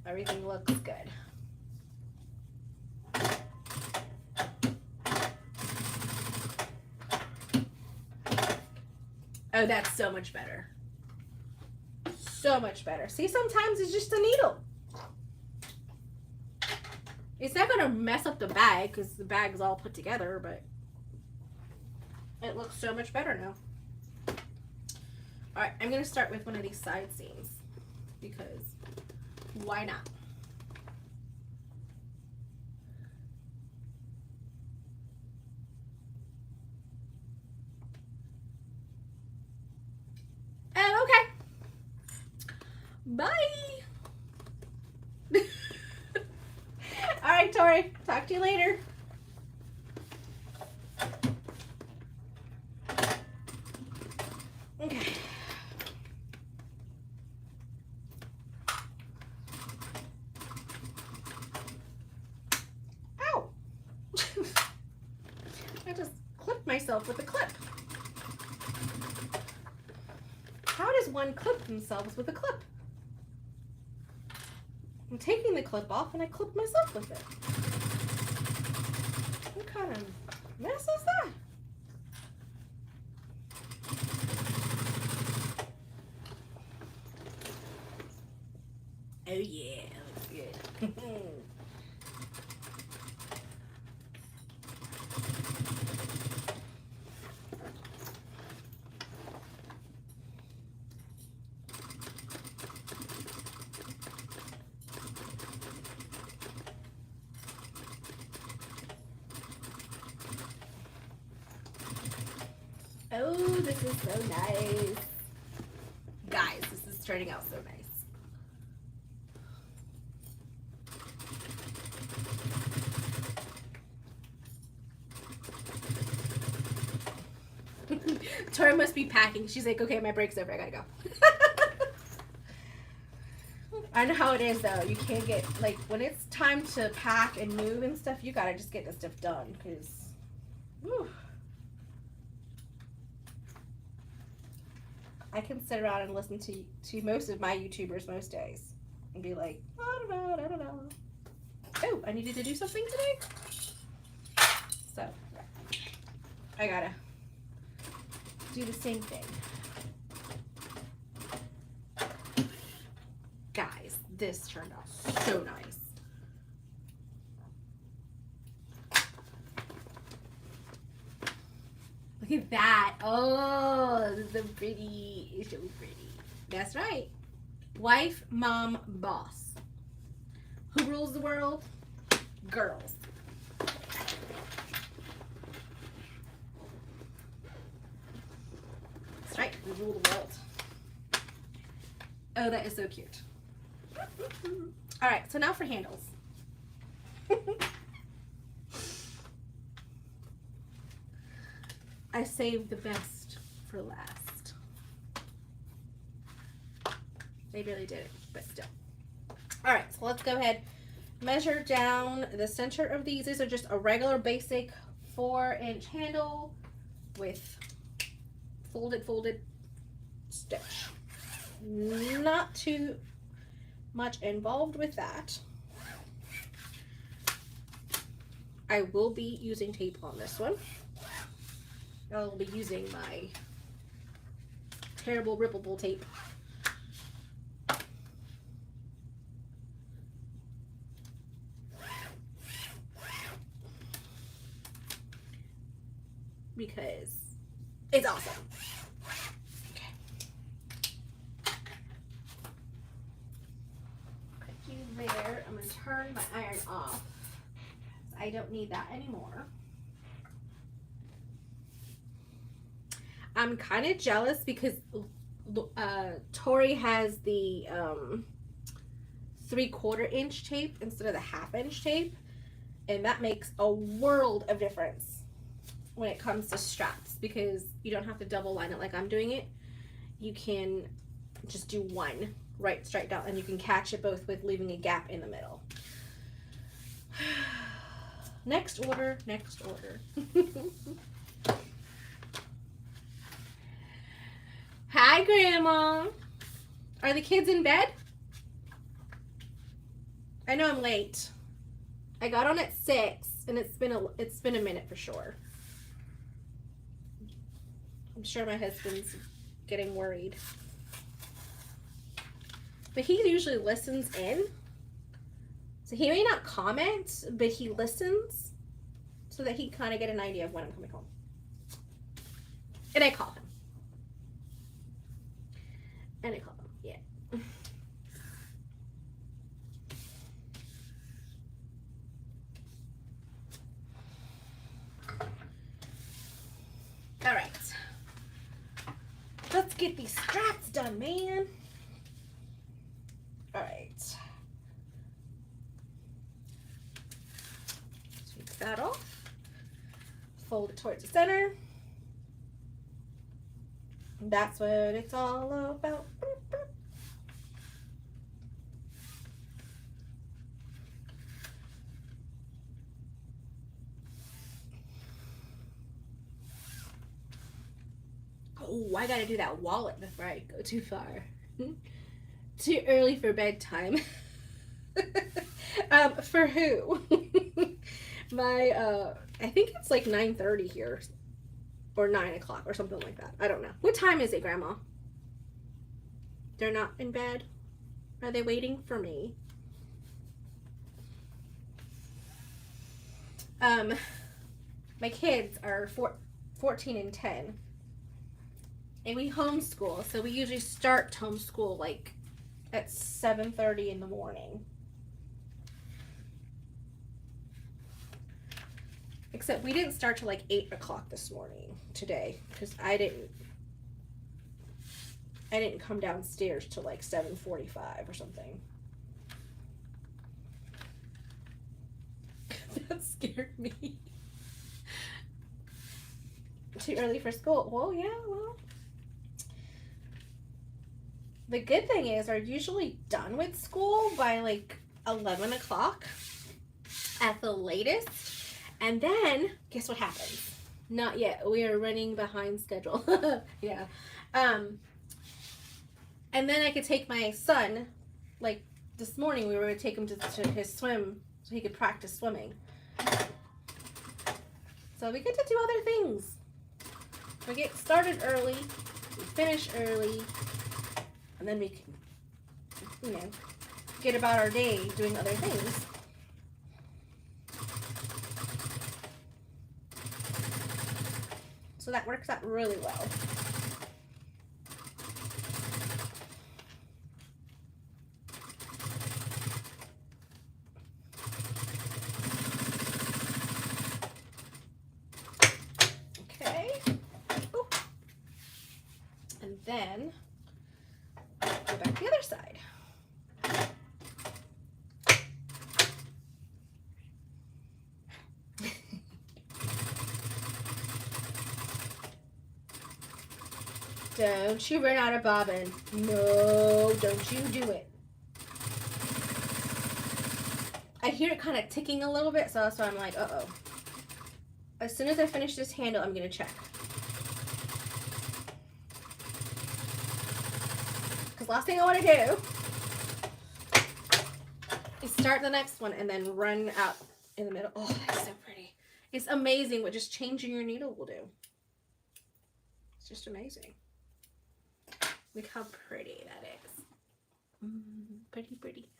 Speaker 1: everything looks good. Oh, that's so much better. So much better. See, sometimes it's just a needle. It's not going to mess up the bag because the bag's all put together, but it looks so much better now. All right, I'm going to start with one of these side seams because why not? Bye. All right, Tori. Talk to you later. Okay. Ow. I just clipped myself with a clip. How does one clip themselves with a clip? I'm taking the clip off and I clipped myself with it. What kind of mess is that? Oh yeah, that looks good. Oh, this is so nice. Guys, this is turning out so nice. Tori must be packing. She's like, okay, my break's over. I gotta go. I know how it is, though. You can't get, like, when it's time to pack and move and stuff, you gotta just get this stuff done, because, whew. I can sit around and listen to most of my YouTubers most days and be like, I don't know. Oh, I needed to do something today? So, I gotta do the same thing. Guys, this turned out so nice. Look at that. Oh, this is so pretty. It's so pretty. That's right. Wife, mom, boss. Who rules the world? Girls. That's right. We rule the world. Oh, that is so cute. All right. So now for handles. I saved the best for last. They really did it, but still. All right, so let's go ahead, measure down the center of these. These are just a regular basic 4-inch handle with folded stitch. Not too much involved with that. I will be using tape on this one. I'll be using my terrible rippable tape. Because it's awesome. Okay. Put you there. I'm going to turn my iron off. I don't need that anymore. I'm kind of jealous because Tori has the 3/4 inch tape instead of the 1/2 inch tape, and that makes a world of difference when it comes to straps, because you don't have to double line it like I'm doing it. You can just do one right straight down, and you can catch it both with leaving a gap in the middle. Next order. Hi, Grandma. Are the kids in bed? I know I'm late. I got on at 6, and it's been a minute for sure. I'm sure my husband's getting worried. But he usually listens in. So he may not comment, but he listens so that he kind of get an idea of when I'm coming home. And I call him. Yeah. All right. Let's get these straps done, man. All right. Take that off. Fold it towards the center. That's what it's all about. Oh, I gotta do that wallet before I go too far. Too early for bedtime. For who? I think it's like 9:30 here. Or 9 o'clock or something like that. I don't know. What time is it, Grandma? They're not in bed? Are they waiting for me? My kids are 14 and 10. And we homeschool. So we usually start homeschool like at 7:30 in the morning. Except we didn't start till like 8 o'clock this morning today, because I didn't come downstairs till like 7:45 or something. That scared me. Too early for school. Well, yeah, well. The good thing is we're usually done with school by like 11 o'clock at the latest. And then, guess what happens? Not yet. We are running behind schedule. Yeah. And then I could take my son, like this morning we were going to take him to his swim so he could practice swimming. So we get to do other things. We get started early, we finish early, and then we can, get about our day doing other things. So that works out really well. Okay. Ooh. And then go back to the other side. Don't you run out of bobbin. No, don't you do it. I hear it kind of ticking a little bit, so that's why I'm like, uh-oh. as soon as I finish this handle, I'm gonna check. Because last thing I want to do is start the next one and then run out in the middle. Oh, that's so pretty. It's amazing what just changing your needle will do. It's just amazing. Look how pretty that is. Pretty, pretty.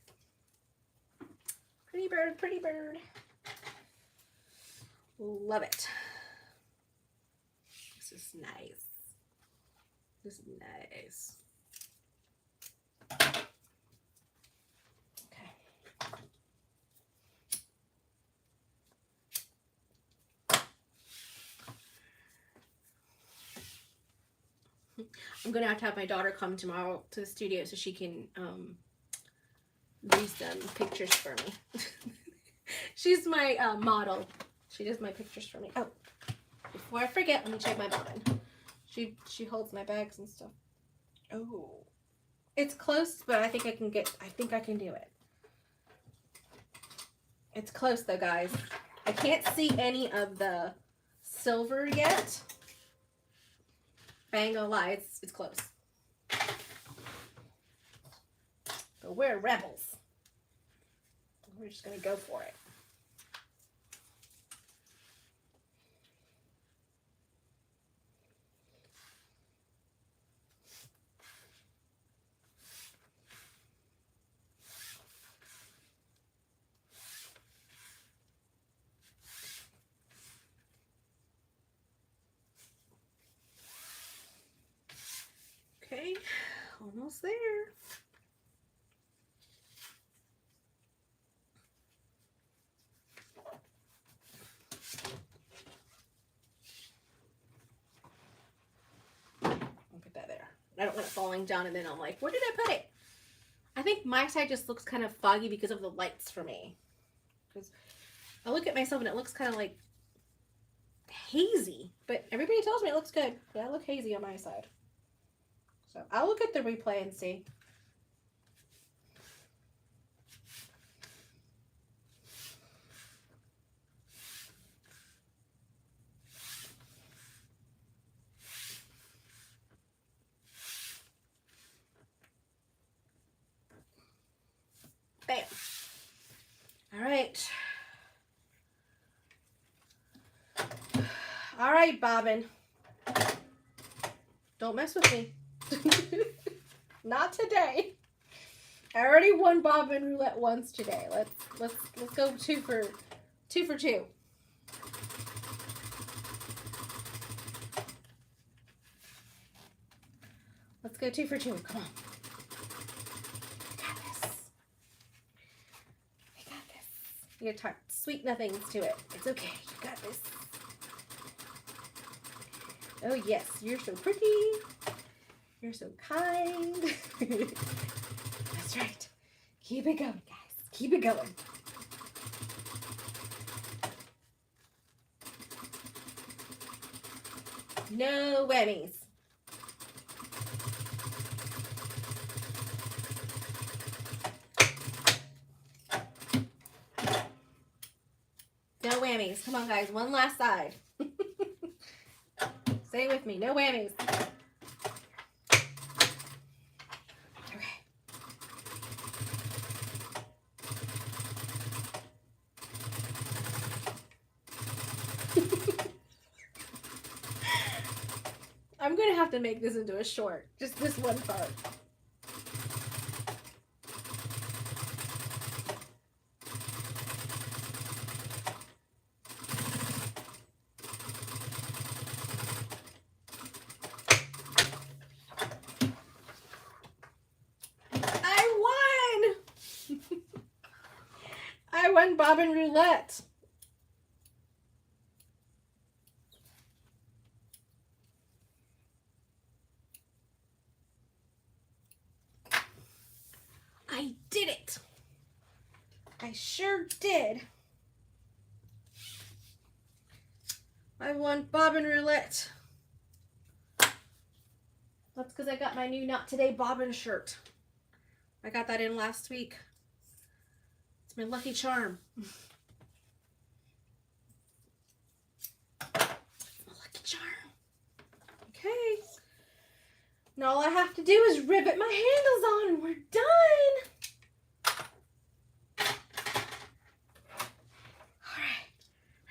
Speaker 1: Pretty bird, pretty bird. Love it. This is nice. This is nice. Okay. I'm gonna have to have my daughter come tomorrow to the studio so she can do some pictures for me. She's my model. She does my pictures for me. Oh, before I forget, let me check my bobbin. She holds my bags and stuff. Oh, it's close, but I think I can do it. It's close though, guys. I can't see any of the silver yet. I ain't gonna lie, it's close. But we're rebels. We're just gonna go for it. Okay, almost there. I'll put that there. I don't want it falling down and then I'm like, where did I put it? I think my side just looks kind of foggy because of the lights for me. Because I look at myself and it looks kind of like hazy. But everybody tells me it looks good. Yeah, I look hazy on my side. So I'll look at the replay and see. Bam. All right. All right, bobbin. Don't mess with me. Not today. I already won bobbin roulette once today. Let's go two for two. Let's go 2 for 2. Come on. We got this. We got this. You gotta talk sweet nothings to it. It's okay. You got this. Oh yes, you're so pretty. You're so kind. That's right. Keep it going, guys. Keep it going. No whammies. No whammies. Come on, guys. One last side. Say it with me. No whammies. I'm going to have to make this into a short. Just this one part. I won! I won bobbin roulette. I did it. I sure did. I won bobbin roulette. That's because I got my new Not Today bobbin shirt. I got that in last week. It's my lucky charm. charm. Okay. Now all I have to do is rivet my handles on and we're done. All right.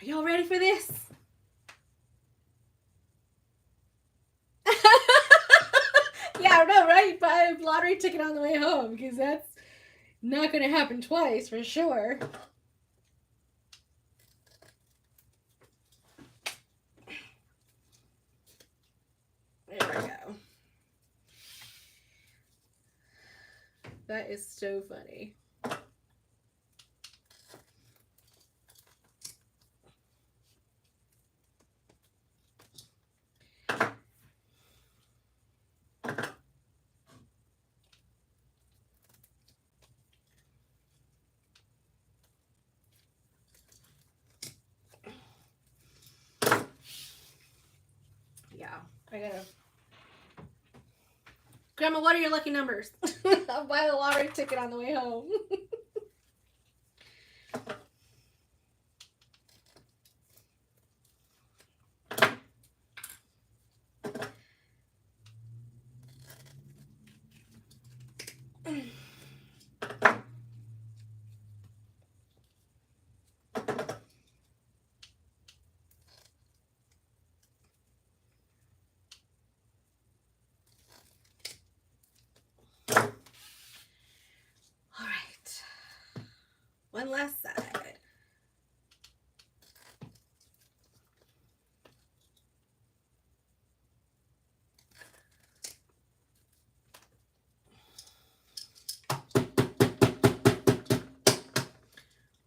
Speaker 1: Are y'all ready for this? Yeah, I know, right? Buy a lottery ticket on the way home because that's not going to happen twice for sure. There we go. That is so funny. Yeah, I gotta. Grandma, what are your lucky numbers? I'll buy the lottery ticket on the way home. All right. One last side.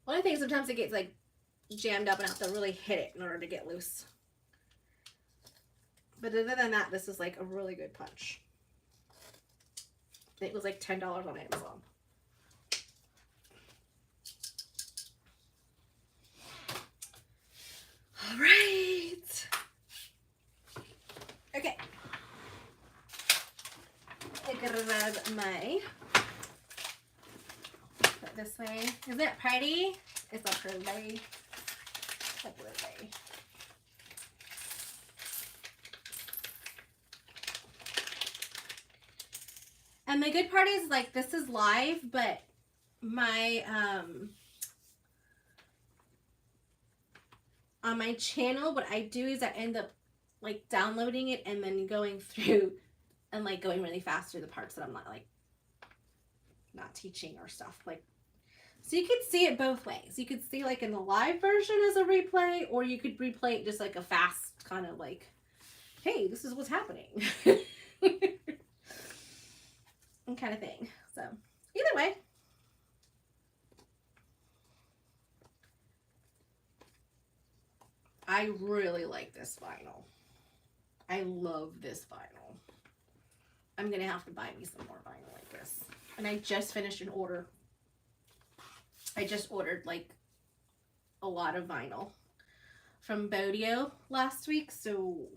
Speaker 1: One thing, sometimes it gets like jammed up and I have to really hit it in order to get loose. But other than that, this is like a really good punch. It was like $10 on Amazon. All right. Okay. I grab my, put this way. Isn't it pretty? It's a pretty. A pretty. And the good part is, like, this is live, but my, on my channel, what I do is I end up, like, downloading it and then going through and, like, going really fast through the parts that I'm not, like, not teaching or stuff. Like, so you could see it both ways. You could see, like, in the live version as a replay, or you could replay it just, like, a fast kind of, like, hey, this is what's happening. Kind of thing. So either way, I really like this vinyl. I love this vinyl. I'm gonna have to buy me some more vinyl like this. And I just finished an order. I just ordered like a lot of vinyl from Bodio last week, so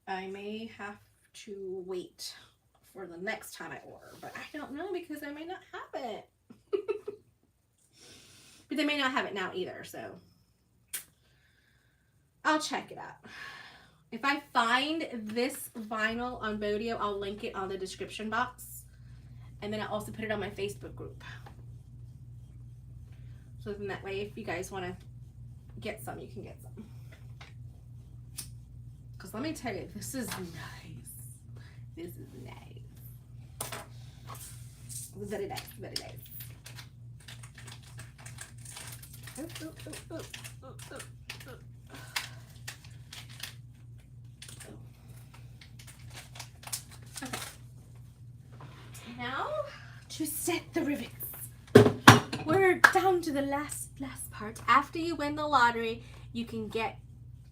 Speaker 1: I may have to wait for the next time I order, but I don't know because I may not have it. But they may not have it now either, so I'll check it out. If I find this vinyl on Bodio, I'll link it on the description box. And then I'll also put it on my Facebook group. So then that way, if you guys want to get some, you can get some. Because let me tell you, this is nice. This is nice. Very nice, very nice. Ooh, ooh, ooh, ooh, ooh, ooh, ooh. Okay. Now, to set the rivets. We're down to the last part. After you win the lottery, you can get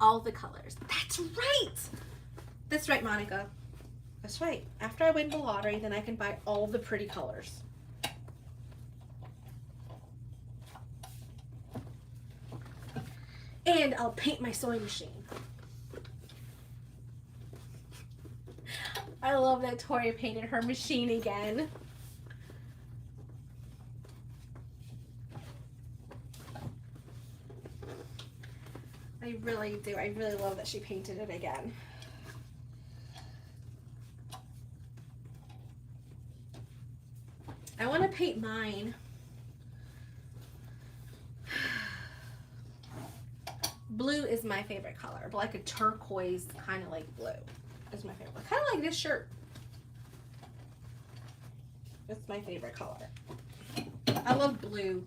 Speaker 1: all the colors. That's right. That's right, Monica. That's right. After I win the lottery, then I can buy all the pretty colors. And I'll paint my sewing machine. I love that Tori painted her machine again. I really do. I really love that she painted it again. I want to paint mine. Blue is my favorite color, but like a turquoise kind of like blue is my favorite. Kind of like this shirt. It's my favorite color. I love blue.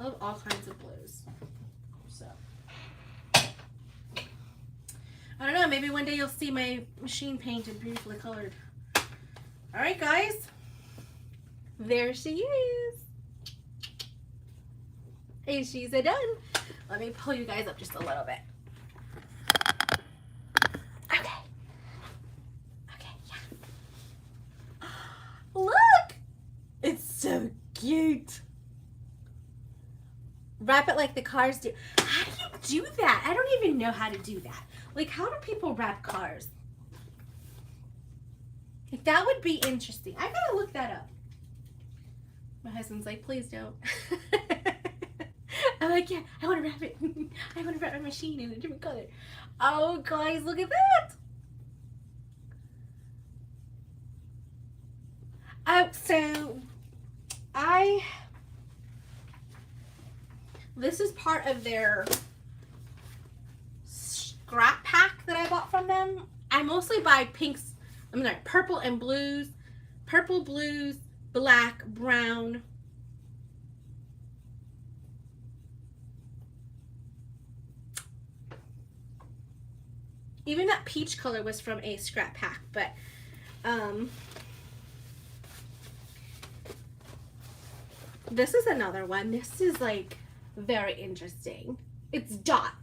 Speaker 1: I love all kinds of blues. So, I don't know. Maybe one day you'll see my machine painted, beautifully colored. All right, guys. There she is. And she's done. Let me pull you guys up just a little bit. Okay. Okay, yeah. Look! It's so cute. Wrap it like the cars do. How do you do that? I don't even know how to do that. Like, how do people wrap cars? Like, that would be interesting. I gotta look that up. My husband's like, please don't. I'm like, yeah, I want to wrap it. I want to wrap my machine in a different color. Oh, guys, look at that. Oh, so this is part of their scrap pack that I bought from them. I mostly buy pinks, purple and blues, purple, blues, black, brown. Even that peach color was from a scrap pack, but this is another one. This is like very interesting. It's dots.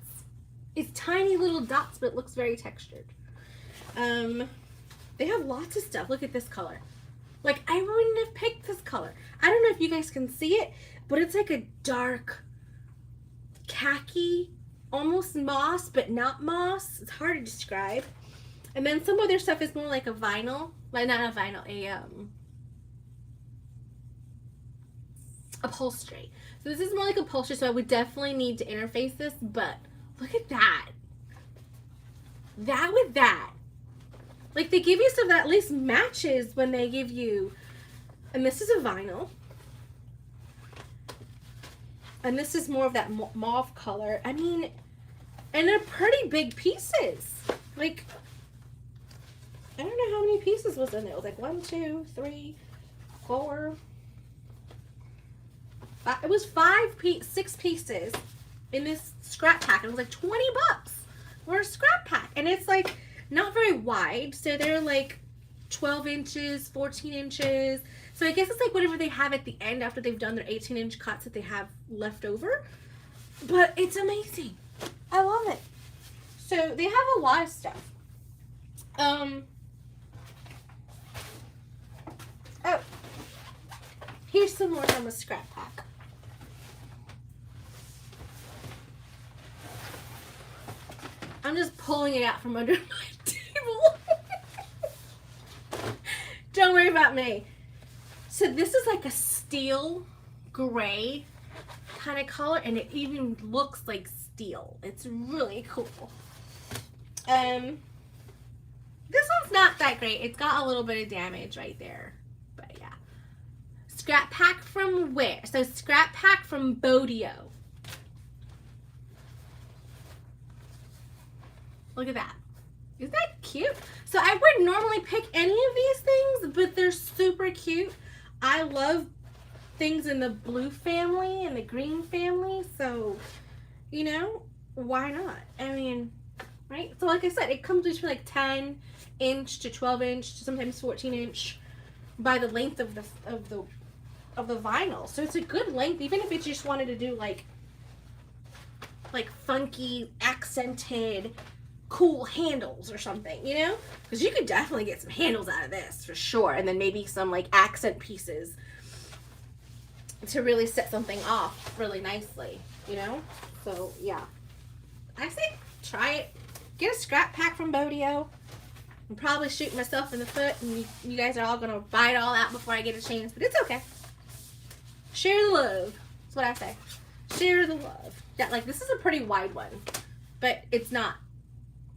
Speaker 1: It's tiny little dots, but it looks very textured. They have lots of stuff. Look at this color. Like, I wouldn't have picked this color. I don't know if you guys can see it, but it's like a dark khaki, almost moss, but not moss. It's hard to describe. And then some of their stuff is more like a vinyl. Like, not a vinyl, a upholstery. So this is more like upholstery, so I would definitely need to interface this, but look at that. That with that. Like, they give you stuff that at least matches when they give you, and this is a vinyl. And this is more of that mauve color. I mean, and they're pretty big pieces. Like, I don't know how many pieces was in there. It was like 1, 2, 3, 4. It was 6 pieces in this scrap pack. It was like $20 for a scrap pack. And it's like not very wide. So they're like 12 inches, 14 inches. So I guess it's like whatever they have at the end after they've done their 18-inch cuts that they have left over. But it's amazing. I love it. So they have a lot of stuff. Oh, here's some more from a scrap pack. I'm just pulling it out from under my table. Don't worry about me. So this is like a steel gray kind of color, and it even looks like steel. It's really cool. This one's not that great. It's got a little bit of damage right there. But yeah. Scrap pack from where? So scrap pack from Bodio. Look at that. Isn't that cute? So I wouldn't normally pick any of these things, but they're super cute. I love things in the blue family and the green family, so, you know, why not? I mean, right? So like I said, it comes between like 10-inch to 12-inch to sometimes 14-inch by the length of the vinyl. So it's a good length, even if you just wanted to do like funky, accented, cool handles or something, you know? Because you could definitely get some handles out of this for sure, and then maybe some like accent pieces to really set something off really nicely, you know? So yeah, I say try it. Get a scrap pack from Bodio. I'm probably shooting myself in the foot, and you guys are all gonna buy it all out before I get a chance, but it's okay. Share the love. That's what I say. Share the love. Yeah, like this is a pretty wide one. but it's not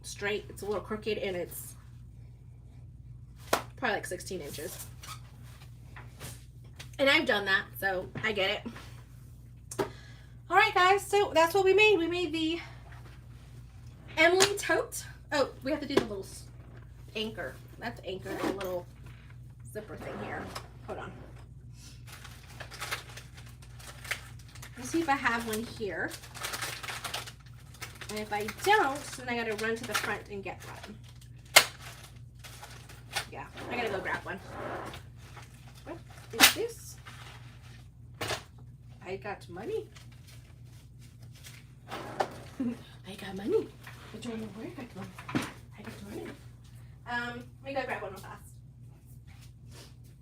Speaker 1: straight. It's a little crooked, and it's probably like 16 inches. And I've done that, so I get it. All right, guys, so that's what we made. We made the Emily Tote. Oh, we have to do the little anchor. That's anchor, the little zipper thing here. Hold on. Let's see if I have one here. And if I don't, then I gotta run to the front and get one. Yeah, I gotta go grab one. What is this? I got money. I got money. I don't know where I got money. I got money. Let me go grab one real fast.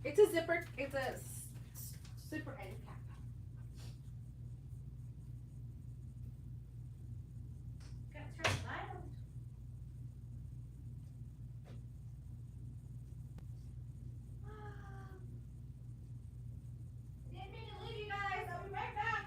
Speaker 1: It's a zipper. It's a zipper end cap. Gotta turn it loud. Didn't mean to leave you guys. I'll be right back.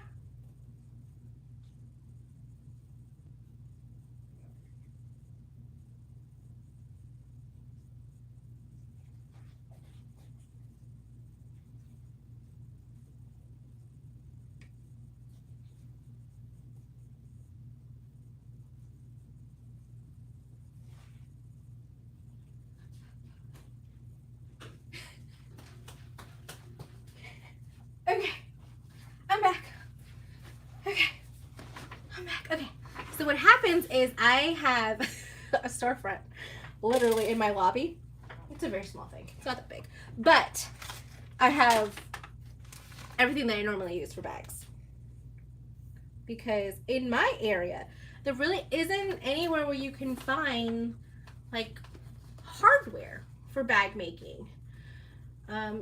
Speaker 1: Okay, I'm back. Okay, I'm back. Okay, so what happens is I have a storefront literally in my lobby. It's a very small thing. It's not that big. But I have everything that I normally use for bags. Because in my area, there really isn't anywhere where you can find like hardware for bag making.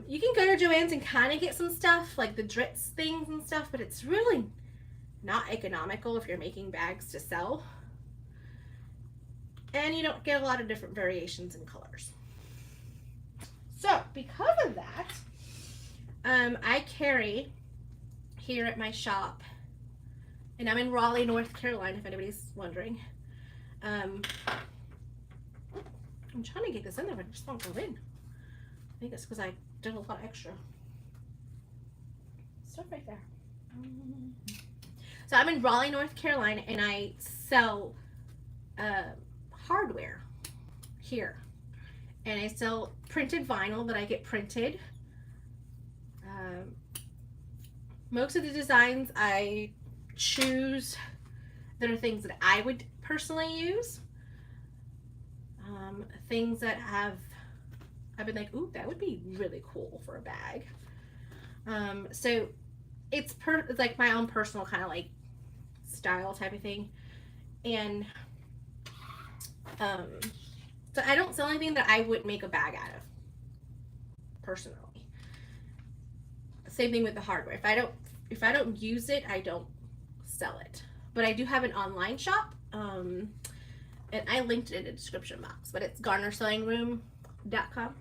Speaker 1: You can go to Joann's and kind of get some stuff like the Dritz things and stuff, but it's really not economical if you're making bags to sell. And you don't get a lot of different variations in colors. So because of that, I carry here at my shop, and I'm in Raleigh, North Carolina, if anybody's wondering. I'm trying to get this in there, but it just won't go in. I think it's because I did a lot extra stuff right there. So I'm in Raleigh, North Carolina, and I sell hardware here. And I sell printed vinyl that I get printed. Most of the designs I choose that are things that I would personally use. Things that I've been like, ooh, that would be really cool for a bag. So it's like my own personal kind of like style type of thing. And so I don't sell anything that I wouldn't make a bag out of personally. Same thing with the hardware. If I don't use it, I don't sell it. But I do have an online shop. And I linked it in the description box, but it's garnersewingroom.com.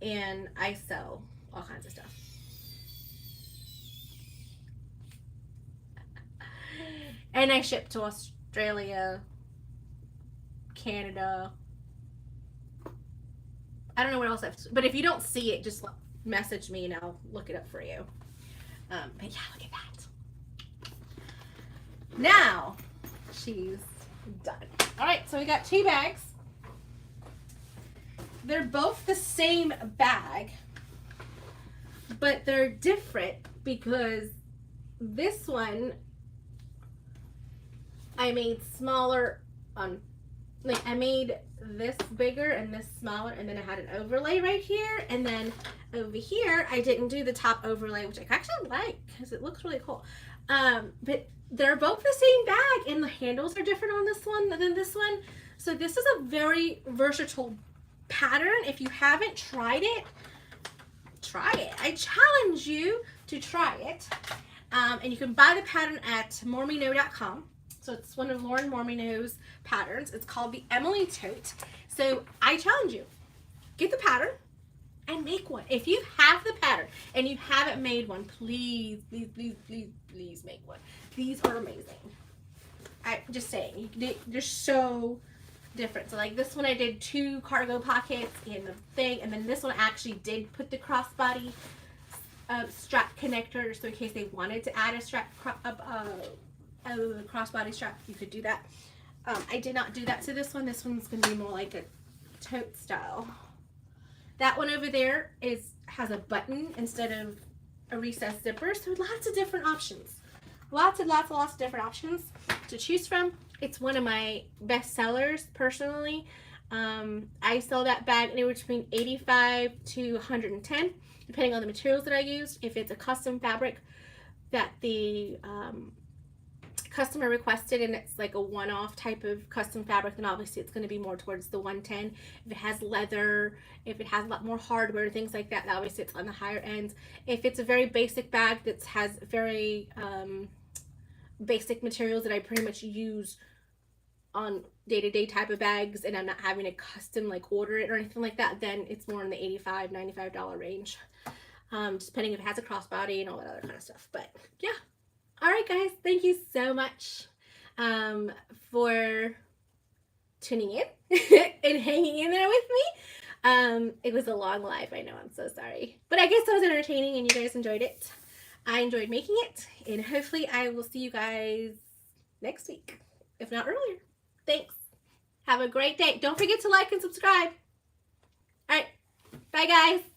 Speaker 1: And I sell all kinds of stuff. And I ship to Australia, Canada. I don't know what else but if you don't see it, just message me and I'll look it up for you. But yeah, look at that. Now she's done. All right, so we got 2 bags. They're both the same bag, but they're different because this one I made smaller on, like I made this bigger and this smaller, and then I had an overlay right here, and then over here I didn't do the top overlay, which I actually like because it looks really cool. But they're both the same bag, and the handles are different on this one than this one. So this is a very versatile pattern. If you haven't tried it, try it. I challenge you to try it. And you can buy the pattern at mormino.com. So it's one of Lauren Mormino's patterns. It's called the Emily Tote. So I challenge you, get the pattern and make one. If you have the pattern and you haven't made one, please, please, please, please, please make one. These are amazing. I'm just saying, they're so different. So like this one I did 2 cargo pockets in the thing, and then this one actually did put the crossbody strap connector, so in case they wanted to add a strap, a crossbody strap, you could do that. I did not do that to this one. This one's going to be more like a tote style. That one over there has a button instead of a recessed zipper, so lots of different options. Lots and lots of different options to choose from. It's one of my best sellers personally. I sell that bag anywhere between $85 to $110, depending on the materials that I used. If it's a custom fabric that the customer requested and it's like a one-off type of custom fabric, then obviously it's going to be more towards the 110. If it has leather, if it has a lot more hardware, things like that, obviously it's on the higher end. If it's a very basic bag that has very basic materials that I pretty much use on day-to-day type of bags, and I'm not having to custom like order it or anything like that, then it's more in the $85, $95 range, just depending if it has a crossbody and all that other kind of stuff. But yeah. All right, guys, thank you so much for tuning in and hanging in there with me. It was a long live, I know, I'm so sorry. But I guess it was entertaining and you guys enjoyed it. I enjoyed making it, and hopefully I will see you guys next week, if not earlier. Thanks. Have a great day. Don't forget to like and subscribe. All right, bye, guys.